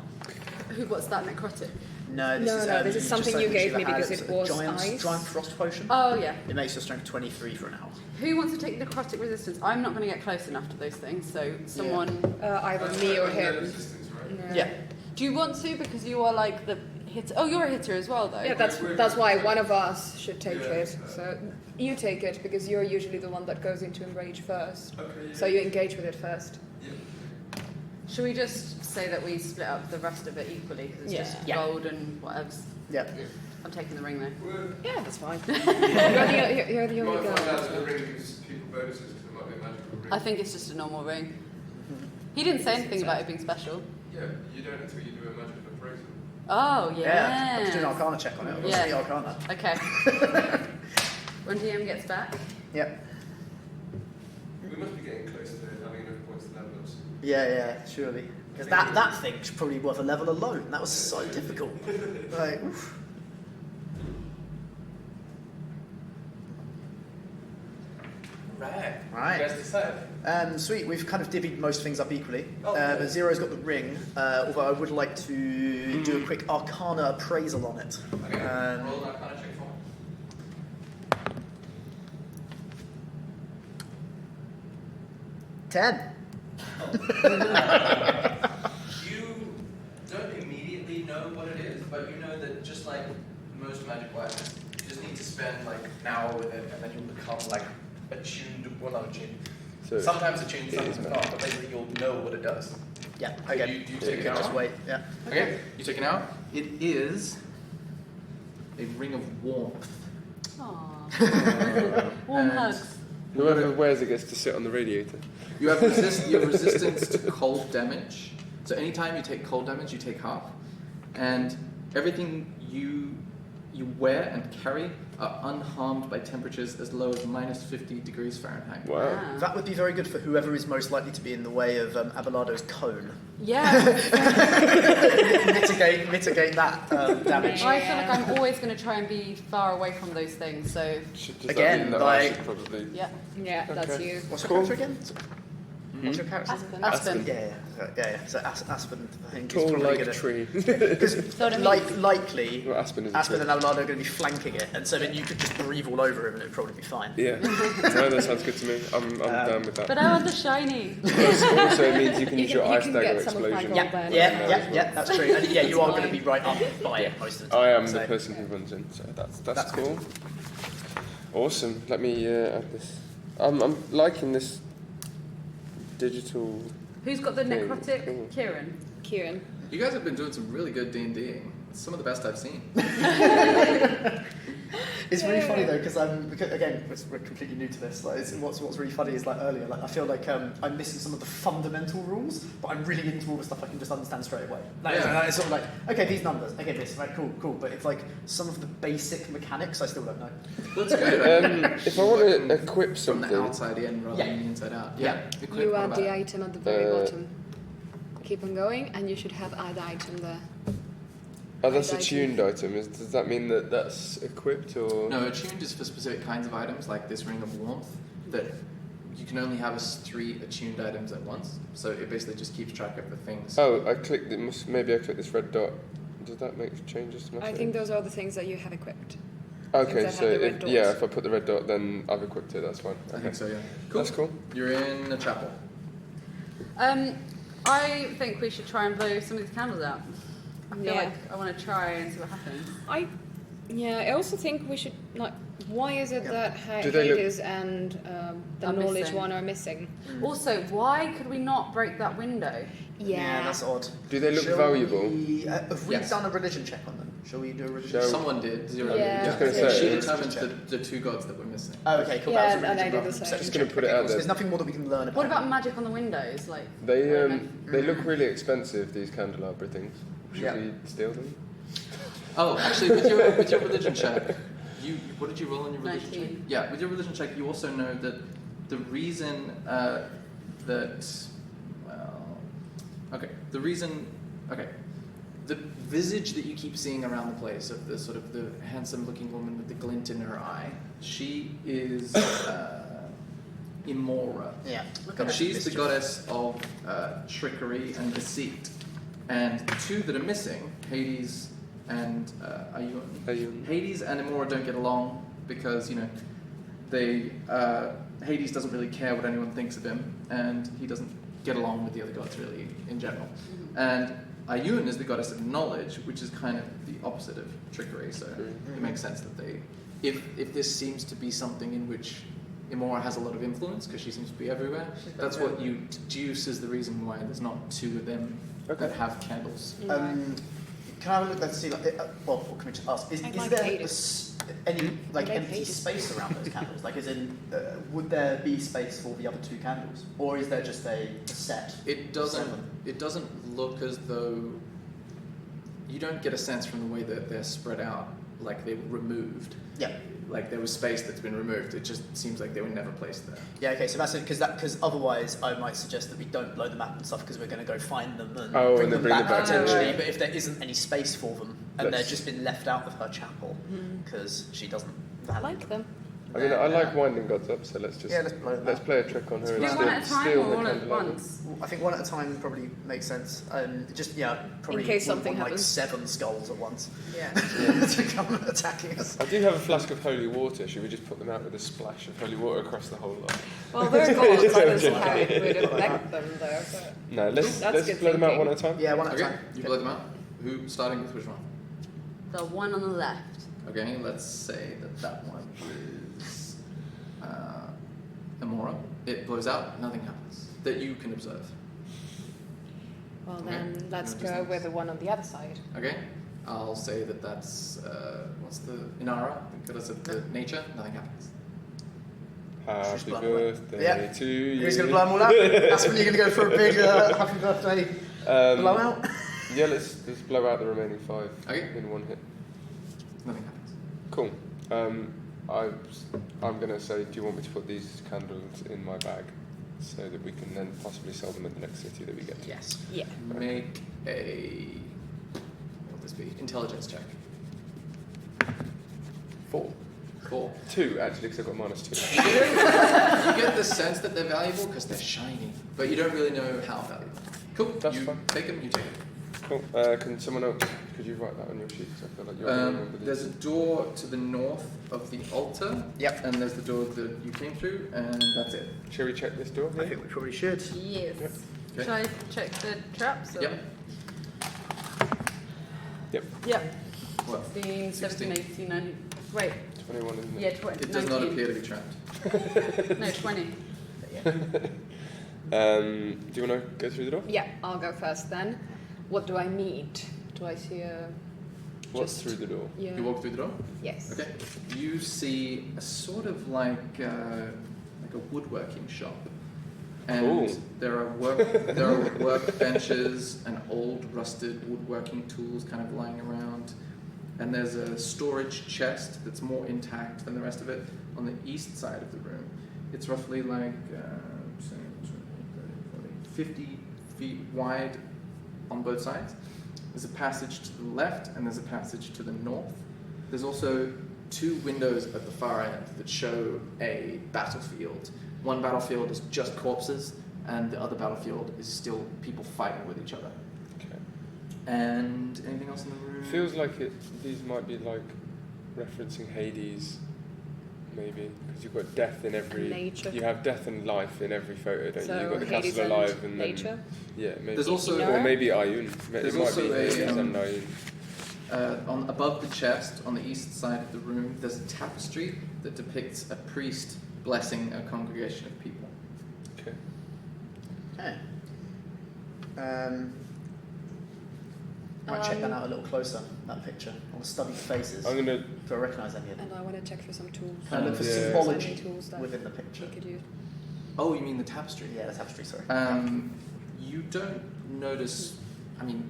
What's that, necrotic? No, this No, is, no, this is just something like you what gave me had. because It's it a was giant, ice. giant frost potion. Oh, yeah. It makes your strength 23 for an hour. Who wants to take necrotic resistance? I'm not going to get close enough to those things, so someone... Either me or him. Resistance, right? Yeah. Do you want to? Because you are like the hitter. Oh, you're a hitter as well, though. Yeah, that's why one of us should take Yeah. it. So you take it because you're usually the one that goes into enrage first. Okay, yeah. So you engage with it first. Should we just say that we split up the rest of it equally? Because it's just Yeah. gold and whatever's. Yeah. I'm taking the ring, though. Yeah, that's fine. you're the You only might find out that girl. the ring gives people bonuses because it might be a magical ring. I think it's just a normal ring. He didn't say anything about it being special. Yeah, you don't until you do a magical appraisal. Oh, Yeah. Let's do an yeah. Arcana check on it. What's Yeah. the Arcana? Okay. When DM gets back. Yep. We must be getting close to having enough points to level us. Yeah, surely. Because that thing's probably worth a level alone. That was so difficult. Like, oof. Right. Right. You guys decide. Sweet, we've kind of divvied most things up equally. Oh, But okay. Zero's got the ring, although I would like to do a quick Arcana appraisal on it. Okay. Roll an Arcana check for me. You don't immediately know what it is, but you know that just like most magic items, you just need to spend like an hour with it, and then you'll become like attuned. Well, not attuned. So Sometimes attuned, it is sometimes not. But basically, you'll know what it does. Yeah, So okay. you So take you it can just out? wait. Yeah. Okay, you take it out. It is a ring of warmth. Aww. Warm And hugs. whoever wears it gets to sit on the radiator. You have you have resistance to cold damage. So anytime you take cold damage, you take half. And everything you wear and carry are unharmed by temperatures as low as minus 50 degrees Fahrenheit. Wow. That would be very good for whoever is most likely to be in the way of Abelardo's cone. Yeah. mitigate that damage. I feel like I'm always going to try and be far away from those things, so Does Again, that mean that like- I should probably... yeah. Yeah, that's Okay. you. What's your character again? What's your character's name? Aspen. Yeah. So Aspen, I think, is Tall probably like gonna, a tree. because So what I mean. likely Well, Aspen is a Aspen tree. and Abelardo are going to be flanking it, and so then you could just breathe all over him, and it'd probably be fine. Yeah. No, that sounds good to me. I'm down with that. But I want the shiny. Also, it means you can use your you ice can dagger get some of my explosion. gold then. Yeah, that's true. And yeah, you are That's going to be right up by it most of the time. I am so. the person who runs in, so that's That's cool. Awesome. Let me add this. I'm liking this digital. Who's got the Okay, necrotic? cool. Kieran. Kieran. You guys have been doing some really good D&Ding. It's some of the best I've seen. It's really funny though because again we're completely new to this. Like, what's really funny is like earlier, like I feel like I'm missing some of the fundamental rules, but I'm really into all the stuff I can just understand straight away. It's sort of like okay, these numbers, okay, this, right, cool. But it's like some of the basic mechanics I still don't know. That's good. If I want to equip From something, the outside in rather Yeah. than the inside out. Yeah. Equip, You what add about the it? item at the very bottom. Keep on going, and you should have add item there. oh, that's a item. tuned item. Does that mean that that's equipped or? No, attuned is for specific kinds of items, like this ring of warmth, that you can only have as 3 attuned items at once. So it basically just keeps track of the things. Oh, I clicked. Maybe I clicked this red dot. Does that make changes to my? I thing? think those are the things that you have equipped. Okay, things that so have the red if dots. I put the red dot, then I've equipped it. That's fine. I Okay. think so, yeah. Cool. That's cool. You're in the chapel. I think we should try and blow some of these candles out. I feel Yeah. like I want to try and see what happens. I also think we should like. Why is it that Do they look- Hades and the Are knowledge missing. one are missing? Also, why could we not break that window? That's odd. Do they look Shall valuable? Have we Yes. done a religion check on them? Shall we do a religion Shall- check? Someone did. Zero. Yeah. Just gonna She say. determined the 2 gods that were missing. Oh, okay, cool. Yeah, that was a and I religion did rather the than same. perception Just gonna check. put it Okay, out cool. So there. there's nothing more that we can learn about. What about magic on the windows? Like They look really expensive. These candelabra things. Should Yeah. we steal them? Oh, actually, with your religion check, what did you roll on your religion 19. check? Yeah, with your religion check, you also know that the reason that Okay. The reason. Okay. The visage that you keep seeing around the place of the sort of the handsome-looking woman with the glint in her eye, she is Imora. Yeah. And she's the goddess of trickery and deceit. And the two that are missing, Hades and Ayun. Hades and Imora don't get along because, they Hades doesn't really care what anyone thinks of him, and he doesn't get along with the other gods really in general. And Ayun is the goddess of knowledge, which is kind of the opposite of trickery. So it makes sense that they, if this seems to be something in which Imora has a lot of influence because she seems to be everywhere, that's what you deduce as the reason why there's not two of them that have candles. Can I have a look there to see, or can we just ask, is there any empty space around those candles? Like, as in, would there be space for the other two candles, or is there just a set? It doesn't look as though, you don't get a sense from the way that they're spread out, like they were removed. Yeah. Like there was space that's been removed. It just seems like they were never placed there. Yeah. Okay. So that's it. Because otherwise, I might suggest that we don't blow them up and stuff because we're going to go find them and bring them back potentially. But if there isn't any space for them and they've just been left out of her chapel because she doesn't value like them. I mean, I like winding gods up, so let's play a trick on her Do and one at a time steal or the all at candelabra. once? I think one at a time probably makes sense. Probably In case something want, like happens. 7 skulls at once Yeah. to come attacking us. I do have a flask of holy water. Should we just put them out with a splash of holy water across the whole lot? Well, they're gods, so that's how it would affect them, though. But No, let's good blow them out thinking. one at a time. Yeah, one at a Okay, time. you blow them out. Who, starting with which one? The one on the left. Okay, let's say that one is Imora. It blows out, nothing happens that you can observe. well, Okay. then let's No go distance. with the one on the other side. Okay, I'll say that's what's the Inara, the goddess of the nature. Nothing happens. Happy blow birthday to you. Who's going to blow them all out? That's when you're going to go for a big happy birthday blowout. Yeah, let's blow out the remaining 5 Okay. in one hit. Nothing happens. Cool. I'm going to say, do you want me to put these candles in my bag so that we can then possibly sell them in the next city that we get to? Yes. Yeah. Make a, what would this be? Intelligence check. 4. 4. 2, actually, because I've got -2. You get the sense that they're valuable because they're shiny, but you don't really know how valuable. Cool. That's you fine. take them. You take them. Cool. Can someone else, could you write that on your sheet? 'Cause I feel like you're going to remember There's a these. door to the north of the altar. Yep. And there's the door that you came through, and that's it. Shall we check this door I here? think we probably should. Yes. Okay. Shall I check the traps? Or? Yep. Yep. What? 16, 17, 18, 19. Wait. 21, isn't it? Yeah, 20. It does 19. not appear to be trapped. No, 20. Do you want to go through the door? Yeah, I'll go first then. What do I need? Do I see a... What's Just- through the door? Yeah. You walk through the door. Yes. Okay. You see a sort of like a woodworking shop, and Cool. there are work benches and old rusted woodworking tools kind of lying around, and there's a storage chest that's more intact than the rest of it on the east side of the room. It's roughly like 50 feet wide on both sides. There's a passage to the left and there's a passage to the north. There's also 2 windows at the far end that show a battlefield. One battlefield is just corpses and the other battlefield is still people fighting with each other. Okay. And anything else in the room? Feels like these might be like referencing Hades, maybe, because you've got death in every. Nature. You have death and life in every photo, don't you? So You've got the Hades castle and alive and then, nature? yeah, maybe. There's also Inara? or maybe Ayun. There's it might also be a, Hades and Ayun. on above the chest, on the east side of the room, there's a tapestry that depicts a priest blessing a congregation of people. Okay. Okay. Might check that out a little closer, that picture. I want to study the faces. I'm gonna. Do I recognise any of them? And I want to check for some tools. And look for Yeah. symbology Any tools that within the we picture. could use. Oh, you mean the tapestry? Yeah, the tapestry, sorry. You don't notice. I mean,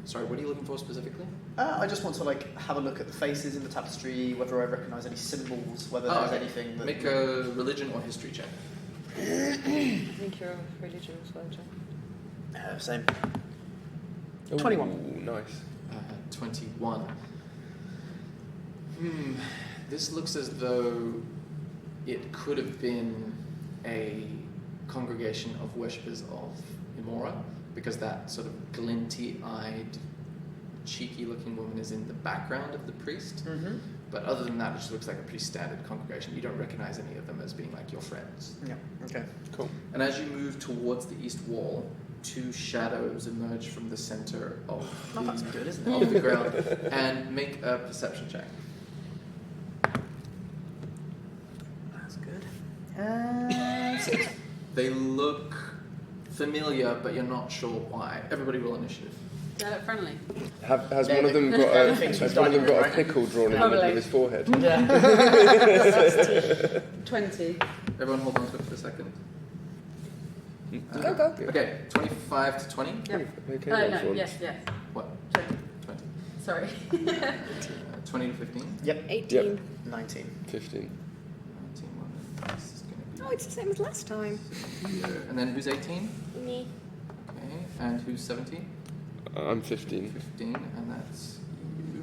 sorry. What are you looking for specifically? I just want to have a look at the faces in the tapestry, whether I recognise any symbols, whether Oh, there's okay. anything that... Make a religion or history check. I think you're a religion soldier. Same. Ooh, 21. Nice. 21. This looks as though it could have been a congregation of worshippers of Imora, because that sort of glinty-eyed, cheeky-looking woman is in the background of the priest. Mm-hmm. But other than that, it just looks like a pretty standard congregation. You don't recognize any of them as being like your friends. Yeah. Okay. Cool. And as you move towards the east wall, two shadows emerge from the center of Oh, that's good, isn't it? of the ground, and make a perception check. That's good. 6. They look familiar, but you're not sure why. Everybody roll initiative. Do I look friendly? Has Yeah, one of them the got things a we've has one of them done, got a right? pickle drawn in the Probably. middle of his forehead? Yeah. 20. Everyone hold on to it for a second. Go. Yeah. Okay, 25 to 20. Yep. Okay, Oh, that's no, one. yes. What? 20. 20. Sorry. 20 to 15. Yep. 18. 19. 15. 19. Well, this is going to Oh, it's the same as last time. be here. And then who's 18? Me. Okay. And who's 17? I'm 15. 15. And that's you.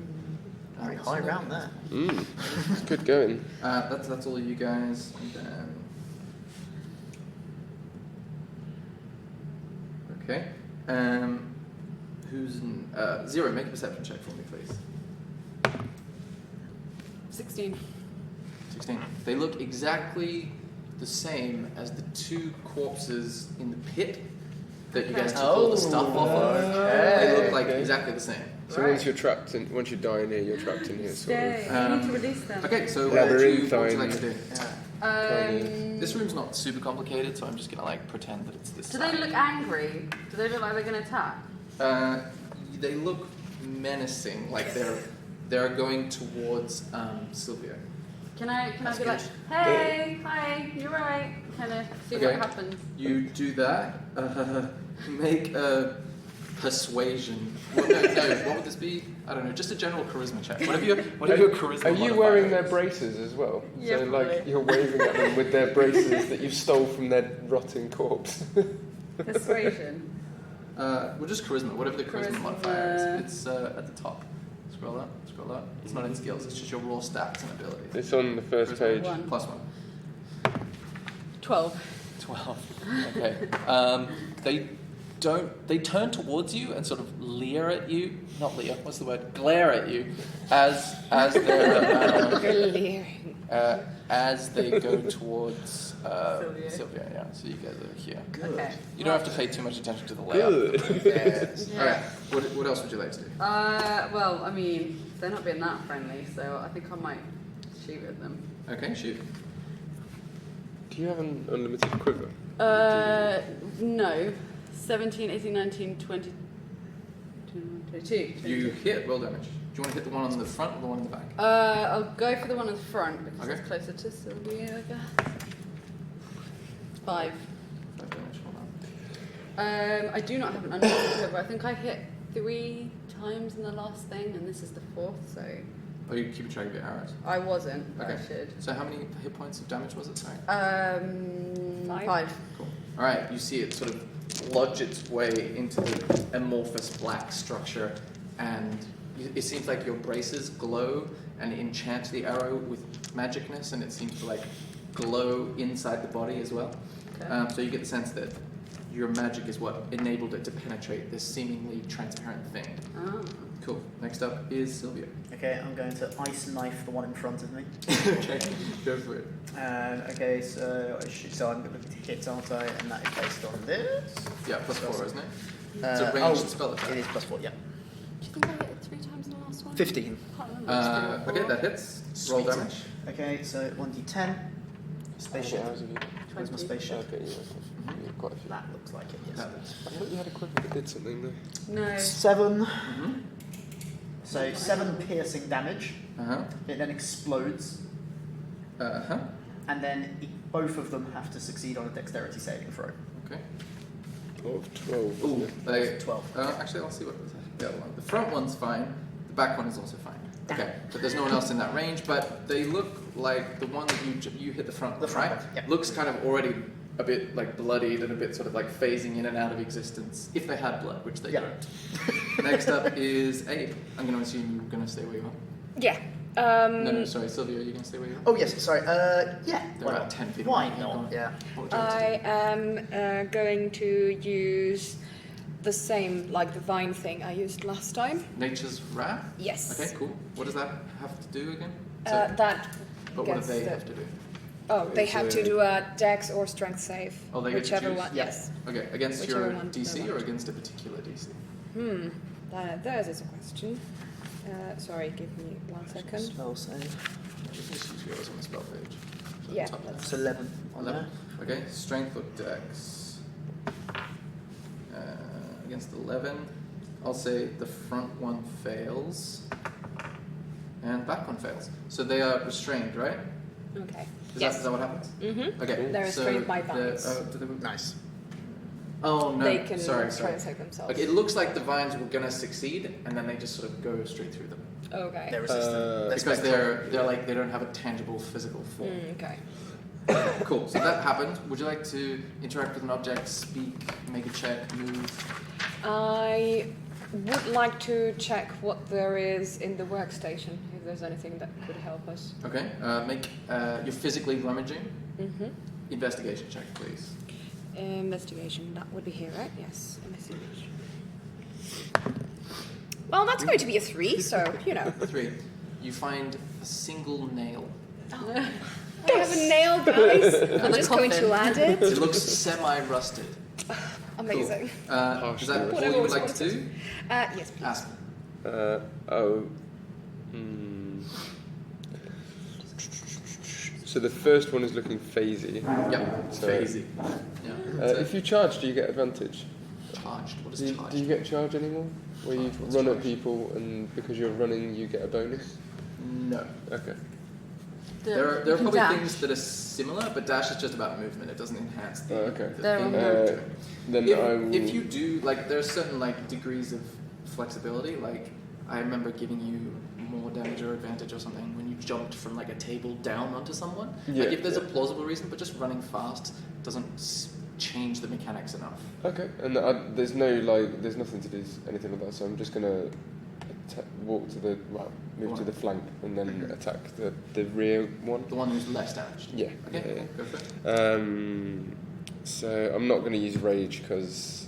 Very That's high another- round there. It's good going. That's all you guys. And then. Okay. Who's in, Zero? Make a perception check for me, please. 16. 16. They look exactly the same as the two corpses in the pit that you guys took all the stuff off of. They look like Okay. exactly the same. So Right. once you die in here, you're trapped in here, sort of. Stay. You need to release them. Okay, so what would you like to do? This room's not super complicated, so I'm just gonna like pretend that it's this Do side. they look angry? Do they look like they're going to attack? They look menacing, like they're going towards Sylvia. Can I That's be like, good. hey, hi, you're right? Kind of see Okay. what happens. You do that. Make a persuasion. Well, no, what would this be? I don't know. Just a general charisma check. Whatever your charisma. Are you modifier wearing their is. braces as well? Yeah, so like probably. you're waving at them with their braces that you've stole from their rotting corpse. Persuasion. Well, just charisma. Whatever the charisma Charisma. modifier is. It's at the top. Scroll up. Scroll up. It's not in skills. It's just your raw stats and abilities. It's on the first Charisma. page. One. Plus 1. 12. 12. Okay. They turn towards you and sort of leer at you. Not leer. What's the word? Glare at you as they're Leering. as they go towards Sylvia. Sylvia. Yeah. So you guys are here. Okay. You don't have to pay too much attention to the layout. Good. Yes. Yeah. All right. What else would you like to do? Well, I mean, they're not being that friendly, so I think I might shoot at them. Okay. Shoot. Do you have an unlimited quiver? No. 17, 18, 19, 20, 22. You hit. Roll damage. Do you want to hit the one on the front or the one in the back? I'll go for the one in the front because Okay. it's closer to Sylvia, I guess. 5. 5 damage. Hold on. I do not have an unlimited quiver. I think I hit 3 times in the last thing, and this is the 4th, so Oh, you keep track of your arrows. I wasn't. But Okay. I should. So how many hit points of damage was it? Sorry. 5. Cool. All right, you see it sort of lodge its way into the amorphous black structure, and it seems like your braces glow and enchant the arrow with magicness, and it seems to like glow inside the body as well. Okay. So you get the sense that your magic is what enabled it to penetrate this seemingly transparent thing. Oh. Cool. Next up is Sylvia. Okay, I'm going to ice knife the one in front of me. Okay, go for it. Okay, so I'm looking to hit, aren't I? And that is based on this. Yeah, plus 4, isn't it? It's Uh, a ranged spell attack. It is plus 4, yeah. Do you think I hit it 3 times in the last one? 15. Can't remember. It's 3 or 4. Okay, that hits. Roll Sweet. damage. Okay, so 1d10. Spaceship. How many hours have you? Where's my 20. spaceship? Okay, yeah, quite a few. That looks like it, yes. That hits. I thought you had a quiver that did something though. No. 7. Mm-hmm. So 7 piercing damage. Uh-huh. It then explodes, Uh-huh. and then both of them have to succeed on a dexterity saving throw. Okay. Of 12, wasn't Ooh, it? they, 12. actually, I'll see what the other one. The front one's fine. The back one is also fine. Okay, but there's no one else in that range. But they look like the one that you hit the front, The front right? one, yeah. Looks kind of already a bit like bloodied and a bit sort of like phasing in and out of existence, if they had blood, which they Yeah. don't. Next up is Abe. I'm going to assume you're going to stay where you are. Yeah. No, sorry, Sylvia, are you going to stay where you are? Oh yes, sorry. Yeah. There Why are not? 10 feet Why away. not? Yeah. What would you like to do? I am going to use the same, like the vine thing I used last time. Nature's Wrath? Yes. Okay, cool. What does that have to do again? That. But what do gets they the- have to do? Oh, they It's have to a- do a Dex or Strength save. Oh, they get to whichever choose? one. Yes. Okay, against Whichever your one DC they or want. against a particular DC? Theirs is a question. Sorry, give me 1 second. Spell save. Just use yours on the spell page. Yeah, Top that's It's 11 on 11. there. Okay, strength or dex. Against 11, I'll say the front one fails and back one fails. So they are restrained, right? okay. Is Yes. that what happens? Mm-hmm. Okay. They're so restrained by the- vines. do they- Nice. Oh no! They can sorry. translate themselves. Okay, it looks like the vines were gonna succeed, and then they just sort of go straight through them Okay. They're resistant. because they're like they don't have a tangible physical form. Okay. Cool. So that happened. Would you like to interact with an object, speak, make a check, move? I would like to check what there is in the workstation, if there's anything that could help us. Okay. Make you're physically rummaging. Mm-hmm. Investigation check, please. Investigation, that would be here, right? Yes, investigation. Well, that's going to be a 3, so, you know. 3. You find a single nail. I have a nail, guys. I'm the just going to add It it. looks semi-rusted. Amazing. Cool. Is that all Whatever you would was like to wanted. do? Yes, please. Ask. So the first one is looking phasey. Yep. So- Phasey. Yeah. If you charge, do you get advantage? Charged. What is Do you, charged? do you get charge anymore? Where you What's run at charge? people and because you're running you get a bonus? No. Okay. There are You can probably dash. things that are similar, but dash is just about movement. It doesn't enhance the, Oh, okay. the They're thing on you're Uh, doing. then I will. If you do, like, there are certain, like, degrees of flexibility. Like, I remember giving you more damage or advantage or something when you jumped from, like, a table down onto someone. Yeah, Like, if there's a yeah. plausible reason, but just running fast doesn't change the mechanics enough. Okay, and there's nothing to do anything with that, so I'm just gonna move to the flank and then attack the rear one. The one who's less damaged. Yeah. Okay, yeah, go for it. yeah. So I'm not gonna use rage because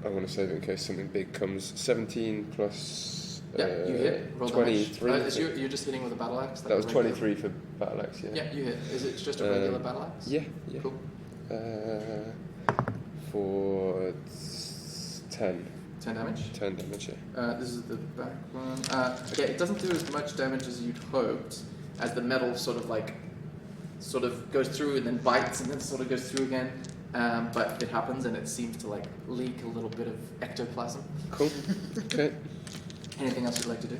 I want to save it in case something big comes. 17 plus. Yeah, you hit. Roll damage. 23. You're just hitting with a battle axe? Like That was a regular- 23 for battle axe. Yeah. Yeah, you hit. Is it just a regular battle axe? Yeah. Yeah. Cool. For 10. 10 damage. 10 damage. Yeah. This is the back one. Okay, it doesn't do as much damage as you'd hoped, as the metal sort of goes through and then bites and then sort of goes through again. But it happens and it seems to like leak a little bit of ectoplasm. Cool. Okay. Anything else you'd like to do?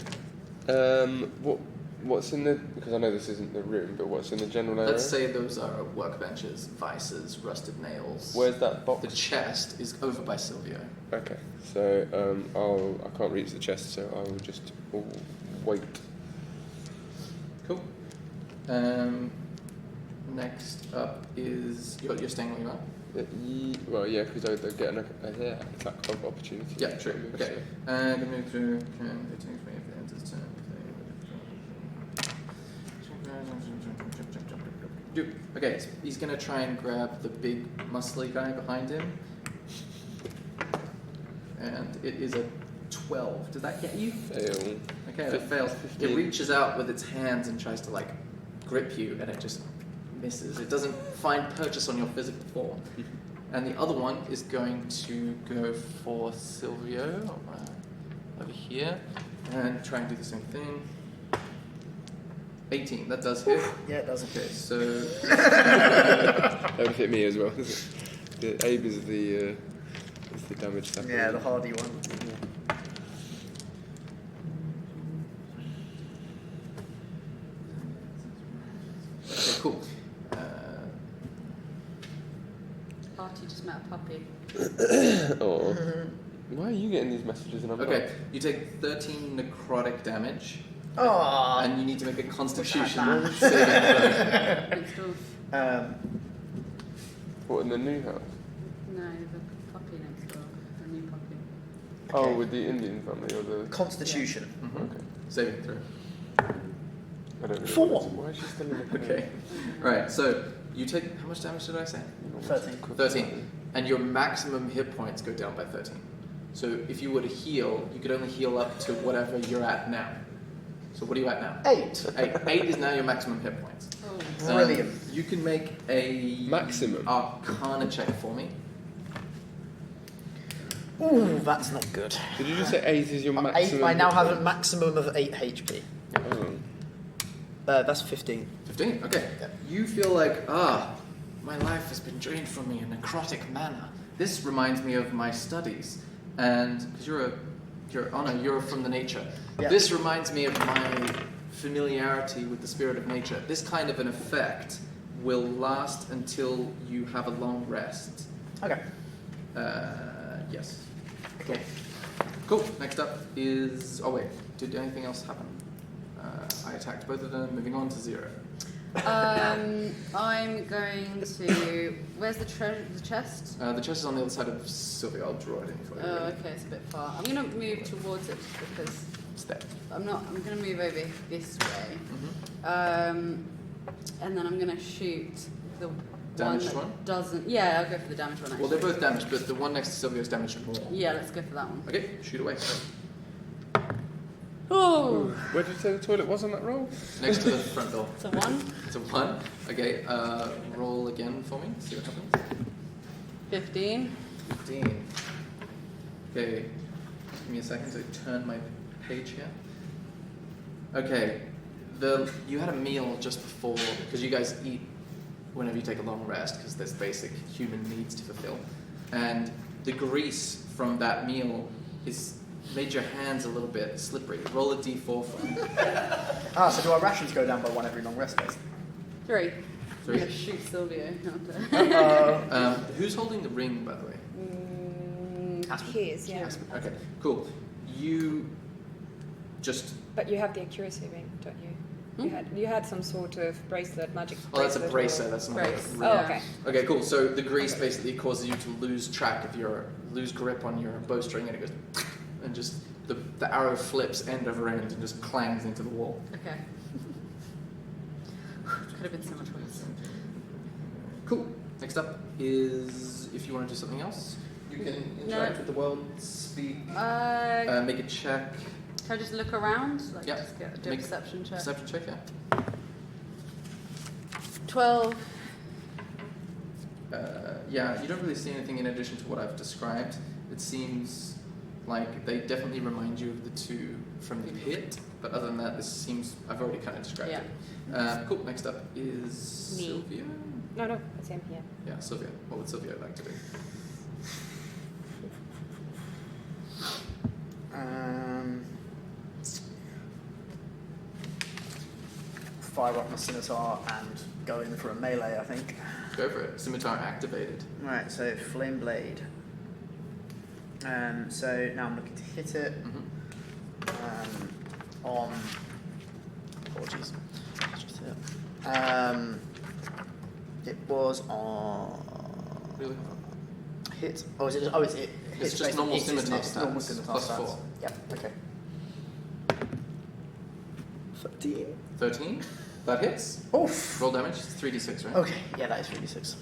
What's in the? Because I know this isn't the room, but what's in the general area? Let's say those are workbenches, vices, rusted nails. Where's that box? The chest is over by Silvio. Okay, so I can't reach the chest, so I will just wait. Cool. Next up is you're staying where you are. Well, yeah, because I would get an attack of opportunity. Yeah, true. Okay. Gonna move through. Okay, so he's gonna try and grab the big muscly guy behind him. And it is a 12. Does that get you? Fail. Okay, that fails. It 15. reaches out with its hands and tries to like grip you, and it just misses. It doesn't find purchase on your physical form. And the other one is going to go for Silvio over here and try and do the same thing. 18, that does hit. Yeah, it does. Okay, so That would hit me as well. The Abe is the damage stuff. Yeah, the hardy one. okay, cool. Artie just met a puppy. Oh. Why are you getting these messages and I'm Okay, you take 13 necrotic damage, Oh. and you need to make a Constitution that. saving throw. Next door. What, in the new house? No, the puppy next door. The new puppy. Oh, with the Indian family or the... Constitution. Okay. Saving throw. I don't really 4. Why is she still in the Okay. Right, so you take, how much damage did I say? 13. 13. And your maximum hit points go down by 13. So if you were to heal, you could only heal up to whatever you're at now. So what are you at now? 8. 8 is now your maximum hit points. Brilliant. You can make a Maximum? Arcana check for me. Ooh, that's not good. Did you just say 8 is your maximum? I now have a maximum of 8 HP. Oh. That's 15. 15? Okay. Yeah. You feel like, my life has been drained from me in a necrotic manner. This reminds me of my studies. And, because you're from the nature. Yeah. This reminds me of my familiarity with the spirit of nature. This kind of an effect will last until you have a long rest. Okay. Yes. Okay. Cool. Next up is... Oh, wait. Did anything else happen? I attacked both of them, moving on to 0. I'm going to. Where's the chest? The chest is on the other side of Sylvia. I'll draw it in for you. Oh, okay, it's a bit far. I'm going to move towards it just because Step. I'm going to move over this way. Mm-hmm. And then I'm going to shoot the Damaged one that one? doesn't. Yeah, I'll go for the damaged one. Actually. Well, they're both damaged, but the one next to Sylvia is damaged more. Yeah, let's go for that one. Okay, shoot away. Oh, Where did you say the toilet was on that roll? Next to the front door. it's a 1. It's a 1. Okay, roll again for me. See what happens. 15. 15. Okay, give me a second to turn my page here. Okay, you had a meal just before, because you guys eat whenever you take a long rest, because there's basic human needs to fulfill. And the grease from that meal is made your hands a little bit slippery. Roll a d4 for me. So do our rations go down by 1 every long rest days? 3. 3. I'm going to shoot Sylvia. Not there. Who's holding the ring, by the way? His, yeah. Okay, cool. You just... But you have the accuracy ring, don't you? You had some sort of bracelet, magic Oh, that's a bracelet. bracer. That's not Brace. a ring. Oh, okay. Okay, cool. So the grease basically causes you to lose track of lose grip on your bowstring, and it goes, and just the arrow flips end over end and just clangs into the wall. Okay. Could have been so much worse. Cool. Next up is if you want to do something else, you can interact with the world, speak, make a check. Can I just look around? Like Yeah. just do a Make perception check. Perception check, yeah. 12. Yeah, you don't really see anything in addition to what I've described. It seems like they definitely remind you of the two from the pit, but other than that, this seems... I've already kind of described it. Cool, next up is Me. Sylvia. No, it's him here. Yeah, Sylvia. What would Sylvia like to do? Fire up my scimitar and go in for a melee, I think. Go for it. Scimitar activated. Right, so flame blade. So now I'm looking to hit it on. Apologies. Just hit. It was on Really? hit. Oh, is it? Oh, it's it. It's just normal scimitar stats. Normal scimitar Plus stats. 4. Yep. Okay. 13. 13. That hits. Oof. Roll damage. It's 3d6, right? Okay. Yeah, that is 3d6.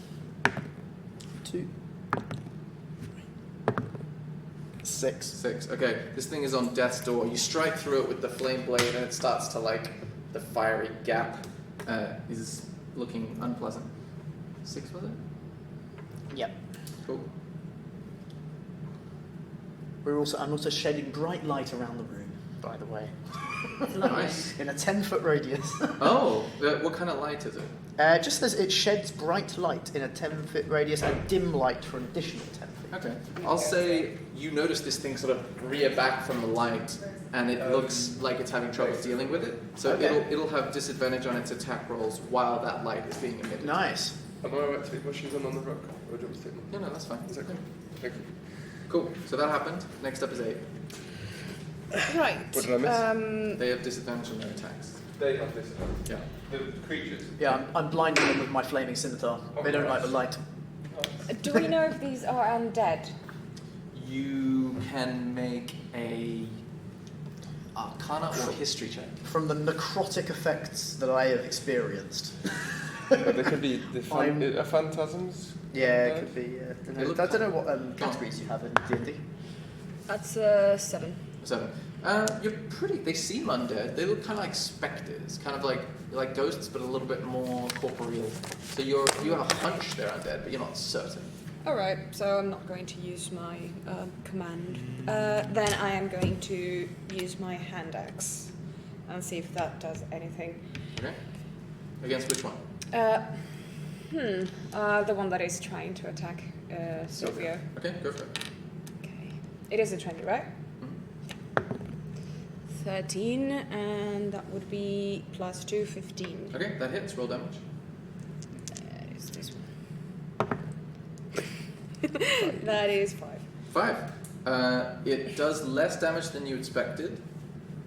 2. 6. 6. Okay, this thing is on death's door. You strike through it with the flame blade, and it starts to the fiery gap is looking unpleasant. 6 was it? Yep. Cool. I'm also shedding bright light around the room, by the way. Nice. In a 10-foot radius. Oh, what kind of light is it? Just as it sheds bright light in a 10-foot radius and dim light for an additional 10 feet. Okay. I'll say you notice this thing sort of rear back from the light, and it looks like it's having trouble dealing with it. So Okay. it'll have disadvantage on its attack rolls while that light is being emitted. Nice. Am I alright to leave my shoes on the rock? Or do you want me to take them? No, that's fine. It's okay. Thank you. Cool. So that happened. Next up is 8. Right. What did I miss? They have disadvantage on their attacks. They have this. Yeah. The creatures. Yeah, I'm blinding them with my flaming scimitar. They don't like the light. Do we know if these are undead? You can make a Arcana or History check. From the necrotic effects that I have experienced. But they could be phantasms. Yeah, it could be. They look I don't know what categories you have in D&D. That's 7. 7. You're pretty. They seem undead. They look kind of like specters, kind of like ghosts, but a little bit more corporeal. So you have a hunch they're undead, but you're not certain. Alright, so I'm not going to use my command. Then I am going to use my hand axe and see if that does anything. Okay. Against which one? The one that is trying to attack Sylvia. Okay, go for it. Okay. It is a 20, right? 13, and that would be plus 2, 15. Okay, that hits. Roll damage. That is this one. That is 5. 5. It does less damage than you expected.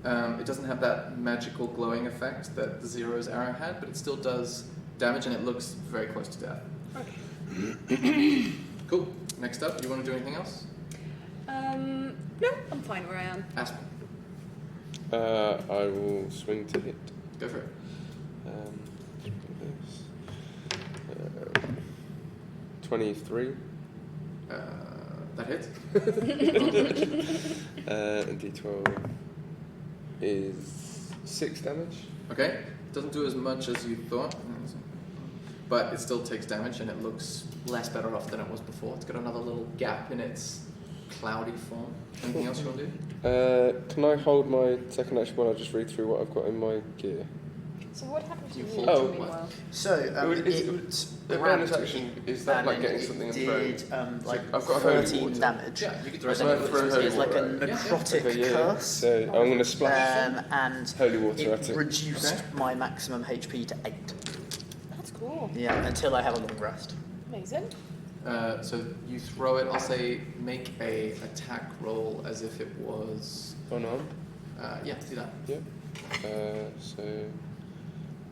It doesn't have that magical glowing effect that the Zero's arrow had, but it still does damage, and it looks very close to death. Okay. Cool. Next up, you want to do anything else? No, I'm fine where I am. Aspen, I will swing to hit. go for it. This. 23. That hits. And D12 is 6 damage. Okay. Doesn't do as much as you thought, but it still takes damage, and it looks less better off than it was before. It's got another little gap in its cloudy form. Anything else you want to do? Can I hold my second action while I just read through what I've got in my gear? So what happens to You me hold Oh. meanwhile? So, The bonus action, is that like getting something in throw? did like I've got holy 13 water. damage. Yeah, you can throw But So I something. throw holy it's like a water. necrotic Okay, yeah. curse. So I'm going to splash And holy water at it it. reduced Okay. my maximum HP to 8. That's cool. Yeah, until I have a long rest. Amazing. So you throw it. I'll say make a attack roll as if it was. Unarmed. Yeah, do that. Yeah. So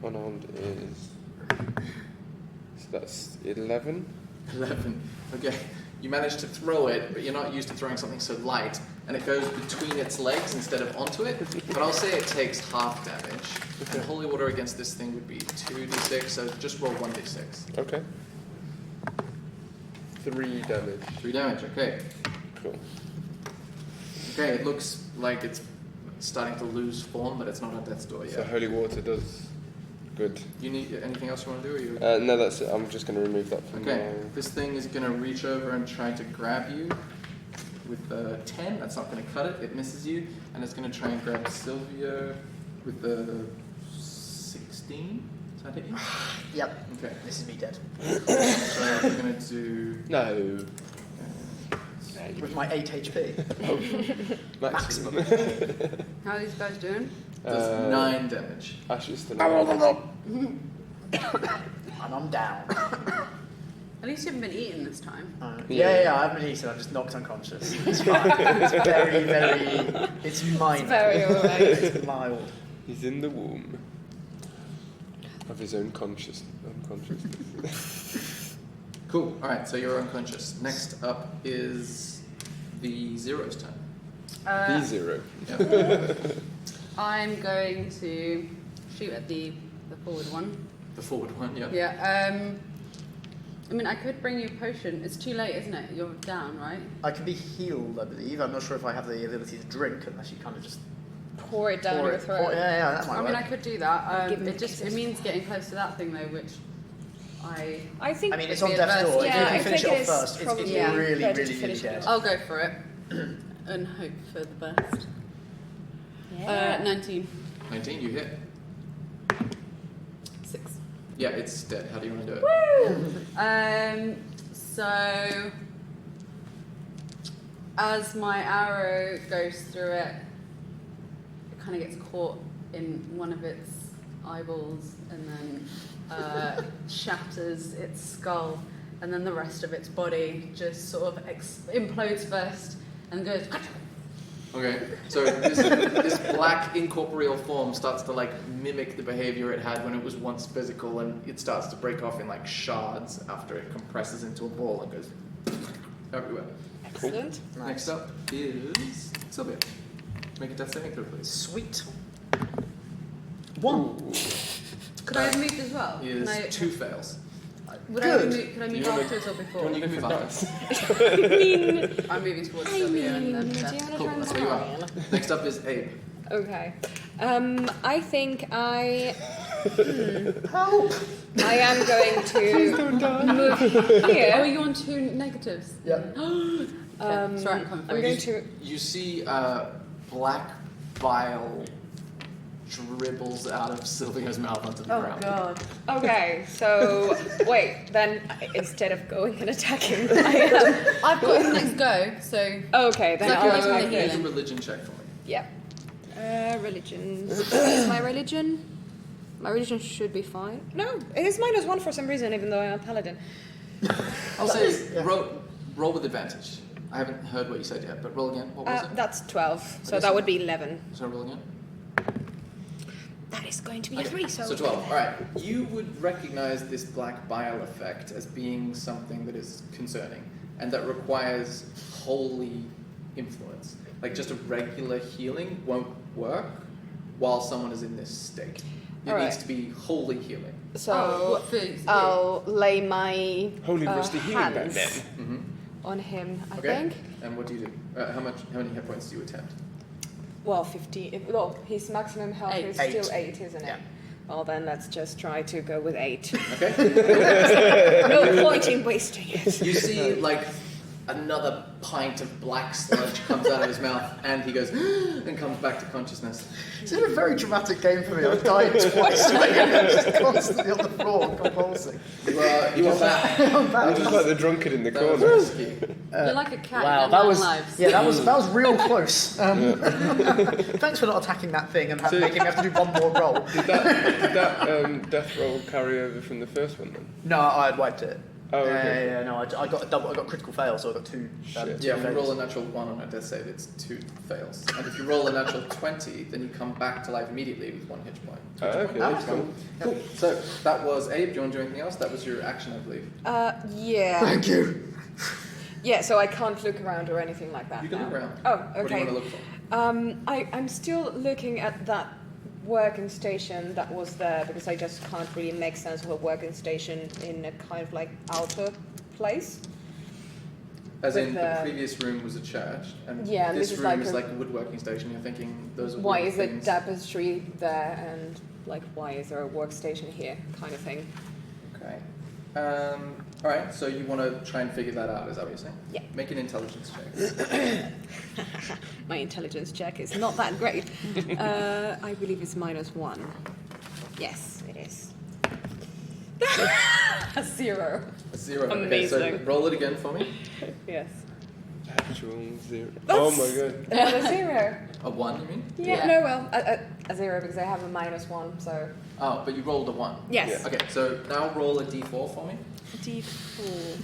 unarmed is. So that's 11. 11. Okay. You manage to throw it, but you're not used to throwing something so light, and it goes between its legs instead of onto it. But I'll say it takes half damage. And holy water against this thing would be 2d6, so just roll 1d6. Okay. 3 damage. 3 damage, okay. Cool. Okay, it looks like it's starting to lose form, but it's not on death's door So yet. holy water does good. You need anything else you want to do, or you? No, that's it. I'm just going to remove that from Okay, this thing is going to reach over and try to grab you with the 10. That's not going to cut it. It misses you, and it's going to try and grab Sylvia with the 16. Does that hit you? Yep, Okay. this is me dead. So we're going to do. No. With my 8 HP. Maximum. How are these guys doing? Does 9 damage. Ashes to And I'm down. At least you haven't been eaten this time. Yeah, I haven't been eaten, I'm just knocked unconscious. It's fine. It's very, very. It's minor. It's very alright. It's mild. He's in the womb of his own unconsciousness. Cool. All right. So you're unconscious. Next up is the Zero's turn. B0. Yeah. I'm going to shoot at the forward one. The forward one. Yeah. Yeah. I mean, I could bring you a potion. It's too late, isn't it? You're down, right? I can be healed, I believe. I'm not sure if I have the ability to drink unless you kind of just Pour it down your throat. Yeah, that might I mean, work. I could do that. Give him It means getting close to that thing though, which I think I mean, it's It'd on be death's adverse. door. Yeah, If you I can finish think it it off is first, it's probably really, better to really finish dead. it I'll go for it and hope for the best. Yeah. 19. 19. You hit. 6. Yeah, it's dead. How do you want to do it? So as my arrow goes through it, it kind of gets caught in one of its eyeballs and then shatters its skull, and then the rest of its body just sort of implodes first and goes Okay, so this black incorporeal form starts to like mimic the behavior it had when it was once physical, and it starts to break off in like shards after it compresses into a ball and goes everywhere. Excellent. Next up is Sylvia. Make a death saving throw, please. Sweet. 1. Could I have moved as well? Is Can I- 2 fails. Would I have Good. moved, could I move You wanna- afterwards or before? You can move after. I'm moving towards Sylvia and then do you Beth. want to Cool, try that's where you are. Next up is Abe. Okay. I think I Help! I am going to move Oh, here. are you on 2 negatives? Yeah. Sorry, I'm coming for I'm you. going to. You see black bile dribbles out of Sylvia's mouth onto the Oh ground. god. Okay, so wait. Then instead of going and attacking, I am. I've got the next go, so Okay, then Like I'll you're attack. making the Make a healing. religion check for me. Yeah. Religion. Is my religion? My religion should be fine. No, it is -1 for some reason, even though I'm a paladin. I'll say roll with advantage. I haven't heard what you said yet, but roll again. What was it? That's 12, so Okay, that so- would be 11. So roll again. That is going to be Okay, a 3, so. So 12. All right. You would recognize this black bile effect as being something that is concerning and that requires holy influence. Like just a regular healing won't work while someone is in this state. It All needs right. to be holy healing. So what foods? I'll lay my Holy rusty healing back hands then. Mm-hmm. on him, I Okay. think. And what do you do? How many hit points do you attempt? Well, 50. Well, his maximum health 8. is 8. still 8, isn't it? Yeah. Well, then let's just try to go with 8. Okay. No point in wasting it. You see, like, another pint of black sludge comes out of his mouth, and he goes and comes back to consciousness. It's been a very dramatic game for me. I've died twice already. I'm just constantly on the floor convulsing. You are back. I'm just like the drunkard in the That was corner. risky. You're like a cat. Wow, you get that 9 was lives. that was real close. Thanks for not attacking that thing and making me have to do one more roll. Did that death roll carry over from the first one then? No, I had wiped it. Oh, okay. Yeah, no, I got a double. I got critical fail, so I got 2. Shit. Two Yeah, if you fails. roll a natural 1 on a death save, it's 2 fails. And if you roll a natural 20, then you come back to life immediately with 1 hit point. Oh, okay, Ah, that's cool. Cool. So that was Abe. Do you want to do anything else? That was your action, I believe. Yeah. Thank you. Yeah, so I can't look around or anything like that. You can now. look around. Oh, What do you okay. want to look for? I'm still looking at that working station that was there because I just can't really make sense of a working station in a kind of like outer place. As With in, the the- previous room was a church, and Yeah, and this this is room like is a- like a woodworking station. You're thinking those are Why wood is a things. tapestry there and like why is there a workstation here kind of thing? Okay. All right. So you want to try and figure that out? Is that what you're saying? Yeah. Make an intelligence check. My intelligence check is not that great. I believe it's -1. Yes, it is. A 0. A 0. Okay, so Amazing. roll it again for me. Yes. Actual 0. Oh my god. Another 0. A 1, you mean? Yeah, Yeah. no, well, a 0 because I have a -1, so. Oh, but you rolled a 1. Yes. Yeah. Okay, so now roll a d4 for me. D4.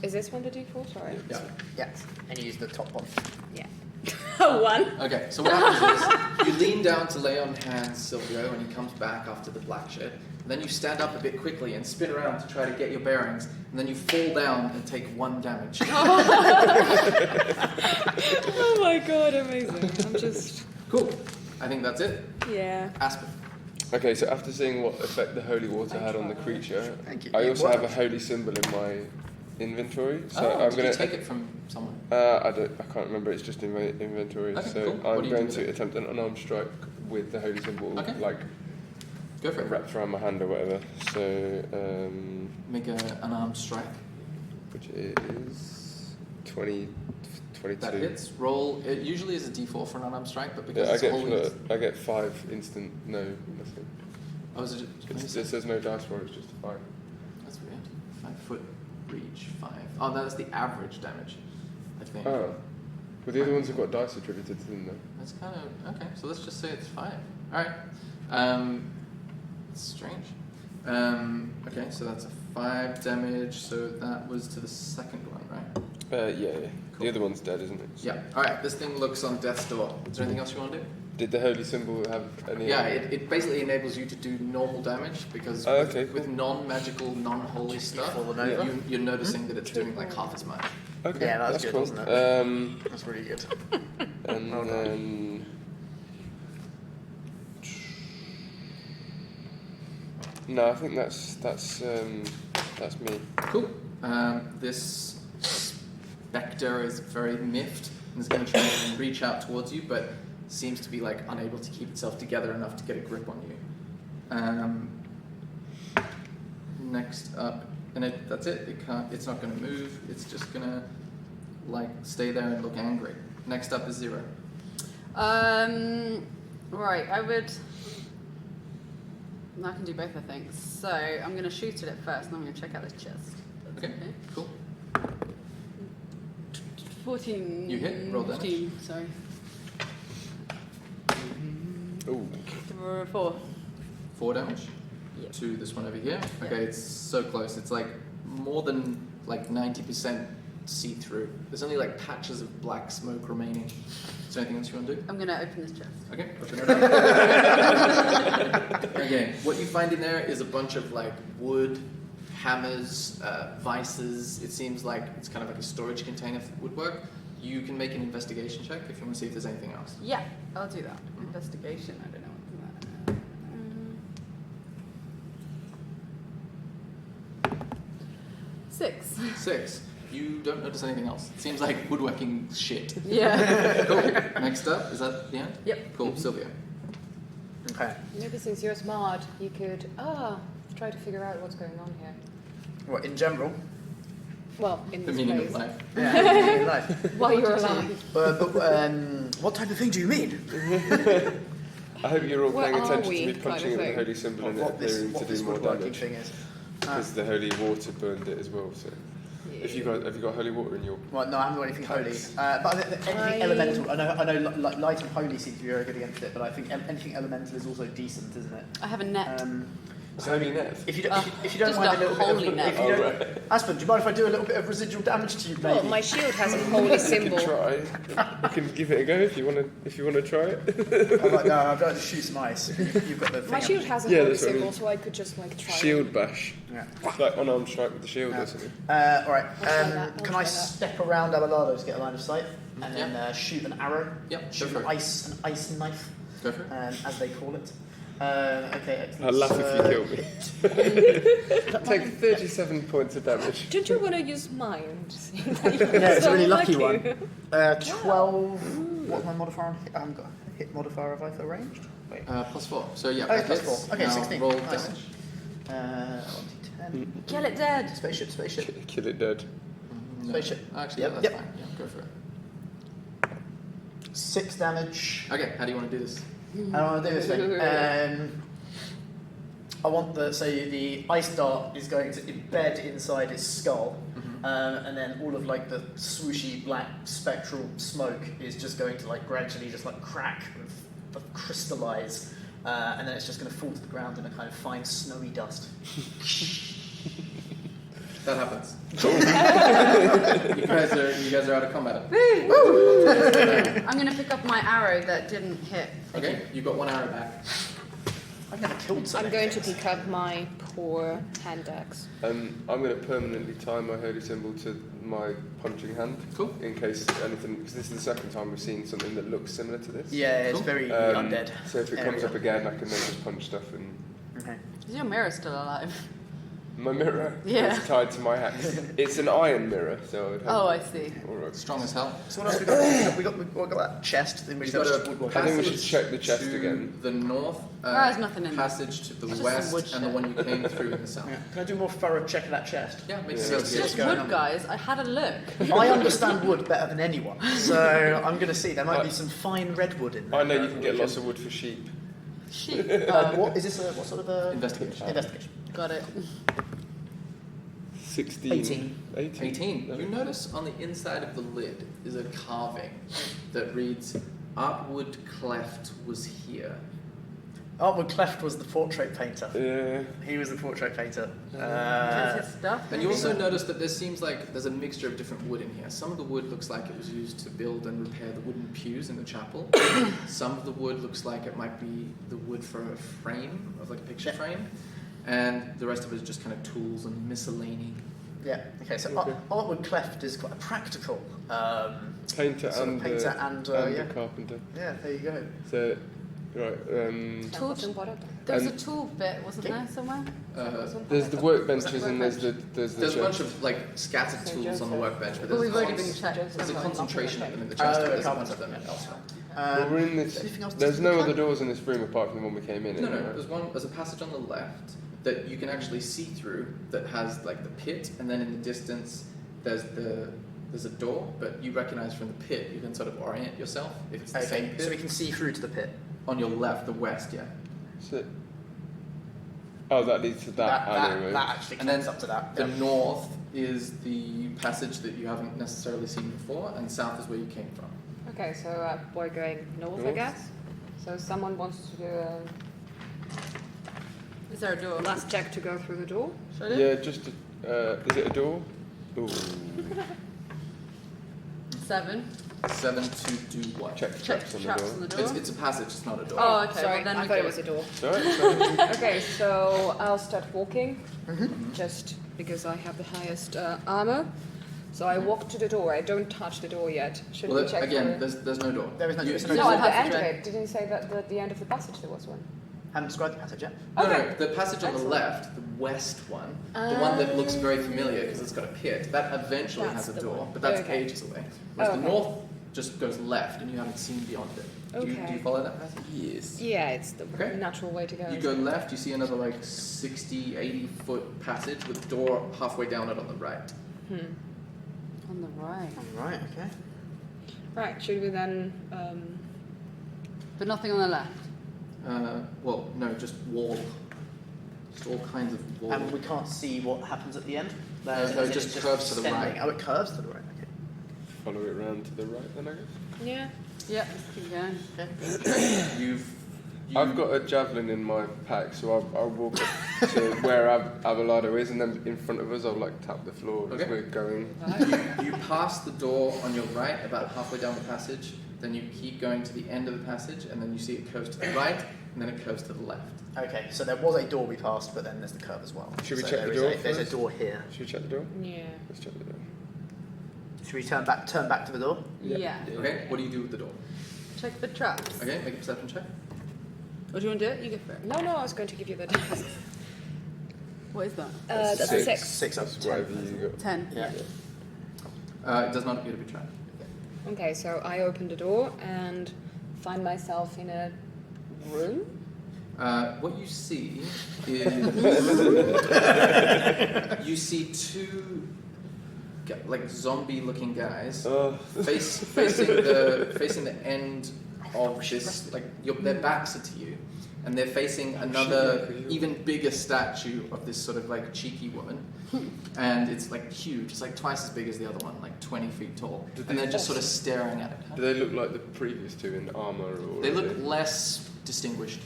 Is this one the D4? Sorry. Yeah. Yeah, and you use the top one. Yeah. A 1. Okay, so what happens is you lean down to lay on hands Silvio, and he comes back after the black shit. And then you stand up a bit quickly and spin around to try to get your bearings, and then you fall down and take 1 damage. Oh my god, amazing. I'm just. Cool. I think that's it. Yeah. Aspen. Okay, so after seeing what effect the holy water had on the creature, Thank you. I It also have a worked. holy symbol in my inventory. So Oh, I'm did gonna you take it from someone? I can't remember. It's just in my inventory. Okay, so cool. What do I'm you do going with to it? attempt an unarmed strike with the holy symbol, Okay. like Go for it. wrapped around my hand or whatever. So, Make an unarmed strike. which is 22. That hits. Roll. It usually is a d4 for an unarmed strike, but because Yeah, it's holy. I get 5 instant. No, nothing. Oh, is it? It says no dice roll. It's just a 5. That's weird. 5 foot reach, 5. Oh, that's the average damage, I think. Oh, but the other ones have got dice attributed to them though. That's kind of okay. So let's just say it's 5. All right. It's strange. Okay, so that's a 5 damage. So that was to the second one, right? Yeah. Cool. The other one's dead, isn't it? So- Yeah. All right. This thing looks on death's door. Is there anything else you want to do? Did the holy symbol have any? Yeah. It basically enables you to do normal damage because Oh, okay, with non-magical, non-holy stuff, fallen over. you're noticing that it's doing like half as much. Okay, Yeah, that's good, cool. wasn't it? That's really good. And Well done. then. No, I think that's me. Cool. This spectre is very miffed and is going to try and reach out towards you, but seems to be like unable to keep itself together enough to get a grip on you. Next up, and that's it. It can't. It's not going to move. It's just going to like stay there and look angry. Next up is 0. Right, I can do both, I think. So I'm going to shoot at it first, and I'm going to check out this chest. That's Okay. Cool. 14. You hit, roll damage. 15, sorry. Ooh. 4. 4 damage Yep. to this one over here. Yep. Okay, it's so close. It's like more than like 90% see-through. There's only like patches of black smoke remaining. Is there anything else you want to do? I'm going to open this chest. Okay, open it up. Okay, what you find in there is a bunch of like wood, hammers, vices. It seems like it's kind of like a storage container for woodwork. You can make an investigation check if you want to see if there's anything else. Yeah, I'll do that. Investigation, I don't know what that. 6. 6. You don't notice anything else. It seems like woodworking shit. Yeah. Cool. Next up, is that the end? Yep. Cool, Sylvia. Okay. Maybe since you're smart, you could try to figure out what's going on here. What, in general? Well, in The this meaning place. of life. Yeah, in life. While you're alive. What type of thing do you mean? I hope you're all Where paying are attention we, to me kind punching of at the thing? holy symbol and What it this, appearing to what do this more woodworking damage. thing is? Because the holy water burned it as well. So, have you got holy water in your? Well, no, I haven't got anything holy. Thanks. But anything elemental, I know light and holy seem to be very good against it, but I think anything elemental is also decent, isn't it? I have a net. It's holy net. If you don't Just mind a a little holy bit of, net. if you don't, Aspen, do you mind if I do a little bit of residual damage to you, maybe? Well, my shield has a holy You symbol. can try. You can give it a go if you want to. If you want to try it. I'm like, no, I've got to shoot some ice. You've got the thing. My shield has a Yeah, holy that's what I symbol, mean. so I could just like try. Shield bash. Yeah. It's like unarmed strike with the shield or something. All right. I'll try that, I'll Can try I that. step around Abelardo to get a line of sight, and then shoot an arrow? Yep, Shoot go an for it. ice knife, Go for it. as they call it. Okay, excellent. I'll laugh if you kill me. Take 37 points of damage. Don't you want to use mine? Yeah, it's a really lucky one. you. 12. What's my modifier on hit? I haven't got a hit modifier have I for ranged? Wait. +4. So yeah, Oh, that plus hits. 4. Okay, Now 16. roll Nice. damage. 1d10. Kill it dead. Spaceship. Kill it dead. No. Spaceship. Actually, Yep, yeah, that's yep. fine. Yeah, go for it. 6 damage. Okay, how do you want to do this? I don't want to do this thing. I want the ice dart is going to embed inside its skull, and then all of like the swooshy black spectral smoke is just going to like gradually just like crack and crystallize, and then it's just going to fall to the ground in a kind of fine snowy dust. That happens. you guys are out of combat. I'm going to pick up my arrow that didn't hit. Okay, you got 1 arrow back. I've never killed so I'm many going to things. pick up my poor hand axe. I'm going to permanently tie my holy symbol to my punching hand. Cool. In case anything, because this is the second time we've seen something that looks similar to this. Yeah, it's Cool. very undead. So if it comes up again, I can then just punch stuff and. Okay. Is your mirror still alive? My mirror Yeah. is tied to my axe. It's an iron mirror, so I'd have. Oh, I see. All right. Strong as hell. So what else we got? We got that chest. Then we You've got got a woodwork. I think we should passage check the chest to again. the north, There's nothing in there. passage to the It's just west, some wood and the shit. one you came through in the south. Yeah. Can I do a more thorough check of that chest? Yeah, makes Yeah. sense. It's What's just going wood, on? guys. I had a look. I understand wood better than anyone, so I'm going to see. There might be some fine redwood in there. I know you can get lots of wood for sheep. Sheep. What is this? What sort of Investigation. Investigation. Got it. 16. 18. 18. You notice on the inside of the lid is a carving that reads, "Artwood cleft was here." Artwood Cleft was the portrait painter. Yeah. He was the portrait painter. That's his stuff. And you also notice that there seems like there's a mixture of different wood in here. Some of the wood looks like it was used to build and repair the wooden pews in the chapel. Some of the wood looks like it might be the wood for a frame, of like a picture frame. And the rest of it is just kind of tools and miscellany. Yeah. Okay. So Artwood Cleft is quite a practical Painter sort and of painter and a carpenter. Yeah. There you go. So, right. Tool. There was a tool bit, wasn't there, somewhere? There's the workbenches and there's the There's a bunch of like scattered tools on the workbench, but But we've already there's been checked. a concentration of them in the chest, but there's a bunch of them elsewhere. well, we're in this. anything else to There's do no with other that? doors in this room apart from the one we came in. No, right? there's a passage on the left that you can actually see through that has like the pit, and then in the distance there's a door, but you recognize from the pit you can sort of orient yourself if it's the same Okay. pit. So we can see through to the pit. On your left, the west, yeah. So, that leads to that alleyway. That actually And then connects up to that. The Yeah. north is the passage that you haven't necessarily seen before, and south is where you came from. Okay, so we're going north, I North? guess. So someone wants to do a Is there a door? last check to go through the door. Should I do? Yeah, just is it a door? Ooh. 7. 7 to do what? Check Check traps on the traps door. on the door. It's a passage, it's not a door. Oh, okay. Sorry, well, then I we thought it go. was a door. Sorry. Okay, so I'll start walking, just because I have the highest armor. So I walk to the door. I don't touch the door yet. Should Well, we check again, for... there's no door. There is no door. You- It's you- an No, There's at a the end of passageway. it. Didn't you say that at the end of the passage there was one? Haven't described the passage yet. No, Okay. no, the passage on the Excellent. left, the west one, the one that looks very familiar because it's got a pit, that eventually That's has a the door, one. but that's Okay. ages away. Whereas Okay. the north just goes left and you haven't seen beyond it. Do you Okay. follow that passage? Yes. Yeah, it's the Okay. natural way to go. You go left, you see another like 60, 80 foot passage with a door halfway down it on the right. On the right. Right. Okay. Right, should we then... But nothing on the left. Well, no, just wall. Just all kinds of wall. And we can't see what happens at the end. No, As it in just it's curves to the extending. right. Oh, it curves to the right. Okay. Follow it round to the right then, I guess. Yeah. Yep, let's keep going. I've got a javelin in my pack, so I'll walk up to where Abelardo is, and then in front of us I'll like tap the floor as Okay. we're going. You pass the door on your right about halfway down the passage, then you keep going to the end of the passage, and then you see it curves to the right, and then it curves to the left. Okay. So there was a door we passed, but then there's the curve as well. Should we So check there the is door There's a first? door here. Should we check the door? Yeah. Let's check the door. Should we turn back to the door? Yeah. Okay, what do you do with the door? Check the traps. Okay, make a perception check. Or do you want to do it? You go for it. No, I was going to give you the task. What is that? That's a 6. 6 up That's to 10. whatever you got. 10. Yeah. It does not appear to be trapped. Okay, so I open the door and find myself in a room. What you see is you see two like zombie-looking guys facing the end of this. Like their backs are to you, and they're facing another even bigger statue of this sort of like cheeky woman, and it's like huge. It's like twice as big as the other one, like 20 feet tall, and they're just sort of staring at it. Do they look like the previous two in armour, or They are look less distinguished.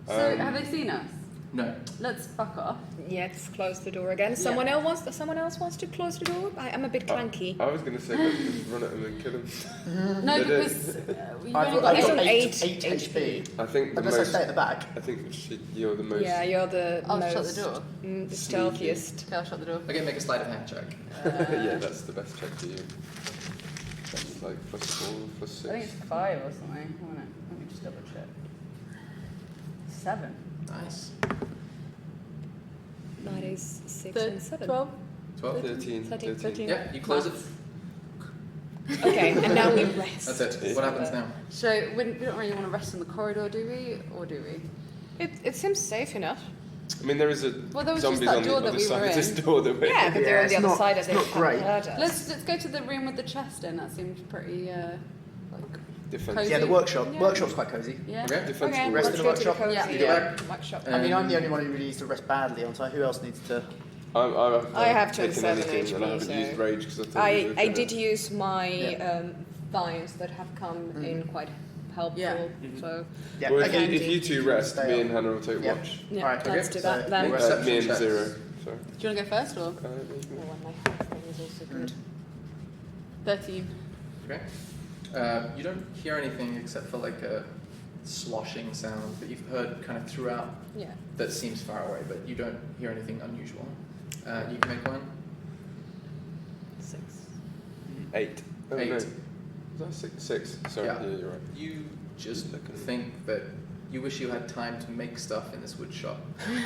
So, have they seen us? No. Let's fuck off. Let's close the door again. Someone else wants to close the door? I'm a bit clanky. I was going to say let's just run at them and kill them. No, They do. because you've I've only got, got got 8 8 HP. I think the Unless I most. stay at the back. I think you're the most. Yeah, you're the I'll most... shut the door. The stealthiest. Okay, I'll shut the door. Okay, make a sleight of hand check. Yeah, that's the best check for you. That's like +4, I think +6. it's 5 or something. Hold on, let me just double check. 7. Nice. That is 6 and 7. 12. 12. 13. Yeah, you close it. Okay, and now we rest. That's it. What happens now? So we don't really want to rest in the corridor, do we? Or do we? It seems safe enough. I mean, there is a Well, there was just zombies that on the door that other we side were of this in. door that we're Yeah, but they're on it's the other not- side of it's it. not great. Let's go to the room with the chest in. That seems pretty like defensive. cozy. Yeah, the workshop. Yeah. Workshop's quite cozy. Yeah. Okay. Defensible. Okay, Rest let's in go the to the workshop? cozy Yeah. You go back. workshop. I mean, I'm the only one who really needs to rest badly, aren't I? Who else needs to... I have taken 27 anything, and I HP, haven't so- used rage because I thought we were I gonna- did use my Yeah. vines that have come in quite helpful. Yeah. So Yeah, Well, again, if you two rest, stay me on. and Hannah will take Yeah. watch. yeah, Alright, let's okay, do so that then. make Me Reception and checks. 0. Sorry. Do you want to go first or? Oh, and my health thing is also good. 13. Okay. You don't hear anything except for like a sloshing sound that you've heard kind of throughout Yeah. that seems far away, but you don't hear anything unusual. You can make one. 6. 8. Oh, 8. No. Was that 6? 6. Sorry. Yeah. Yeah, you're right. You just think that you wish you had time to make stuff in this wood shop. And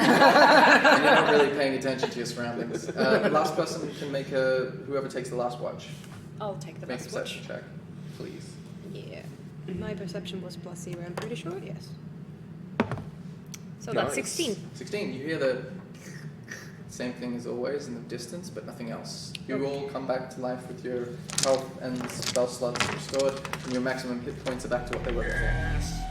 you're not really paying attention to your surroundings. The last person can make whoever takes the last watch. I'll take the Make a best watch. perception check, please. Yeah. My perception was +0, I'm pretty sure, yes. So Nice. that's 16. 16. You hear the same thing as always in the distance, but nothing else. You all come back to life with your health and spell slots restored, and your maximum hit points are back to what they were before.